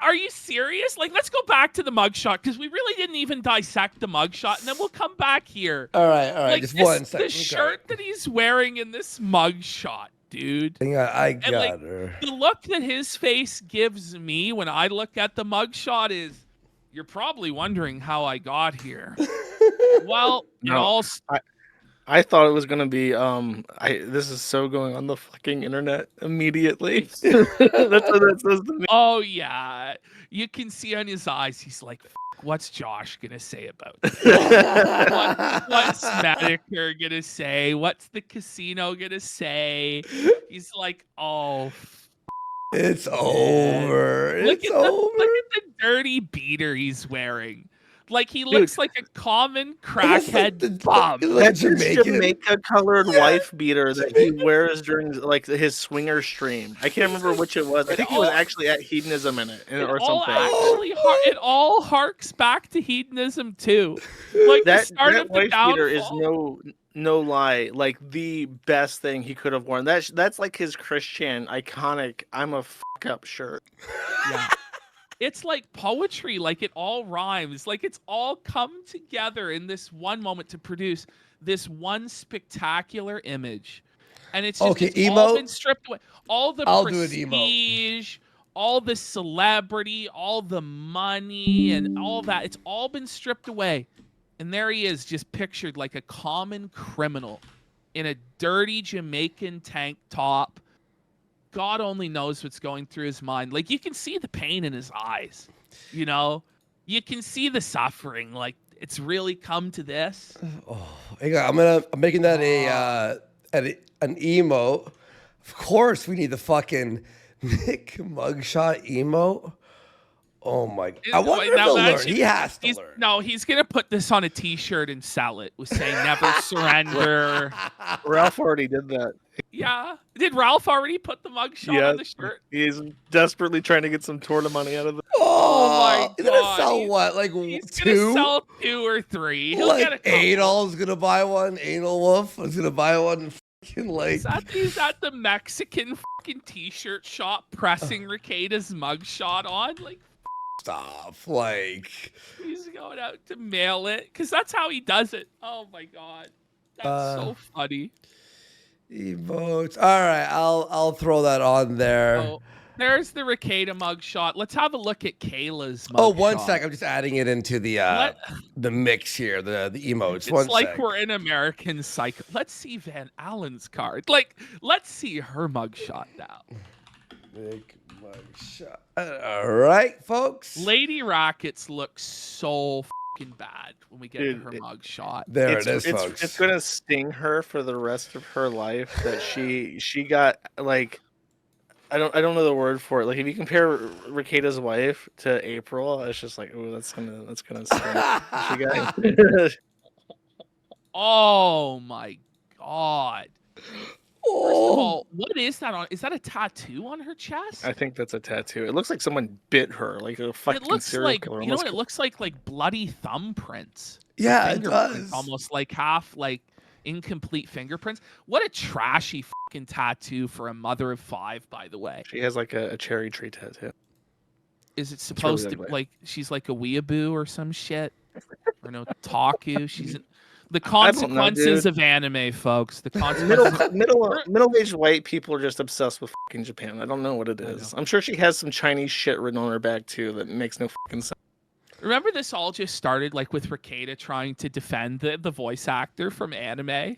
Are you serious? Let's go back to the mugshot because we really didn't even dissect the mugshot, and then we'll come back here. All right. Just 1 second. The shirt that he's wearing in this mugshot, dude. I got her. The look that his face gives me when I look at the mugshot is, you're probably wondering how I got here. Well, I thought it was gonna be this is so going on the fucking internet immediately. That's what that says to me. Oh yeah, you can see on his eyes. He's like, "What's Josh gonna say about this? What's Medicare gonna say? What's the casino gonna say?" He's like, "Oh." It's over. Look at the dirty beater he's wearing. He looks like a common crackhead bum. That's his Jamaica-colored wife beater that he wears during his swinger stream. I can't remember which it was. I think he was actually at Hedonism in it or something. It all harks back to Hedonism too. That wife beater is no lie, the best thing he could have worn. That's his Christian iconic I'm a fuck up shirt. Yeah. It's like poetry, it all rhymes. It's all come together in this one moment to produce this one spectacular image. And it's just all been stripped away. All the prestige, all the celebrity, all the money, and all that. It's all been stripped away. And there he is, just pictured like a common criminal in a dirty Jamaican tank top. God only knows what's going through his mind. You can see the pain in his eyes. You can see the suffering. It's really come to this. Oh, I'm making that an emote. Of course, we need the fucking Nick mugshot emote. Oh my God. I wonder if he'll learn. He has to learn. No, he's going to put this on a t-shirt and sell it with saying never surrender. Ralph already did that. Yeah. Did Ralph already put the mugshot on the shirt? He's desperately trying to get some Torta money out of it. Oh my He's gonna God. sell what? Like He's two? gonna sell 2 or 3. He'll get a Like couple. Adol's gonna buy one. Anal Wolf is gonna buy one. Fucking like. He's at the Mexican fucking t-shirt shop pressing Rekieta's mugshot on. Like, Stop. Like. he's going out to mail it because that's how he does it. Oh my God, that's so funny. Emotes. All right, I'll throw that on there. Oh, there's the Rekieta mugshot. Let's have a look at Kayla's mugshot. Oh, one sec. I'm just adding it into the mix here. The emotes. It's One like sec. we're in American Psycho. Let's see Van Allen's card. Like, let's see her mugshot now. Big mugshot. All right, folks. Lady Rackets looks so fucking bad when we get to her mugshot. There it is, folks. It's gonna sting her for the rest of her life that she got like I don't know the word for it. Like if you compare Rekieta's wife to April, it's just like, oh, that's gonna sting. She got Oh my God. First of all, what is that on? Is that a tattoo on her chest? I think that's a tattoo. It looks like someone bit her, like a fucking It looks serial like, killer. you know what it looks like bloody thumbprints. Yeah, it Fingerprints, does. almost like half like incomplete fingerprints. What a trashy fucking tattoo for a mother of 5, by the way. She has like a cherry tree tattoo. Is it supposed really to ugly. like she's like a weeaboo or some shit? Or no taku? She's the consequences of anime, folks. The consequences. Middle-aged white people are just obsessed with fucking Japan. I don't know what it is. I'm sure she has some Chinese shit written on her back too that makes no fucking sense. Remember, this all just started like with Rekieta trying to defend the voice actor from anime.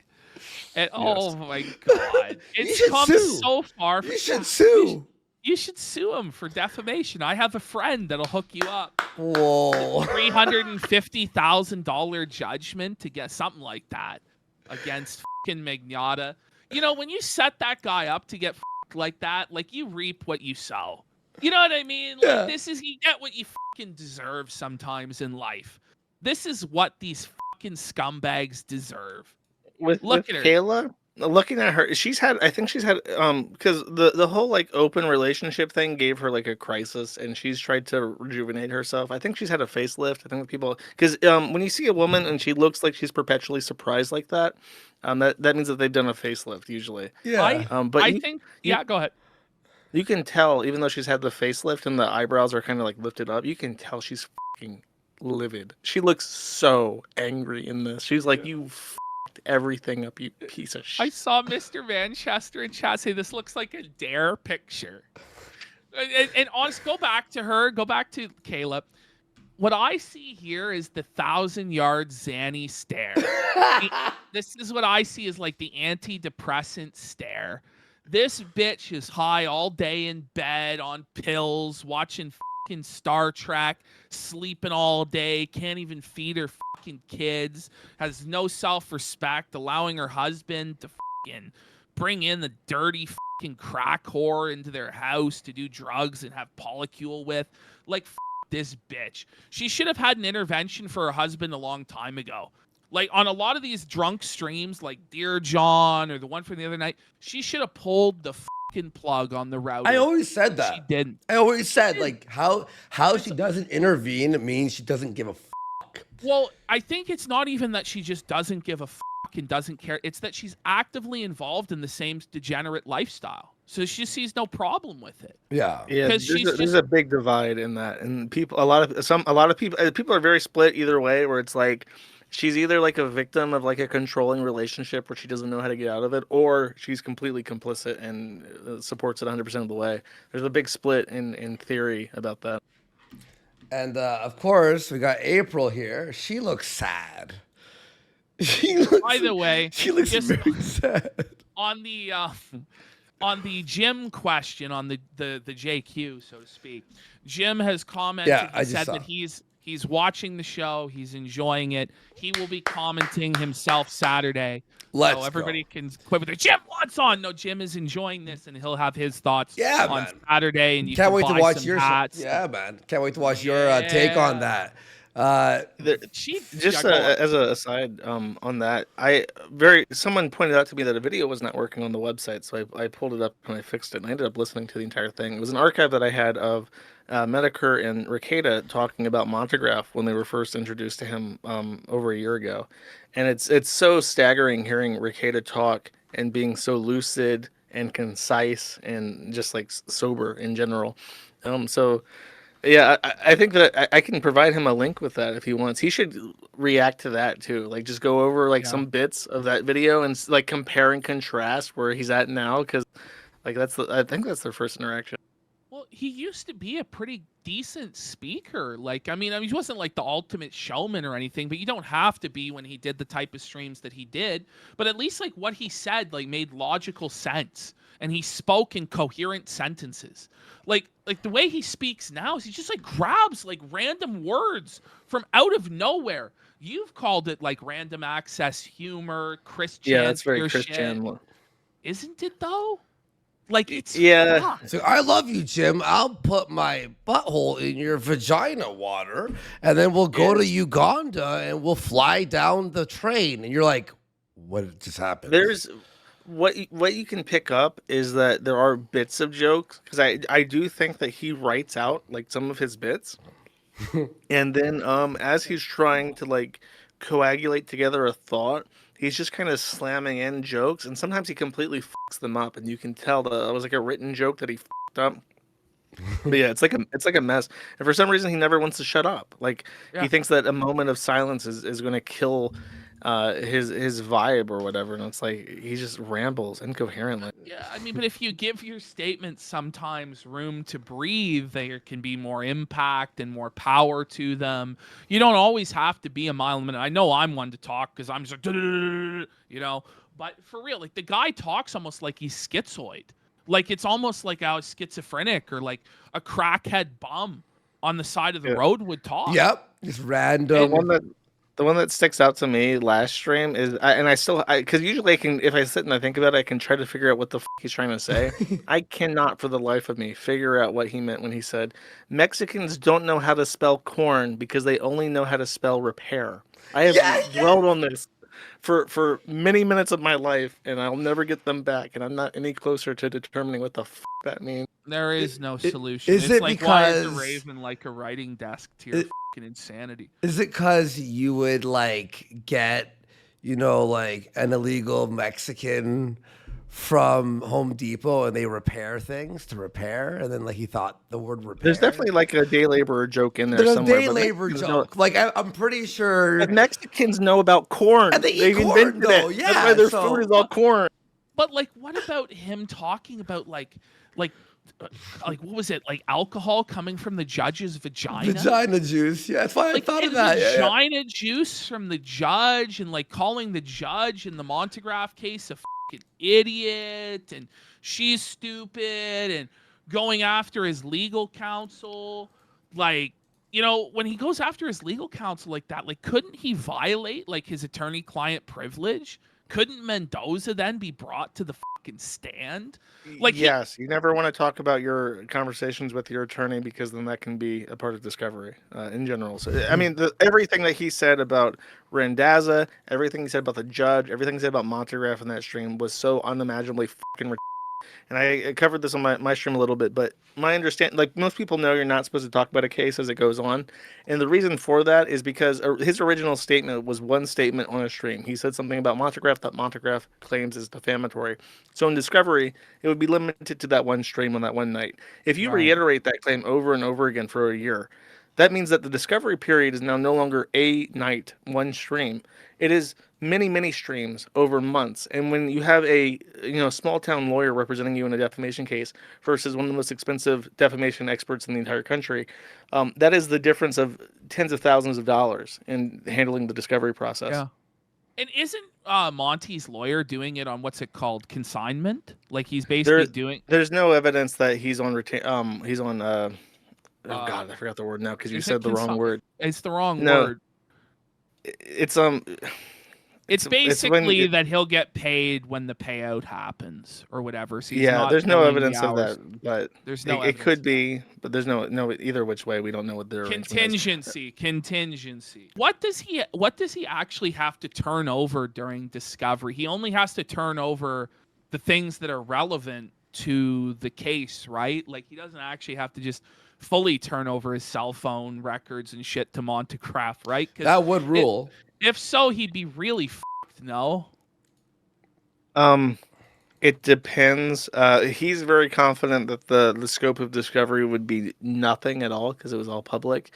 And oh my God, it's come so far. You should sue. You should sue him for defamation. I have a friend that'll hook you up. Whoa. $350,000 judgment to get something like that against fucking Magnata. You know, when you set that guy up to get like that, like you reap what you sow. You know what I mean? Like this is, you get what you fucking deserve sometimes in life. This is what these fucking scumbags deserve. Look at her. Kayla, looking at her, I think she's had because the whole like open relationship thing gave her like a crisis, and she's tried to rejuvenate herself. I think she's had a facelift. I think people, because when you see a woman and she looks like she's perpetually surprised like that, that means that they've done a facelift usually. Yeah. Go ahead. You can tell, even though she's had the facelift and the eyebrows are kind of like lifted up, you can tell she's fucking livid. She looks so angry in this. She's like, you fucked everything up, you piece of shit. I saw Mr. Manchester in chat say this looks like a Dare picture. And honest, go back to Kayla. What I see here is the 1,000-yard Zanny stare. This is what I see as like the antidepressant stare. This bitch is high all day in bed on pills, watching fucking Star Trek, sleeping all day, can't even feed her fucking kids, has no self-respect, allowing her husband to fucking bring in the dirty fucking crack whore into their house to do drugs and have polycule with. Like, this bitch. She should have had an intervention for her husband a long time ago. Like, on a lot of these drunk streams, like Dear John or the one from the other night, she should have pulled the fucking plug on the router. I always said that. She didn't. I always said, like, how she doesn't intervene means she doesn't give a fuck. Well, I think it's not even that she just doesn't give a fuck and doesn't care. It's that she's actively involved in the same degenerate lifestyle. So she sees no problem with it. Yeah. There's a big divide in that, and a lot of people are very split either way. Where it's like she's either like a victim of like a controlling relationship where she doesn't know how to get out of it, or she's completely complicit and supports it 100% of the way. There's a big split in theory about that. And of course, we got April here. She looks sad. She looks very sad. On the Jim question, on the JQ, so to speak, Jim has commented. He said that he's watching the show. He's enjoying it. He will be commenting himself Saturday. So everybody can quit with it. Jim, what's on? No, Jim is enjoying this, and he'll have his thoughts on Saturday. And you can't wait to watch your hats. Yeah, man. Can't wait to watch your take on that. She Just yeah, go on. as a aside on that, someone pointed out to me that a video was not working on the website, so I pulled it up and I fixed it, and I ended up listening to the entire thing. It was an archive that I had of Medicare and Rekieta talking about Montegraph when they were first introduced to him over a year ago, and it's so staggering hearing Rekieta talk and being so lucid and concise and just like sober in general. So. Yeah, I think that I can provide him a link with that if he wants. He should react to that too. Like, just go over like Yeah. some bits of that video and like compare and contrast where he's at now, because like I think that's their first interaction. Well, he used to be a pretty decent speaker. Like, I mean, he wasn't like the ultimate showman or anything, but you don't have to be when he did the type of streams that he did. But at least like what he said like made logical sense, and he spoke in coherent sentences. Like the way he speaks now is he just like grabs like random words from out of nowhere. You've called it like random access humor, Yeah, Christian that's very your shit. Christian. Isn't it though? Like it's Yeah. fucked. So I love you, Jim. I'll put my butthole in your vagina water, and then we'll go to Uganda and we'll fly down the train. And you're like, what just happened? There's what you can pick up is that there are bits of jokes, because I do think that he writes out like some of his bits, and then as he's trying to like coagulate together a thought, he's just kind of slamming in jokes, and sometimes he completely fucks them up, and you can tell that it was like a written joke that he fucked up. But yeah, it's like a mess, and for some reason he never wants to shut up. Like Yeah. he thinks that a moment of silence is going to kill his vibe or whatever, and it's like he just rambles incoherently. Yeah, I mean, but if you give your statements sometimes room to breathe, there can be more impact and more power to them. You don't always have to be a mile a minute. I know I'm one to talk because I'm just like, you know, but for real, like the guy talks almost like he's schizoid. Like it's almost like how a schizophrenic or like a crackhead bum on the side of the road would talk. Yep, just The random. one that sticks out to me last stream is, because usually I can, if I sit and I think about it, I can try to figure out what the he's trying to say. I cannot for the life of me figure out what he meant when he said Mexicans don't know how to spell corn because they only know how to spell repair. I have dwelled on this for many minutes of my life, and I'll never get them back, and I'm not any closer to determining what the that means. There is no solution. is It's it like, why is a because- raven like a writing desk to your fucking insanity? Is it because you would like get, like an illegal Mexican from Home Depot and they repair things to repair, and then like he thought the word repair? There's definitely like a day laborer joke in there There's a somewhere. day but labor Mexicans know- joke. Like I'm pretty sure. But Mexicans know about corn. And they eat They've corn, invented though, it. yeah, That's why their so- food is all corn. But like, what about him talking about like what was it, like alcohol coming from the judge's vagina? Vagina juice. Yeah, that's why I thought of and that. Yeah, yeah. vagina juice from the judge, and like calling the judge in the Montegraph case a fucking idiot, and she's stupid, and going after his legal counsel. Like, when he goes after his legal counsel like that, like, couldn't he violate like his attorney-client privilege? Couldn't Mendoza then be brought to the fucking stand? Like, yes, you never want to talk about your conversations with your attorney, because then that can be a part of discovery in general. So, I mean, everything that he said about Randazza, everything he said about the judge, everything he said about Montegraph in that stream was so unimaginably fucking. And I covered this on my stream a little bit, but my understanding, like most people know, you're not supposed to talk about a case as it goes on. And the reason for that is because his original statement was one statement on a stream. He said something about Montegraph that Montegraph claims is defamatory. So in discovery, it would be limited to that one stream on that one night. If you reiterate that claim over and over again for a year, that means that the discovery period is now no longer a night, one stream. It is many, many streams over months. And when you have a small town lawyer representing you in a defamation case versus one of the most expensive defamation experts in the entire country, that is the difference of tens of thousands of dollars in handling the discovery process. yeah. And isn't Monty's lawyer doing it on what's it called, consignment? Like he's basically doing. There's no evidence that he's on he's on. Oh God, I forgot the word now because you said the wrong word. It's the wrong No. word. It's It's when basically that he'll get paid when the payout happens or whatever. So he's yeah, not there's no billing the evidence of hours. that, but There's no it evidence could of that. be, but there's no either which way. We don't know what their arrangement is. Contingency. What does he actually have to turn over during discovery? He only has to turn over the things that are relevant to the case, right? Like he doesn't actually have to just fully turn over his cell phone records and shit to Montegraph, right? That would rule. If so, he'd be really fucked, no? It depends. He's very confident that the scope of discovery would be nothing at all because it was all public.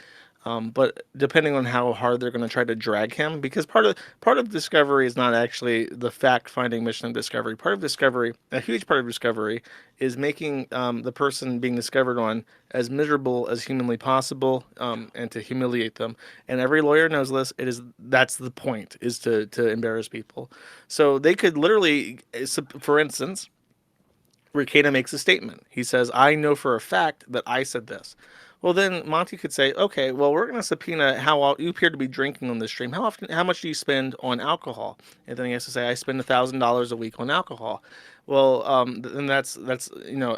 But depending on how hard they're going to try to drag him, because part of discovery is not actually the fact finding mission of discovery. Part of discovery, a huge part of discovery, is making the person being discovered on as miserable as humanly possible, and to humiliate them. And every lawyer knows this. That's the point, is to embarrass people. So they could literally, for instance, Rekieta makes a statement. He says, "I know for a fact that I said this." Well, then Monty could say, "Okay, well, we're going to subpoena how you appear to be drinking on this stream. How much do you spend on alcohol?" And then he has to say, "I spend $1,000 a week on alcohol." Well, then that's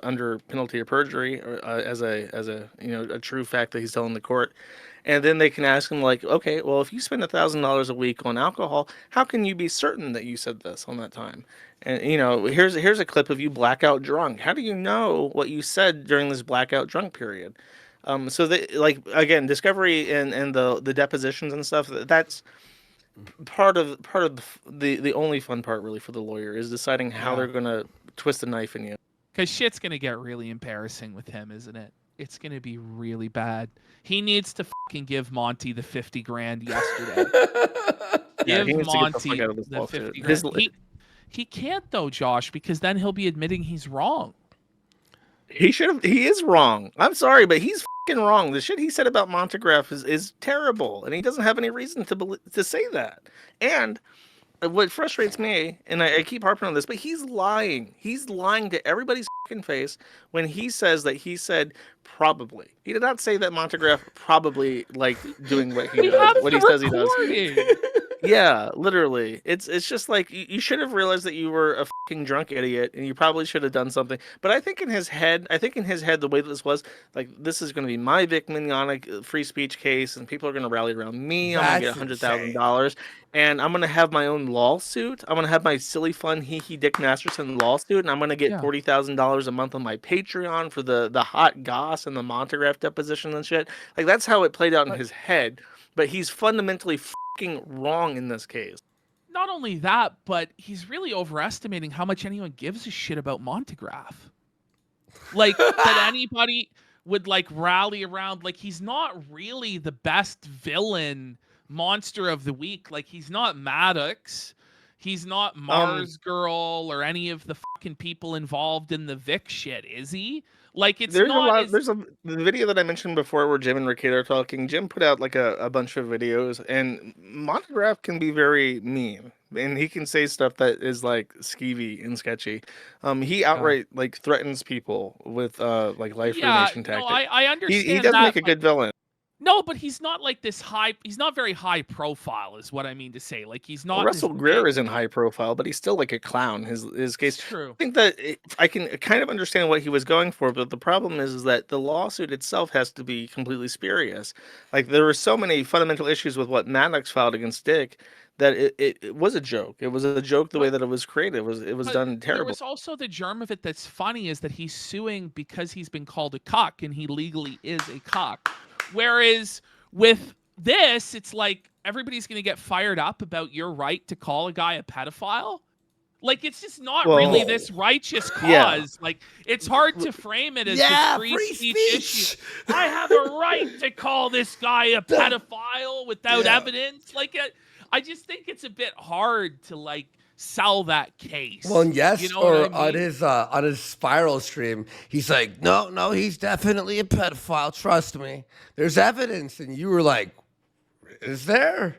under penalty of perjury, or, as a a true fact that he's telling the court. And then they can ask him, like, "Okay, well, if you spend $1,000 a week on alcohol, how can you be certain that you said this on that time?" And here's a clip of you blackout drunk. How do you know what you said during this blackout drunk period? So they, like, again, discovery and the depositions and stuff. That's part of the only fun part really for the lawyer, is deciding how they're gonna twist a knife in you. Because shit's gonna get really embarrassing with him, isn't it? It's gonna be really bad. He needs to fucking give Monty the 50 grand yesterday. Yeah, Give he needs to get the fuck Monty out of this the lawsuit. 50 grand. He can't though, Josh, because then he'll be admitting he's wrong. He should have. He is wrong. I'm sorry, but he's fucking wrong. The shit he said about Montegraph is terrible, and he doesn't have any reason to say that. And what frustrates me, and I keep harping on this, but he's lying. He's lying to everybody's fucking face when he says that he said probably. He did not say that Montegraph probably liked doing what he does, what he says he does. Yeah, literally. It's just like you should have realized that you were a fucking drunk idiot, and you probably should have done something. But I think in his head, the way that this was, like, this is going to be my Vic Mignogna free speech case, and people are going to rally around me. I'm going to get $100,000, and I'm going to have my own lawsuit. I'm going to have my silly fun hee Dick Masterson lawsuit, and I'm going to get $40,000 a month on my Patreon for the hot goss and the Montegraph deposition and shit. Like, that's how it played out in his head. But he's fundamentally fucking wrong in this case. Not only that, but he's really overestimating how much anyone gives a shit about Montegraph. Like, that anybody would, like, rally around. Like, he's not really the best villain monster of the week. Like, he's not Maddox. He's not Mars Girl or any of the fucking people involved in the Vic shit, is he? Like, it's there's not. There's the video that I mentioned before where Jim and Rekieta are talking. Jim put out like a bunch of videos, and Montegraph can be very mean, and he can say stuff that is like skeevy and sketchy. He outright like threatens people with like life ruination tactics. No, I understand. He does make a good villain. No, but he's not like this high. He's not very high profile, is what I mean to say. Like, he's not. Russell Greer isn't high profile, but he's still like a clown. His case. It's true. I think that I can kind of understand what he was going for, but the problem is that the lawsuit itself has to be completely spurious. Like, there were so many fundamental issues with what Maddox filed against Dick that it was a joke. It was a joke the way that it was created. It was done terrible. There was also the germ of it that's funny, is that he's suing because he's been called a cuck, and he legally is a cuck. Whereas with this, it's like everybody's going to get fired up about your right to call a guy a pedophile. Like, it's just not really this righteous cause. Yeah. Like, it's hard to frame it as the free speech issue. I have a right to call this guy a pedophile without evidence. Like, I just think it's a bit hard to, like, sell that case. Well, and yes, you know or what I mean? on his Spiral stream, he's like, no, he's definitely a pedophile. Trust me, there's evidence, and you were like, is there?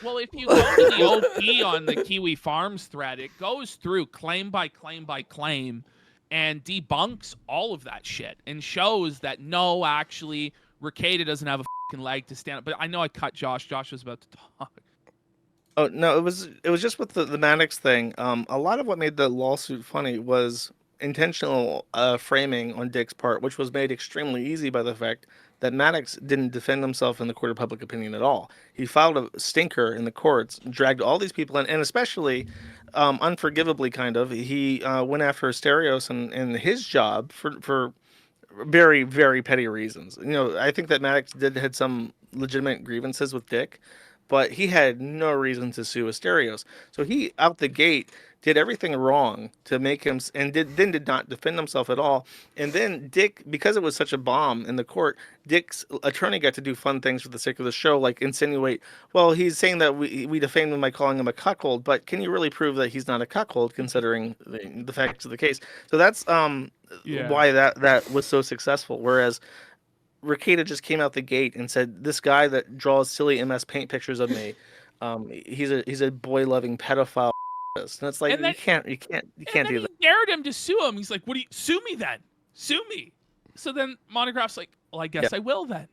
Well, if you go to the OP on the Kiwi Farms thread, it goes through claim by claim by claim and debunks all of that shit and shows that no, actually, Rekieta doesn't have a fucking leg to stand up. But I know I cut Josh. Josh was about to talk. Oh no, it was just with the Maddox thing. A lot of what made the lawsuit funny was intentional framing on Dick's part, which was made extremely easy by the fact that Maddox didn't defend himself in the court of public opinion at all. He filed a stinker in the courts, dragged all these people in, and especially, unforgivably, kind of, he went after Asterios and his job for very, very petty reasons. I think that Maddox had some legitimate grievances with Dick, but he had no reason to sue Asterios. So he, out the gate, did everything wrong to make him, and did not defend himself at all. And then Dick, because it was such a bomb in the court, Dick's attorney got to do fun things for the sake of the show, like insinuate, well, he's saying that we defamed him by calling him a cuckold, but can you really prove that he's not a cuckold considering the facts of the case? So that's why that was so successful. Whereas Rekieta just came out the gate and said, "This guy that draws silly MS Paint pictures of me, he's a boy loving pedophile." And it's like And then, you can't and then do he that. dared him to sue him. He's like, "What do you sue me then? Sue me." So then Monograph's like, "Well, I guess I will then.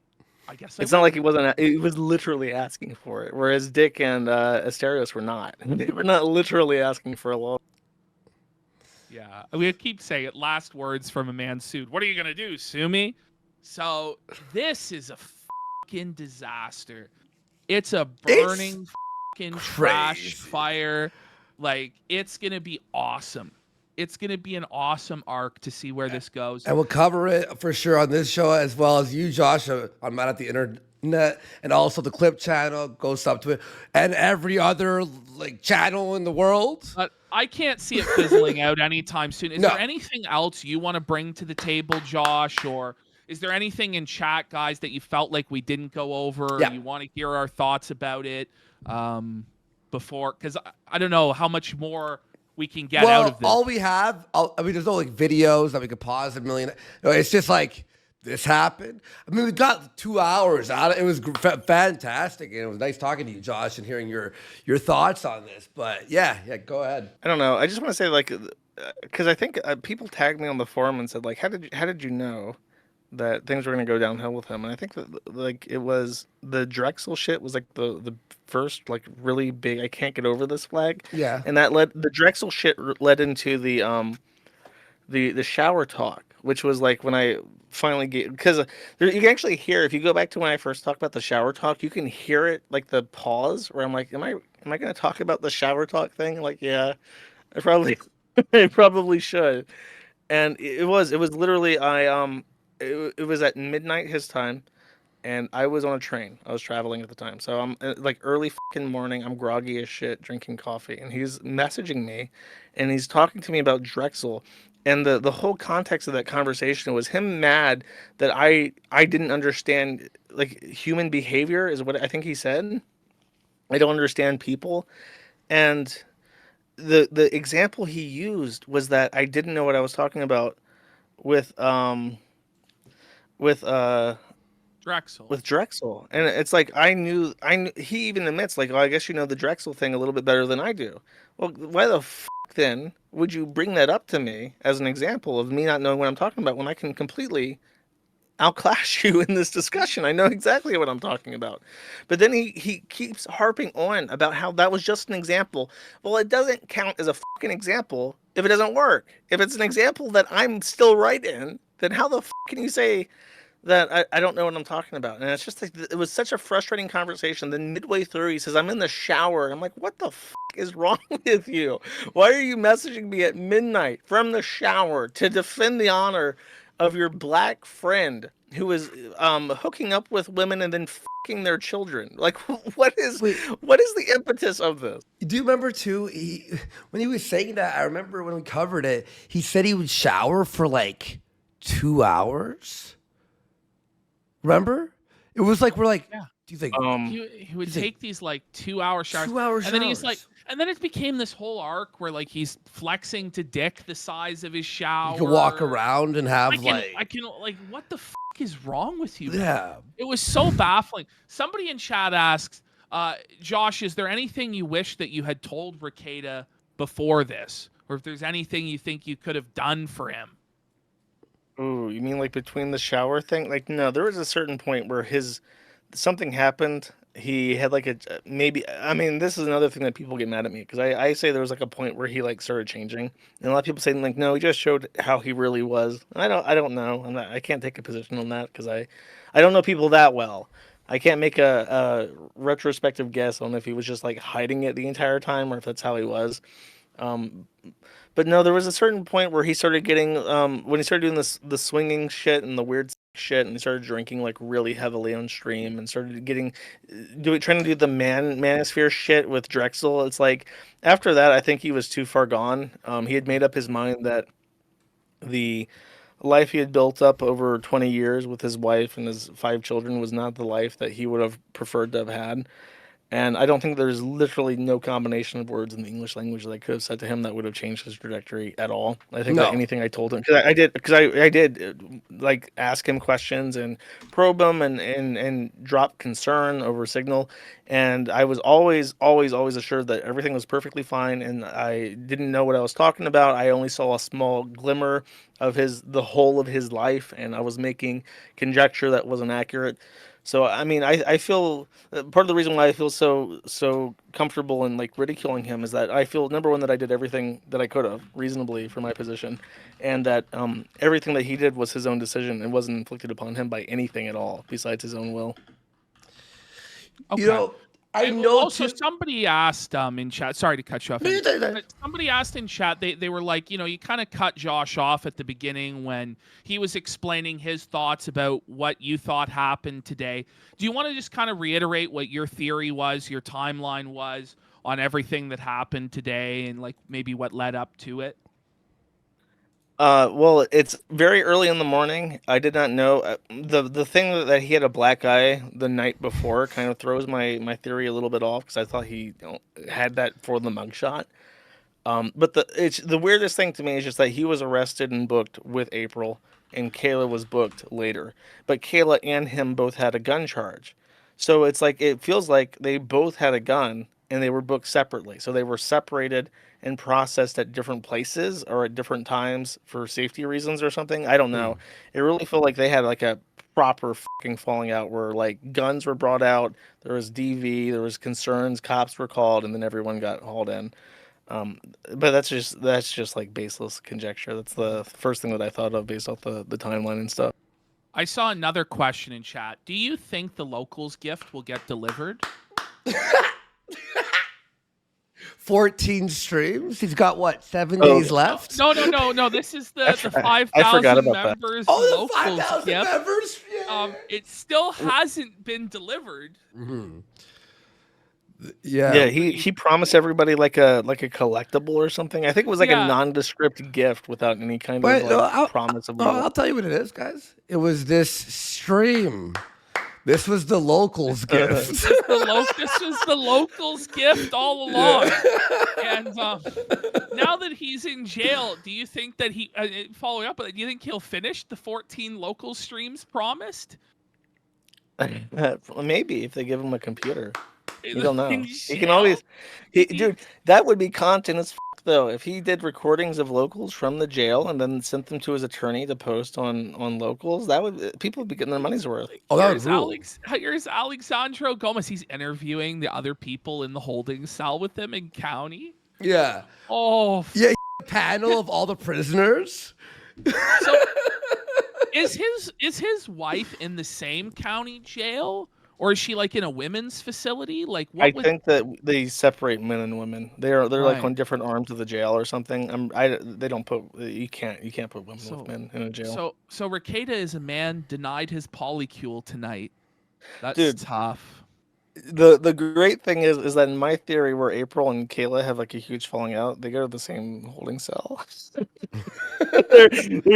I guess I It's will." not like he was literally asking for it, whereas Dick and Asterios were not. They were not literally asking for a law. Yeah, we keep saying it. Last words from a man sued. What are you gonna do? Sue me? So this is a fucking disaster. It's a burning fucking trash crazy. fire. Like, it's gonna be awesome. It's gonna be an awesome arc to see where this goes. And we'll cover it for sure on this show, as well as you, Josh, on Mad at the Internet, and also the Clip channel. Go sub to it, and every other channel in the world. But I can't see it fizzling out anytime soon. Is No. there anything else you want to bring to the table, Josh? Or is there anything in chat, guys, that you felt like we didn't go over? Yeah. You want to hear our thoughts about it before? Because I don't know how much more we can get out of this. All we have, there's no videos that we could pause a million. No, it's just this happened. I mean, we got 2 hours out of it. It was fantastic, and it was nice talking to you, Josh, and hearing your thoughts on this. But yeah, go ahead. I don't know. I just want to say, because I think people tagged me on the forum and said, how did you know that things were going to go downhill with him? And I think that it was the Drexel shit was the first really big I can't get over this flag. Yeah. And the Drexel shit led into the shower talk, which was when I finally get, because you can actually hear, if you go back to when I first talked about the shower talk, you can hear it, the pause where I'm like, am I going to talk about the shower talk thing? Yeah, I probably I probably should. And it was literally, it was at midnight his time, and I was on a train. I was traveling at the time, so I'm early fucking morning. I'm groggy as shit, drinking coffee, and he's messaging me, and he's talking to me about Drexel. And the whole context of that conversation was him mad that I didn't understand human behavior, is what I think he said. I don't understand people. And the example he used was that I didn't know what I was talking about with Drexel. with Drexel. And it's I knew he even admits oh, I guess you know the Drexel thing a little bit better than I do. Well, why the then would you bring that up to me as an example of me not knowing what I'm talking about when I can completely outclass you in this discussion? I know exactly what I'm talking about. But then he keeps harping on about how that was just an example. Well, it doesn't count as a fucking example if it doesn't work. If it's an example that I'm still right in, then how the can you say that I don't know what I'm talking about? And it's just it was such a frustrating conversation. Then midway through, he says, "I'm in the shower." And I'm like, what the is wrong with you? Why are you messaging me at midnight from the shower to defend the honor of your black friend who is hooking up with women and then fucking their children? What is the impetus of this? Do you remember too, when he was saying that, I remember when we covered it, he said he would shower for 2 hours. Remember? It was we're Yeah. do you think He would take these 2-hour showers. 2 hour And then he's showers. and then it became this whole arc where he's flexing to Dick the size of his shower. you could walk around and have I can what the is wrong with you? yeah. It was so baffling. Somebody in chat asks, Josh, is there anything you wish that you had told Rekieta before this? Or if there's anything you think you could have done for him? Ooh, you mean between the shower thing? No, there was a certain point where something happened he had like a maybe. I mean, this is another thing that people get mad at me because I say there was like a point where he like started changing, and a lot of people say like, no, he just showed how he really was. And I don't know. I can't take a position on that because I don't know people that well. I can't make a retrospective guess on if he was just like hiding it the entire time or if that's how he was. Um, but no, there was a certain point where he started getting when he started doing the swinging shit and the weird shit, and he started drinking like really heavily on stream and started getting trying to do the manosphere shit with Drexel. It's like after that, I think he was too far gone. He had made up his mind that the life he had built up over 20 years with his wife and his 5 children was not the life that he would have preferred to have had. And I don't think there's literally no combination of words in the English language that I could have said to him that would have changed his trajectory at all. I think that No. anything I told him, because I did like ask him questions and probe him and drop concern over Signal, and I was always assured that everything was perfectly fine, and I didn't know what I was talking about. I only saw a small glimmer of the whole of his life, and I was making conjecture that wasn't accurate. So I mean, I feel part of the reason why I feel so comfortable in like ridiculing him is that I feel number one that I did everything that I could have reasonably for my position, and that everything that he did was his own decision and wasn't inflicted upon him by anything at all besides his own will. Okay. You know, I And know also somebody asked in chat. Sorry to cut you off. No, but somebody asked in chat. They were like, you kind of cut Josh off at the beginning when he was explaining his thoughts about what you thought happened today. Do you want to just kind of reiterate what your theory was, your timeline was on everything that happened today, and like maybe what led up to it? Well, it's very early in the morning. I did not know the thing that he had a black eye the night before kind of throws my theory a little bit off because I thought he had that for the mugshot. But the weirdest thing to me is just that he was arrested and booked with April, and Kayla was booked later. But Kayla and him both had a gun charge, so it's like it feels like they both had a gun and they were booked separately. So they were separated and processed at different places or at different times for safety reasons or something. I don't know. It really felt like they had like a proper fucking falling out where like guns were brought out, there was DV, there was concerns, cops were called, and then everyone got hauled in. But that's just like baseless conjecture. That's the first thing that I thought of based off the timeline and stuff. I saw another question in chat. Do you think the locals gift will get delivered? 14 streams. He's got what, 7 days left? No. This is the I forgot 5,000 about that. members Oh, the locals 5,000 gift. members. Yeah. It still hasn't been delivered. Yeah, he promised everybody like a collectible or something. I think it was like Yeah. a nondescript gift without any kind But of no, like promise of I'll tell you what it is, guys. It was this stream. This was the locals gift. This was the locals gift all along. And now that he's in jail, do you think that he following up? Do you think he'll finish the 14 local streams promised? Maybe if they give him a computer. You don't know. In He can jail? always, dude. That would be content as though if he did recordings of locals from the jail and then sent them to his attorney to post on locals. That would people would be getting their money's worth. Oh, that would rule. Here's Alexandro Gomez. He's interviewing the other people in the holding cell with him in county. Yeah. Oh, Yeah. Panel of all the prisoners. so is his wife in the same county jail? Or is she like in a women's facility? Like what? I think that they separate men and women. They're like Right. on different arms of the jail or something. They don't put you can't put women with men in a jail. So Rekieta is a man denied his polycule tonight. That's Dude. tough. The great thing is that in my theory, where April and Kayla have like a huge falling out, they go to the same holding cell. they're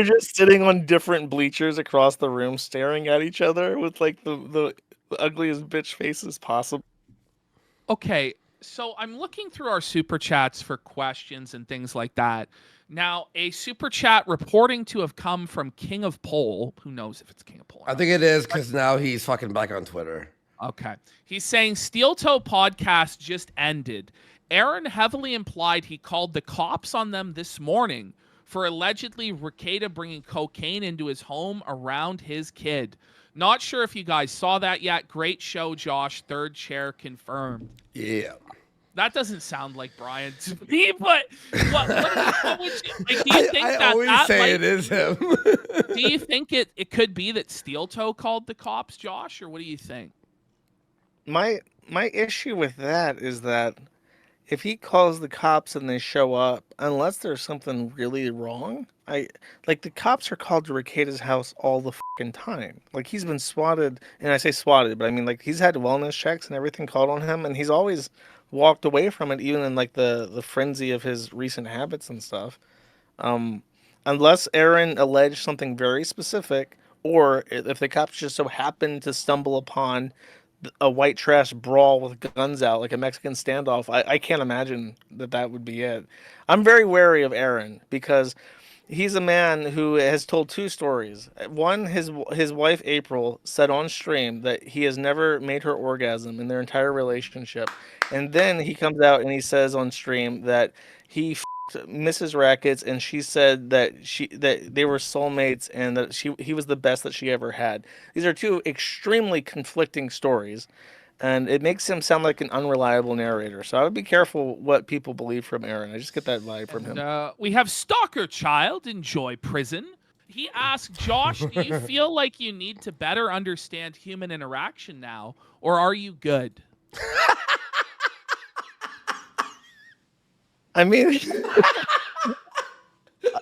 just sitting on different bleachers across the room, staring at each other with like the ugliest bitch faces possible. Okay, so I'm looking through our super chats for questions and things like that. Now, a super chat reporting to have come from King of Pole. Who knows if it's King of Pole? I think it is because now he's fucking back on Twitter. Okay. He's saying Steel Toe podcast just ended. Aaron heavily implied he called the cops on them this morning for allegedly Rekieta bringing cocaine into his home around his kid. Not sure if you guys saw that yet. Great show, Josh. Third chair confirmed. Yeah. That doesn't sound like Brian to me, but what would you, like, do you think I that always that say might, it is him. do you think it could be that Steel Toe called the cops, Josh, or what do you think? My issue with that is that if he calls the cops and they show up, unless there's something really wrong, like the cops are called to Rekieta's house all the fucking time. Like he's been swatted, and I say swatted, but I mean like he's had wellness checks and everything called on him, and he's always walked away from it, even in like the frenzy of his recent habits and stuff. Um, unless Aaron alleged something very specific, or if the cops just so happen to stumble upon a white trash brawl with guns out, like a Mexican standoff, I can't imagine that would be it. I'm very wary of Aaron because he's a man who has told two stories. One, his wife April said on stream that he has never made her orgasm in their entire relationship, and then he comes out and he says on stream that he Mrs. Rackets, and she said that they were soulmates and that he was the best that she ever had. These are two extremely conflicting stories, and it makes him sound like an unreliable narrator. So I would be careful what people believe from Aaron. I just get that vibe from him. We have Stalker Child in Joy Prison. He asked, Josh, do you feel like you need to better understand human interaction now, or are you good? I mean,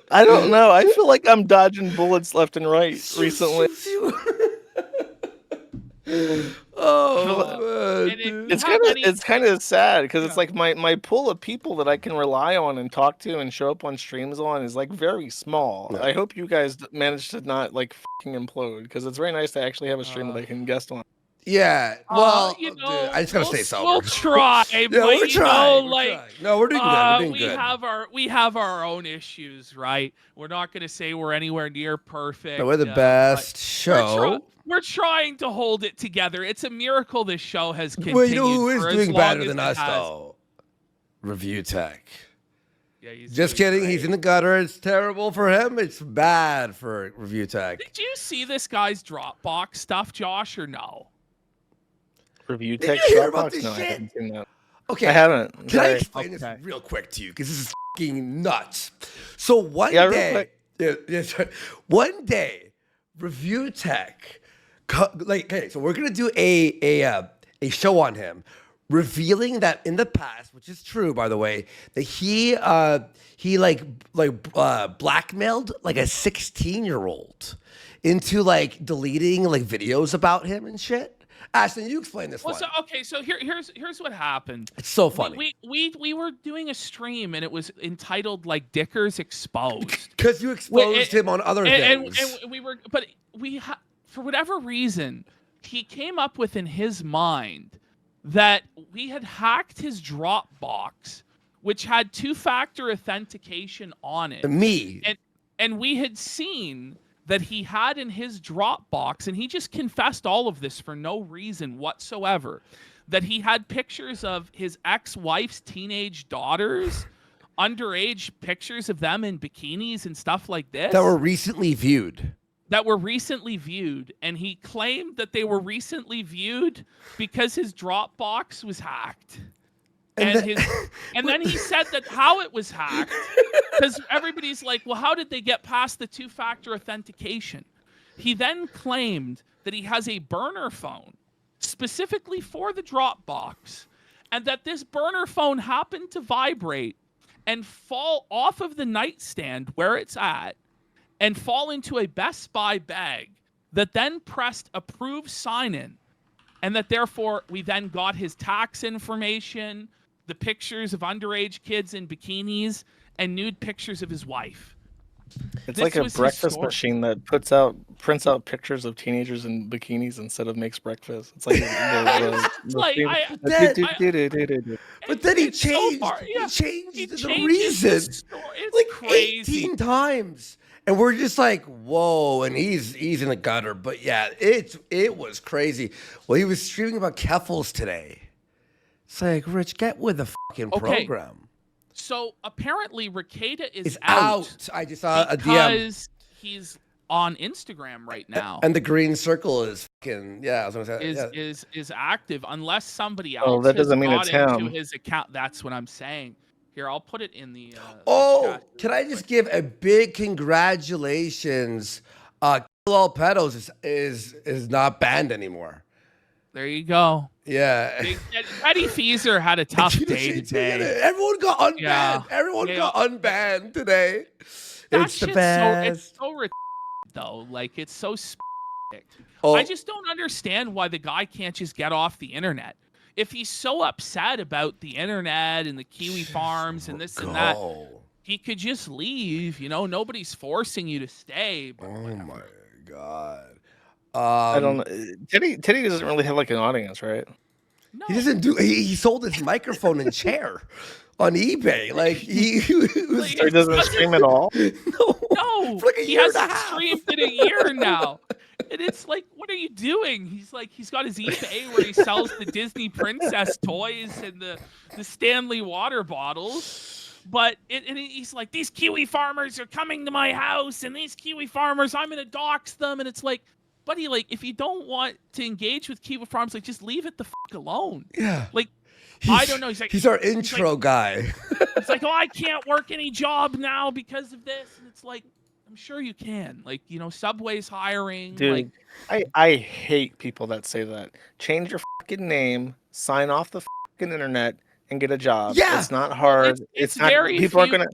I don't know. I feel like I'm dodging bullets left and right recently. Oh, man, dude. It's kind of sad because it's like my pool of people that I can rely on and talk to and show up on streams on is like very small. Yeah. I hope you guys manage to not like fucking implode because it's very nice to actually have a stream that I can guest on. Yeah. Well, you dude, know, I just gotta stay sober. We'll try, Yeah, but we're trying. We're like, trying. No, we're doing good. We're doing we good. we have our own issues, right? We're not going to say we're anywhere near perfect. No, we're the best show. We're trying to hold it together. It's a miracle this show has continued. Well, you know who is for as doing long better as than it us, has. though? Review Tech. Yeah, he's Just doing kidding. great. He's in the gutter. It's terrible for him. It's bad for Review Tech. Did you see this guy's Dropbox stuff, Josh, or no? Review Did Tech you hear about Dropbox? this No, I shit? haven't seen that. Okay. I haven't. Can I Sorry. explain this Okay. real quick to you? Because this is fucking nuts. So one Yeah, real day, quick. sorry. One day, Review Tech, okay, so we're gonna do a show on him, revealing that in the past, which is true by the way, that he blackmailed like a 16-year-old into like deleting like videos about him and shit. Ashton, you explain this one. So here's what happened. It's so funny. We were doing a stream and it was entitled like Dickers Exposed. Because you exposed him on other things. And we were, but for whatever reason, he came up with in his mind that we had hacked his Dropbox, which had two-factor authentication on it. Me. And we had seen that he had in his Dropbox, and he just confessed all of this for no reason whatsoever, that he had pictures of his ex-wife's teenage daughters, underage pictures of them in bikinis and stuff like this. That were recently viewed. And he claimed that they were recently viewed because his Dropbox was hacked. And then he said that how it was hacked, because everybody's like, well, how did they get past the two-factor authentication? He then claimed that he has a burner phone specifically for the Dropbox, and that this burner phone happened to vibrate and fall off of the nightstand where it's at and fall into a Best Buy bag that then pressed approve sign-in, and that therefore we then got his tax information, the pictures of underage kids in bikinis, and nude pictures of his wife. It's like a breakfast machine that prints out pictures of teenagers in bikinis instead of makes breakfast. It's like but then he changed. He changed the reason like crazy. 18 times, and we're just like, whoa! And he's in the gutter. But yeah, it was crazy. Well, he was streaming about Keffels today. It's like, Rich, get with the fucking program. So apparently Rekieta is out. I just saw a DM. Because he's on Instagram right now. And the green circle is fucking, yeah, I was gonna say, yeah. Is active unless somebody Oh, else that has doesn't mean got it's into him. his account. That's what I'm saying. Here, I'll put it in the Oh, chat. can I just give a big congratulations? Kill All Pedos is not banned anymore. There you go. Yeah. Teddy Feezer had a tough day today. Everyone got unbanned. Yeah. Everyone They got unbanned today. That It's the shit's best. so retarded, though. Like, it's so Oh, I just don't understand why the guy can't just get off the internet. If he's so upset about the internet and the kiwi farms and this and that, go. he could just leave. You know, nobody's forcing you to stay. But Oh whatever. my god. I don't know. Teddy doesn't really have like an audience, right? No. He doesn't do. He sold his microphone and chair on eBay. Like he was. So he doesn't stream at all. No, for like a he year and hasn't a half. streamed in a year now. And it's like, what are you doing? He's got his eBay where he sells the Disney princess toys and the Stanley water bottles. But he's like, these kiwi farmers are coming to my house, and these kiwi farmers, I'm gonna dox them. And it's like, buddy, like, if you don't want to engage with kiwi farms, like, just leave it the fuck alone. Yeah. Like, I don't know. He's like, he's our intro guy. it's like, oh, I can't work any job now because of this. And it's like, I'm sure you can. Like, you know, Subway's hiring. Dude, Like, I hate people that say that. Change your fucking name, sign off the fucking internet, and get a job. Yeah. It's not hard. It's not. very People aren't few- gonna.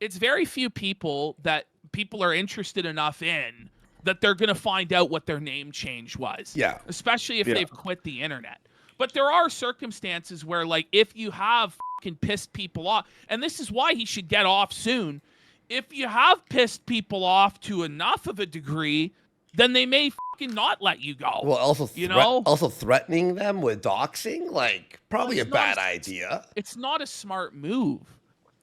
it's very few people that people are interested enough in that they're going to find out what their name change was. Yeah. Especially if Yeah. they've quit the internet. But there are circumstances where, like, if you have fucking pissed people off, and this is why he should get off soon. If you have pissed people off to enough of a degree, then they may fucking not let you go. Well, also also threatening them with doxing, like probably a Well, it's bad not- idea. It's not a smart move.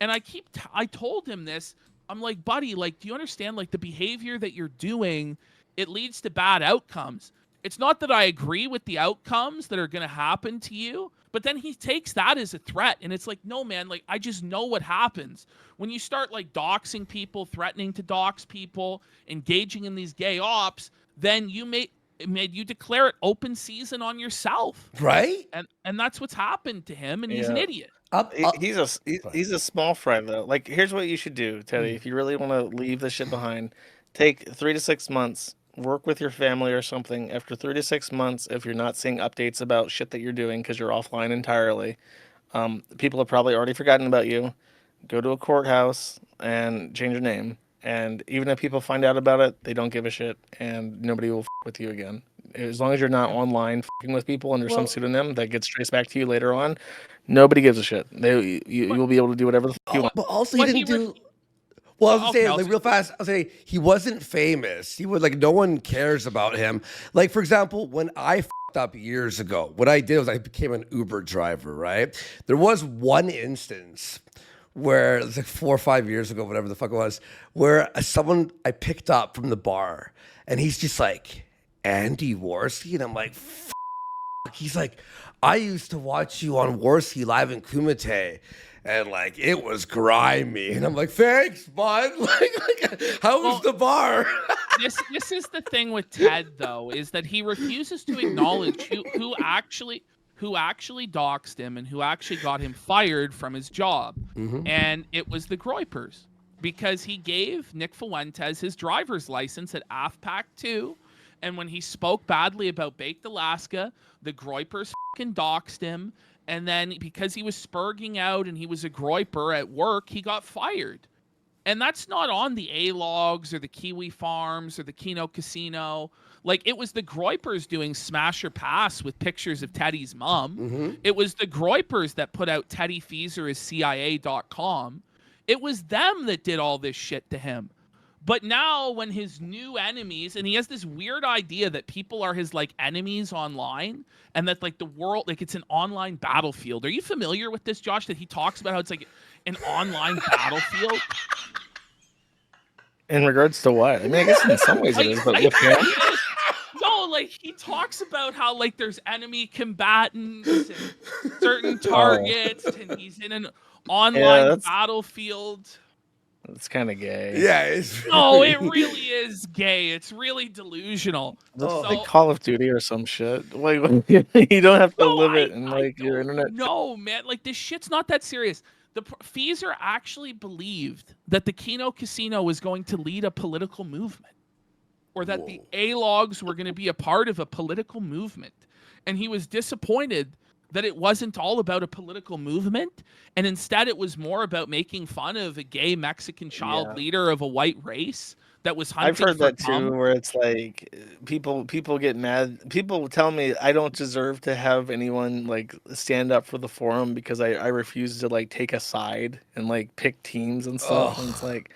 And I told him this. I'm like, buddy, like, do you understand, like, the behavior that you're doing, it leads to bad outcomes. It's not that I agree with the outcomes that are going to happen to you, but then he takes that as a threat. And it's like, no, man, like, I just know what happens. When you start, like, doxing people, threatening to dox people, engaging in these gay ops, then you declare it open season on yourself. Right? And that's what's happened to him, and he's an Yeah. idiot. He's a small fry though. Like, here's what you should do, Teddy. If you really want to leave this shit behind, take 3 to 6 months, work with your family or something. After 3 to 6 months, if you're not seeing updates about shit that you're doing because you're offline entirely, people have probably already forgotten about you. Go to a courthouse and change your name. And even if people find out about it, they don't give a shit, and nobody will with you again. As long as you're not online fucking with people under some pseudonym that gets traced back to you later on, nobody gives a shit. You'll be able to do whatever the fuck you want. But also What he he didn't do. Well, I was Okay, saying, I'll like, say- real fast, I'll say he wasn't famous. He was like, no one cares about him. Like, for example, when I fucked up years ago, what I did was I became an Uber driver, right? There was one instance where it was like 4 or 5 years ago, whatever the fuck it was, where someone I picked up from the bar, and he's just like, Andy Warski? And I'm like, fuck. He's like, I used to watch you on Warski Live in Kumite. And like, it was grimy. And I'm like, thanks, bud. Like how was the bar? This is the thing with Ted, though, is that he refuses to acknowledge who actually doxed him and who actually got him fired from his job. And it was the Groypers, because he gave Nick Fuentes his driver's license at AFPAC 2. And when he spoke badly about Baked Alaska, the Groypers fucking doxed him. And then because he was spurging out and he was a Groyper at work, he got fired. And that's not on the A-Logs or the Kiwi Farms or the Keno Casino. Like, it was the Groypers doing smash or pass with pictures of Teddy's mom. It was the Groypers that put out Teddy Feezer as CIA.com. It was them that did all this shit to him. But now when his new enemies, and he has this weird idea that people are his, like, enemies online, and that, like, the world, like, it's an online battlefield. Are you familiar with this, Josh, that he talks about how it's like an online battlefield? In regards to what? I mean, I guess in some ways it is, but with him, No, like, he talks about how, like, there's enemy combatants and certain targets, and he's in an online that's- battlefield. It's kind of gay. Yeah, it's No, it really is gay. It's really delusional. That's Oh. like So Call of Duty or some shit. Like you don't have to no, live it I in I like your don't internet. know, man. Like this shit's not that serious. The Feezer actually believed that the Kino Casino was going to lead a political movement, or that the A-logs were going to be a part of a political movement, and he was disappointed that it wasn't all about a political movement, and instead it was more about making fun of a gay Mexican child Yeah. leader of a white race that was hunting I've heard for that too, cum. where it's like people get mad. People tell me I don't deserve to have anyone like stand up for the forum because I refuse to like take a side and like pick teams and stuff. And it's oh. like,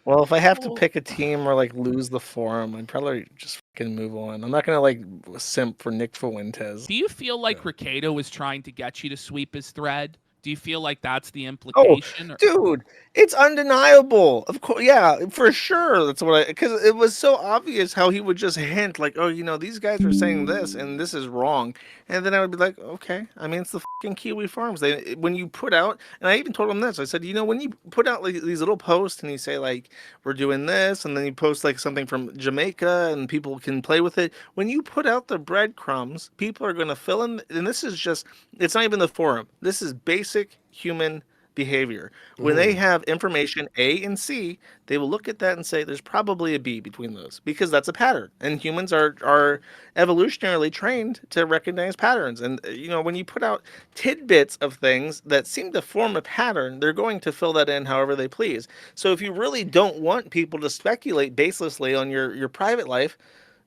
well, if I have to Well, pick a team or like lose the forum, I'd probably just fucking move on. I'm not gonna like simp for Nick Fuentes. do you feel like Rekieta was trying to get you to sweep his thread? Do you feel like that's the Oh, implication? Or dude, it's undeniable. Of course, yeah, for sure. That's what because it was so obvious how he would just hint, like, oh, these guys are saying this and this is wrong. And then I would be like, okay, I mean, it's the fucking Kiwi Farms. When you put out, and I even told him this, I said, when you put out like these little posts and you say, like, we're doing this, and then you post like something from Jamaica and people can play with it. When you put out the breadcrumbs, people are going to fill in, and this is just, it's not even the forum. This is basic human behavior. When they have information A and C, they will look at that and say there's probably a B between those because that's a pattern. And humans are evolutionarily trained to recognize patterns. And when you put out tidbits of things that seem to form a pattern, they're going to fill that in however they please. So if you really don't want people to speculate baselessly on your private life,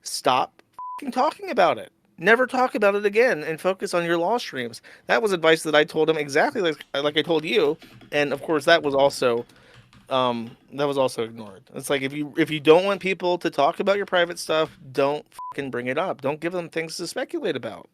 stop talking about it. Never talk about it again and focus on your law streams. That was advice that I told him exactly like I told you, and of course that was also ignored. It's like if you don't want people to talk about your private stuff, don't fucking bring it up. Don't give them things to speculate about.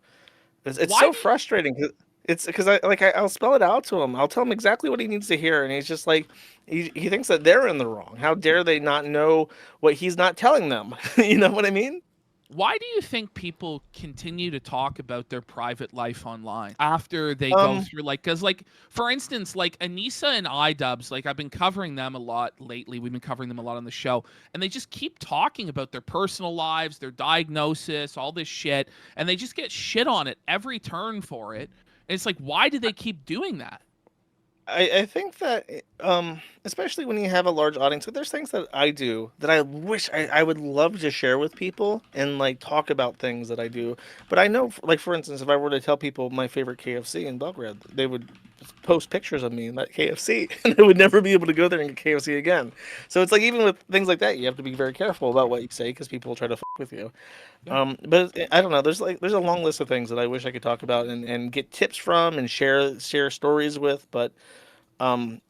It's why so do frustrating. It's because I'll spell it out to him. I'll tell him exactly what he needs to hear, and he's just like he thinks that they're in the wrong. How dare they not know what he's not telling them? You know what I mean? why do you think people continue to talk about their private life online after they go Um, through, like, because, like, for instance, like Anissa and iDubbbz, like, I've been covering them a lot lately. We've been covering them a lot on the show, and they just keep talking about their personal lives, their diagnosis, all this shit, and they just get shit on it every turn for it. And it's like, why do they keep doing that? I think that especially when you have a large audience, like there's things that I do that I wish I would love to share with people and like talk about things that I do. But I know, like for instance, if I were to tell people my favorite KFC in Belgrade, they would post pictures of me in that KFC, and they would never be able to go there and get KFC again. So it's like even with things like that, you have to be very careful about what you say because people will try to fuck with you. But I don't know. There's a long list of things that I wish I could talk about and get tips from and share stories with, but um,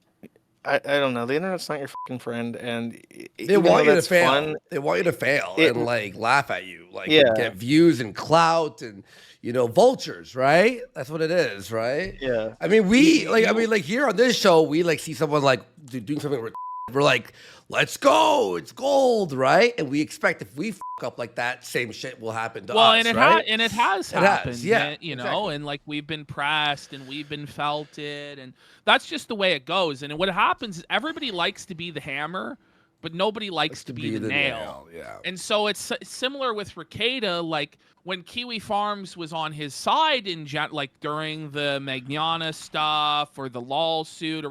I don't know. The internet's not your fucking friend, and They even though want you to that's fail. fun, They want you to fail it and like laugh at you, like and yeah get views and clout and vultures, right? That's what it is, right? yeah. I mean, You, you like here on this show, we like see someone like doing something. We're like, let's go, it's gold, right? And we expect if we fuck up like that, same shit will happen to Well, us, right? and it has It has, happened, yeah, and like we've been pressed and we've been felted, and that's just the way it goes. And what happens is everybody likes to be the hammer, but nobody likes to be the nail. yeah. And so it's similar with Rekieta. Like when Kiwi Farms was on his side like during the Magnana stuff or the lawsuit,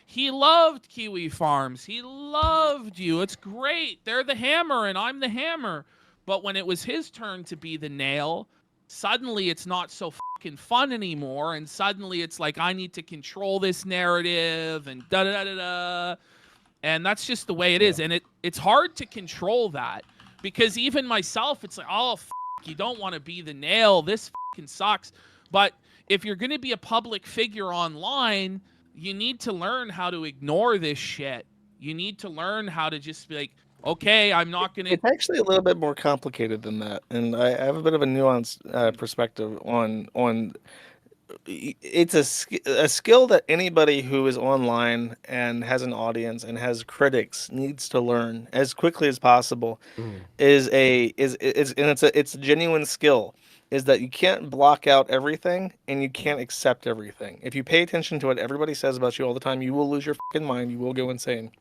he loved Kiwi Farms. He loved you. It's great. They're the hammer and I'm the hammer. But when it was his turn to be the nail, suddenly it's not so fucking fun anymore. And suddenly it's like, I need to control this narrative and da da da da da. And that's just the way it is. And it's hard to control that because even myself, it's like, oh, you don't want to be the nail. This fucking sucks. But if you're going to be a public figure online, you need to learn how to ignore this shit. You need to learn how to just be like, okay, I'm not going to. it's actually a little bit more complicated than that, and I have a bit of a nuanced perspective on. It's a skill that anybody who is online and has an audience and has critics needs to learn as quickly as possible. It's a genuine skill. Is that you can't block out everything and you can't accept everything. If you pay attention to what everybody says about you all the time, you will lose your fucking mind. You will go insane.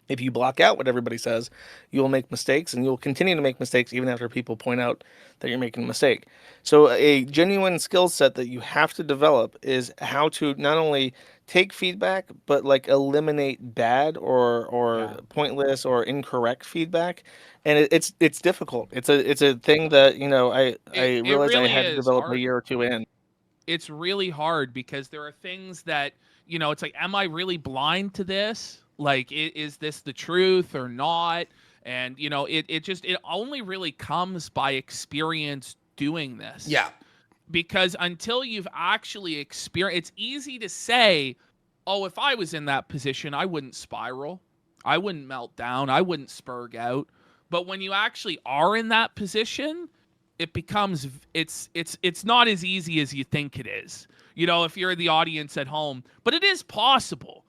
If you block out what everybody says, you will make mistakes, and you'll continue to make mistakes even after people point out that you're making a mistake. So a genuine skill set that you have to develop is how to not only take feedback, but like eliminate bad or Yeah. pointless or incorrect feedback. And it's difficult. It's a thing that, I It realized I really had to is develop a hard. year or two in. It's really hard because there are things that, it's like, am I really blind to this? Like, is this the truth or not? And, it only really comes by experience doing this. Yeah. Because until you've actually experienced, it's easy to say, oh, if I was in that position, I wouldn't spiral. I wouldn't melt down. I wouldn't spurg out. But when you actually are in that position, it becomes it's not as easy as you think it is. If you're the audience at home, but it is possible.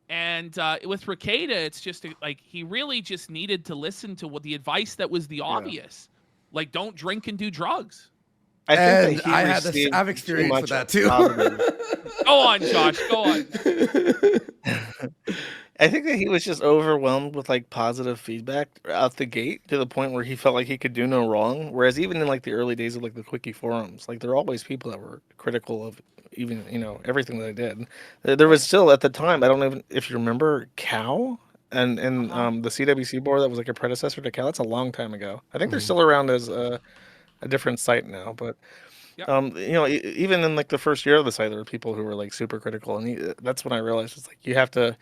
And with Rekieta, it's just like he really just needed to listen to what the advice that was the Yeah. obvious, like don't drink and do drugs. I think that And he I had this. received I've too experience with much that too. positive. Go on, Josh. Go on. I think that he was just overwhelmed with like positive feedback out the gate to the point where he felt like he could do no wrong. Whereas even in like the early days of like the quickie forums, like there are always people that were critical of even everything that I did. There was still at the time, I don't know if you remember Cow and the CWC board that was like a predecessor to Cow. That's a long time ago. I think they're still around as a different site now, but Yep. even in like the first year of the site, there were people who were like super critical, and that's when I realized it's like you have to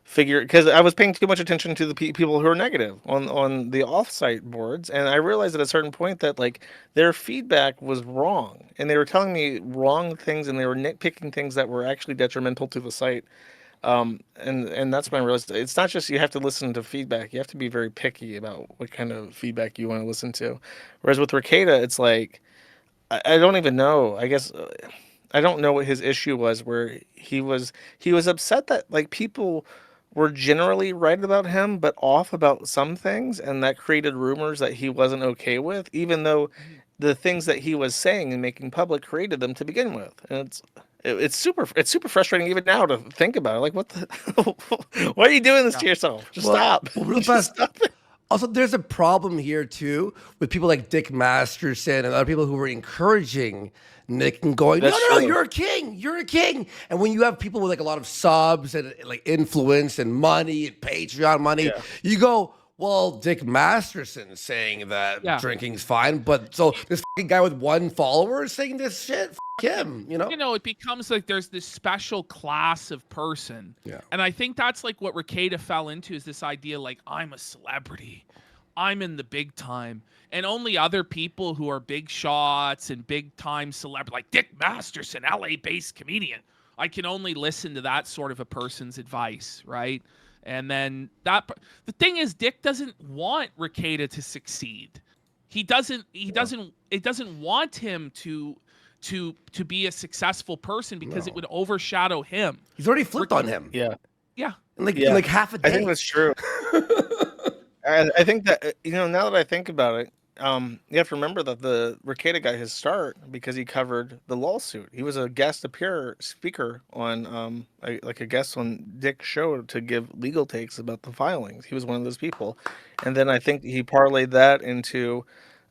figure, because I was paying too much attention to the people who are negative on the off-site boards, and I realized at a certain point that like their feedback was wrong, and they were telling me wrong things, and they were nitpicking things that were actually detrimental to the site. And that's when I realized it's not just you have to listen to feedback; you have to be very picky about what kind of feedback you want to listen to. Whereas with Rekieta, it's like I don't even know. I guess I don't know what his issue was. Where he was upset that like people were generally right about him, but off about some things, and that created rumors that he wasn't okay with, even though the things that he was saying and making public created them to begin with. And it's super frustrating even now to think about it. Like, what the? Why are you doing this to yourself? Just stop. Well, real Just fast. stop it. Also, there's a problem here too with people like Dick Masterson and other people who were encouraging Nick and going, That's no, true. you're a king, you're a king. And when you have people with like a lot of subs and like influence and money and Patreon money, Yeah. you go, well, Dick Masterson's saying that Yeah. drinking's fine, but so this fucking guy with one follower is saying this shit, him, It becomes like there's this special class of person. Yeah. And I think that's like what Rekieta fell into, is this idea like, I'm a celebrity. I'm in the big time. And only other people who are big shots and big time celebrity, like Dick Masterson, LA-based comedian, I can only listen to that sort of a person's advice, right? And then the thing is, Dick doesn't want Rekieta to succeed. It doesn't want him to be a successful person because it would overshadow him. He's already flipped on him. Yeah. Yeah. In like, Yeah. in like half a day. I think that's true. I think that now that I think about it, you have to remember that the Rekieta got his start because he covered the lawsuit. He was a guest speaker on like a guest on Dick's show to give legal takes about the filings. He was one of those people, and then I think he parlayed that into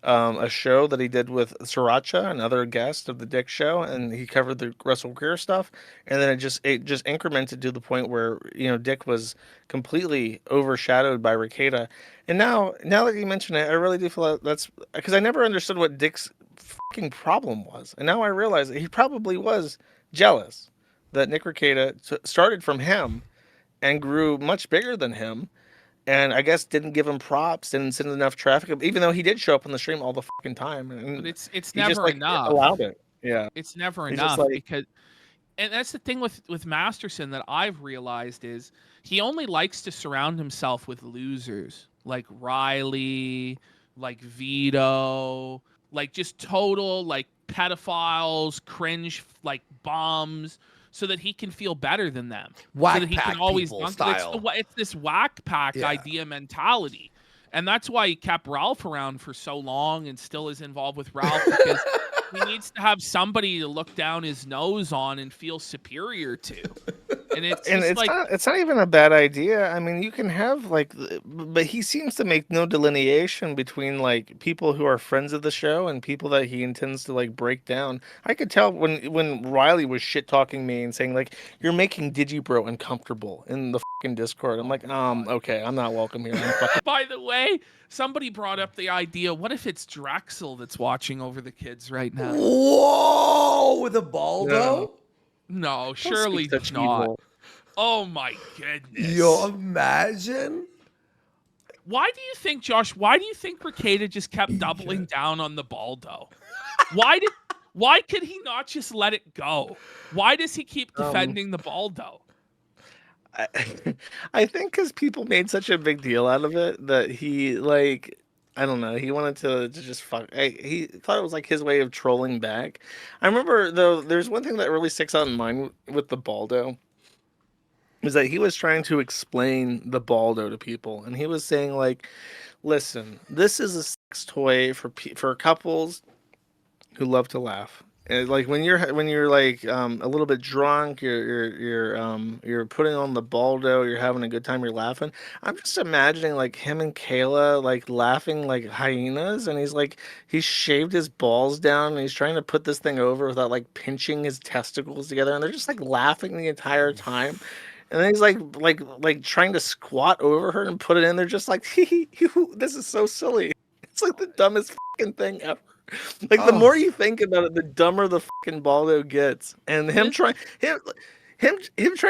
a show that he did with Sriracha, another guest of the Dick show, and he covered the Russell Greer stuff. And then it just incremented to the point where Dick was completely overshadowed by Rekieta. And now that you mention it, I really do feel that's because I never understood what Dick's fucking problem was, and now I realize that he probably was jealous that Nick Rekieta started from him and grew much bigger than him. And I guess didn't give him props, didn't send enough traffic, even though he did show up on the stream all the fucking time. And But it's he just never like enough. allowed it. Yeah. It's never He's just enough like- because, and that's the thing with Masterson that I've realized is he only likes to surround himself with losers like Riley, like Vito, like just total like pedophiles, cringe like bums, so that he can feel better than them. Whack so that he pack can always people dunk. style. It's this whack pack Yeah. idea mentality. And that's why he kept Ralph around for so long and still is involved with Ralph, because he needs to have somebody to look down his nose on and feel superior to. And it's And just like, it's not even a bad idea. I mean, you can have like, but he seems to make no delineation between like people who are friends of the show and people that he intends to like break down. I could tell when Riley was shit talking me and saying like you're making Digibro uncomfortable in the fucking Discord. I'm like, okay, I'm not welcome here. I'm fucking by the way, somebody brought up the idea, what if it's Drexel that's watching over the kids right now? Whoa, with a Baldo? No, don't surely speak such not. evil. Oh my goodness. Yo, imagine. Why do you think, Josh, why do you think Rekieta just kept doubling down on the Baldo? Why could he not just let it go? Why does he keep defending the Baldo? I, I think because people made such a big deal out of it that he like I don't know, he wanted to just he thought it was like his way of trolling back. I remember though, there's one thing that really sticks out in mind with the Baldo is that he was trying to explain the Baldo to people, and he was saying like, listen, this is a sex toy for couples who love to laugh. And like when you're like a little bit drunk, you're putting on the Baldo, you're having a good time, you're laughing. I'm just imagining like him and Kayla like laughing like hyenas, and he's shaved his balls down and he's trying to put this thing over without like pinching his testicles together, and they're just like laughing the entire time. And then he's like trying to squat over her and put it in. They're just like, this is so silly. It's like the dumbest fucking thing ever. Like the more you think about it, the dumber the fucking Baldo gets. And him trying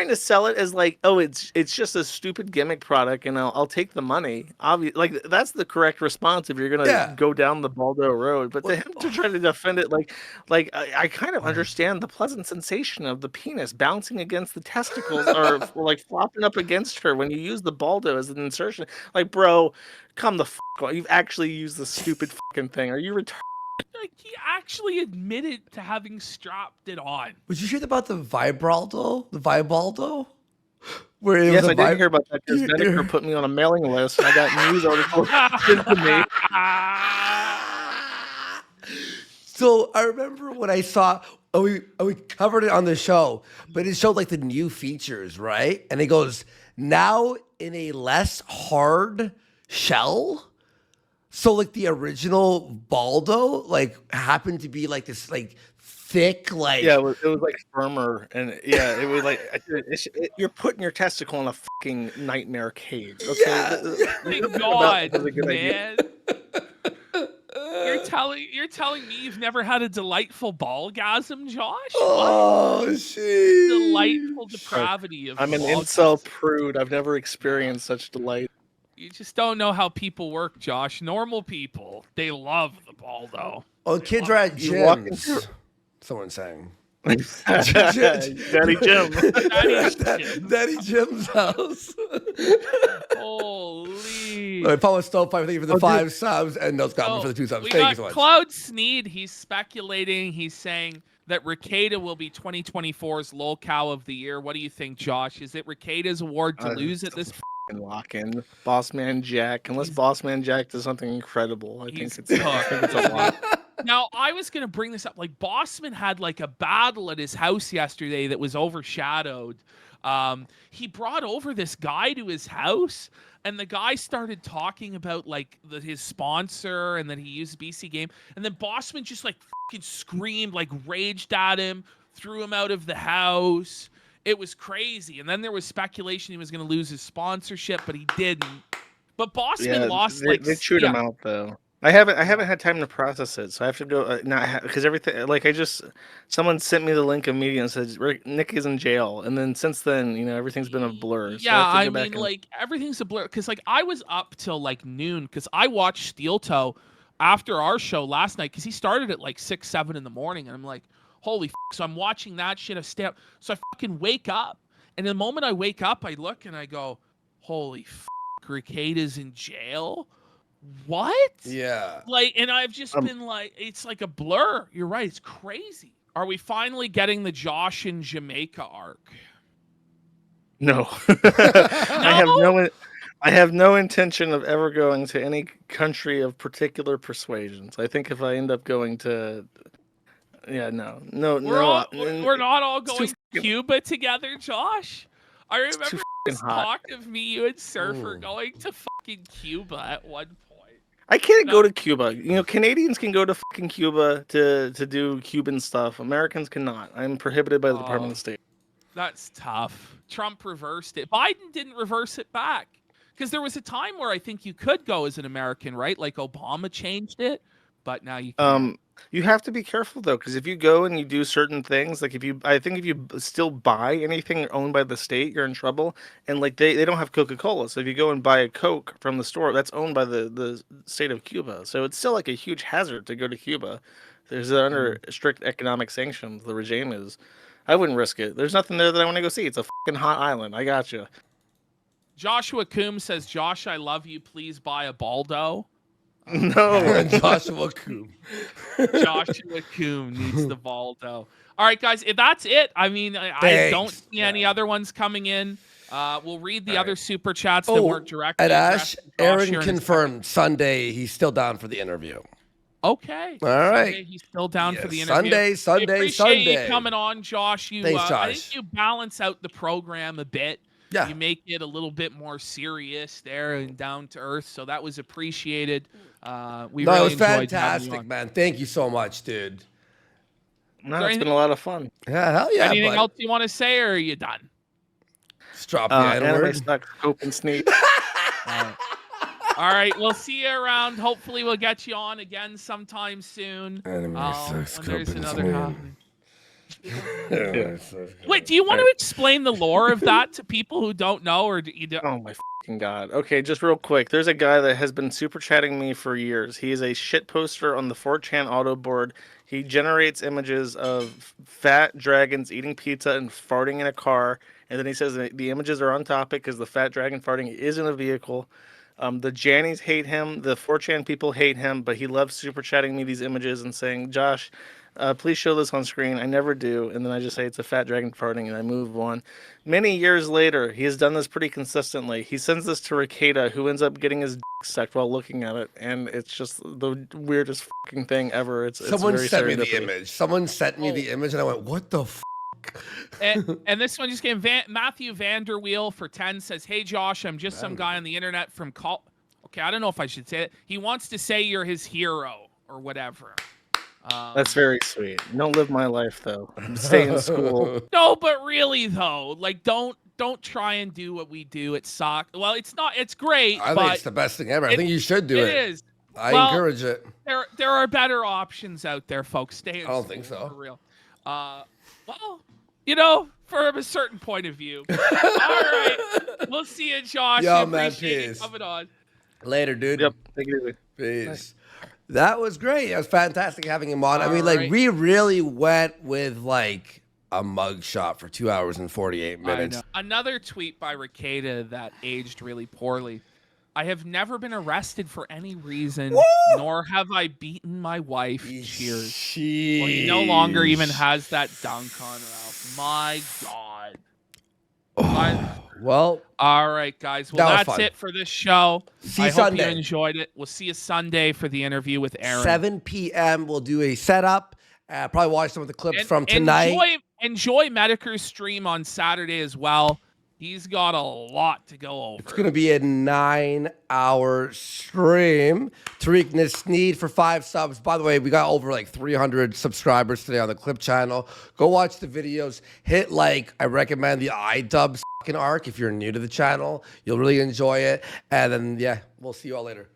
to sell it as like, oh, it's just a stupid gimmick product, and I'll take the money. Obviously, like that's the correct response if you're gonna go down the Baldo road. But to him to try to defend it, like I kind of understand the pleasant sensation of the penis bouncing against the testicles or like flopping up against her when you use the Baldo as an insertion. Like, bro, come the fuck on. You've actually used this stupid fucking thing. Are you retarded? Like, he actually admitted to having strapped it on. Would you hear about the Vibraldo? The Vibaldo? Where it Yes, was I did hear about that because Medicare put me on a mailing list. And I got news articles sent to me. So I remember when I saw, we covered it on the show, but it showed like the new features, right? And it goes, now in a less hard shell. So like the original Baldo like happened to be like this like thick like Yeah, it was like firmer, and yeah, it was like you're putting your testicle in a fucking nightmare cage. Okay, Thank God, man. You're telling me you've never had a delightful ballgasm, Josh? Oh shit! Delightful depravity of I'm an ballgasm. incel prude. I've never experienced such delight. You just don't know how people work, Josh. Normal people, they love the Baldo. Oh, kids are at You walk gyms. Someone's saying. Daddy Jim. Daddy Jim's house. Holy. All right, Paul Stovepipe, thank you for the 5 subs, and Nose Goblin for the 2 subs. We Thank got you so much. Cloud Sneed. He's speculating. He's saying that Rekieta will be 2024's lol cow of the year. What do you think, Josh? Is it Rekieta's award to lose at this? Lock in Boss Man Jack. Unless Boss Man Jack does something incredible, I think it's a lot. Now, I was going to bring this up. Like, Bossman had like a battle at his house yesterday that was overshadowed. He brought over this guy to his house, and the guy started talking about like his sponsor and that he used BC Game. And then Bossman just like fucking screamed, like raged at him, threw him out of the house. It was crazy. And then there was speculation he was going to lose his sponsorship, but he didn't. But Bossman lost they chewed him out though. I haven't had time to process it, so I have to go because everything like someone sent me the link immediately and said Nick is in jail, and then since then everything's been a blur. So yeah, I mean like everything's a blur because like I was up till like noon because I watched Steel Toe after our show last night because he started at like 6-7 in the morning, and I'm like, holy f-. So I'm watching that shit. So I fucking wake up, and the moment I wake up, I look and I go, holy f***, Rekieta's in jail. What? Yeah. Like, and I've just been like, it's like a blur. You're right. It's crazy. Are we finally getting the Josh in Jamaica arc? No. I have no intention of ever going to any country of particular persuasions. I think if I end up going to, we're not all going to Cuba together, Josh. I too remember fucking this hot. talk of me, you and Surfer going to fucking Cuba at one point. I can't No. go to Cuba. You know, Canadians can go to fucking Cuba to do Cuban stuff. Americans cannot. I'm prohibited by the Department of State. That's tough. Trump reversed it. Biden didn't reverse it back. Because there was a time where I think you could go as an American, right? Like Obama changed it, but now you can't. You have to be careful though, because if you go and you do certain things, like I think if you still buy anything owned by the state, you're in trouble. And like they don't have Coca-Cola, so if you go and buy a Coke from the store, that's owned by the state of Cuba. So it's still like a huge hazard to go to Cuba. There's under strict economic sanctions. The regime is. I wouldn't risk it. There's nothing there that I want to go see. It's a fucking hot island. I got you. Joshua Coombs says, Josh, I love you. Please buy a Baldo. No. Joshua Coombe. Joshua Coombe needs the Baldo. All right, guys, if that's it. I mean, I don't Thanks. see any other ones coming in. We'll read the All other right. super chats that weren't directly and addressed Ash, to Josh Aaron here in a confirmed Sunday he's still down for the interview. second. Okay. All right. Sunday, he's still down for Yeah, the interview. Sunday, We appreciate you Sunday. coming on, Josh. You, Thanks, I Josh. think you balance out the program a bit. Yeah. You make it a little bit more serious there and down to earth. So that was appreciated. We No, really it was enjoyed having you fantastic, on. man. Thank you so much, dude. No, it's been a lot of fun. Yeah, hell yeah. Anything bud. else you want to say, or are you done? Just drop the Anime N-word. sucks. Hope and sneak. All right, we'll see you around. Hopefully, we'll get you on again sometime soon. Anime sucks, When there's Cope and another Sneak. happening. Anime sucks. Wait, do you want to explain the lore of that to people who don't know, or do you don't? Oh my fucking god. Okay, just real quick. There's a guy that has been super chatting me for years. He is a shit poster on the 4chan auto board. He generates images of fat dragons eating pizza and farting in a car. And then he says that the images are on topic because the fat dragon farting is in a vehicle. The Jannies hate him. The 4chan people hate him, but he loves super chatting me these images and saying, Josh, please show this on screen. I never do. And then I just say it's a fat dragon farting and I move on. Many years later, he has done this pretty consistently. He sends this to Rekieta, who ends up getting his dick sucked while looking at it. And it's just the weirdest fucking thing ever. Someone very sent me the serendipity. image. Someone sent me the image, and I went, "What the f?" And this one just came. Matthew Vanderweel for 10 says, "Hey Josh, I'm just some guy on the internet from Okay, I don't know if I should say it. He wants to say you're his hero or whatever." That's very sweet. Don't live my life though. Stay in school. No, but really though, like don't try and do what we do at soccer. Well, it's not. It's great, I think but it's the best thing ever. I think you should do it. It is. I Well, encourage it. There are better options out there, folks. Stay in I don't school, think so. for real. Well, you know, from a certain point of view. All right, we'll see you, Josh. Yo, We man, appreciate you peace. coming on. Later, dude. Yep. Take it easy. Peace. That was great. It was fantastic having him on. I mean, All like, right. we really went with, like, a mug shot for 2 hours and 48 I minutes. know. Another tweet by Rekieta that aged really poorly. I have never been arrested for any reason, nor have I beaten my wife. Cheers. Well, he no longer even has that dunk on Ralph. My God. Well, All right, guys. Well, That was that's fun. it for this show. See I you hope Sunday. you enjoyed it. We'll see you Sunday for the interview with Aaron. 7 p.m. We'll do a setup. Probably watch some of the clips from tonight. Enjoy Mediker's stream on Saturday as well. He's got a lot to go over. It's going to be a 9-hour stream. Tariq Nisneed for 5 subs. By the way, we got over like 300 subscribers today on the Clip channel. Go watch the videos. Hit like. I recommend the iDubbbz fucking arc if you're new to the channel. You'll really enjoy it. And then, yeah, we'll see you all later.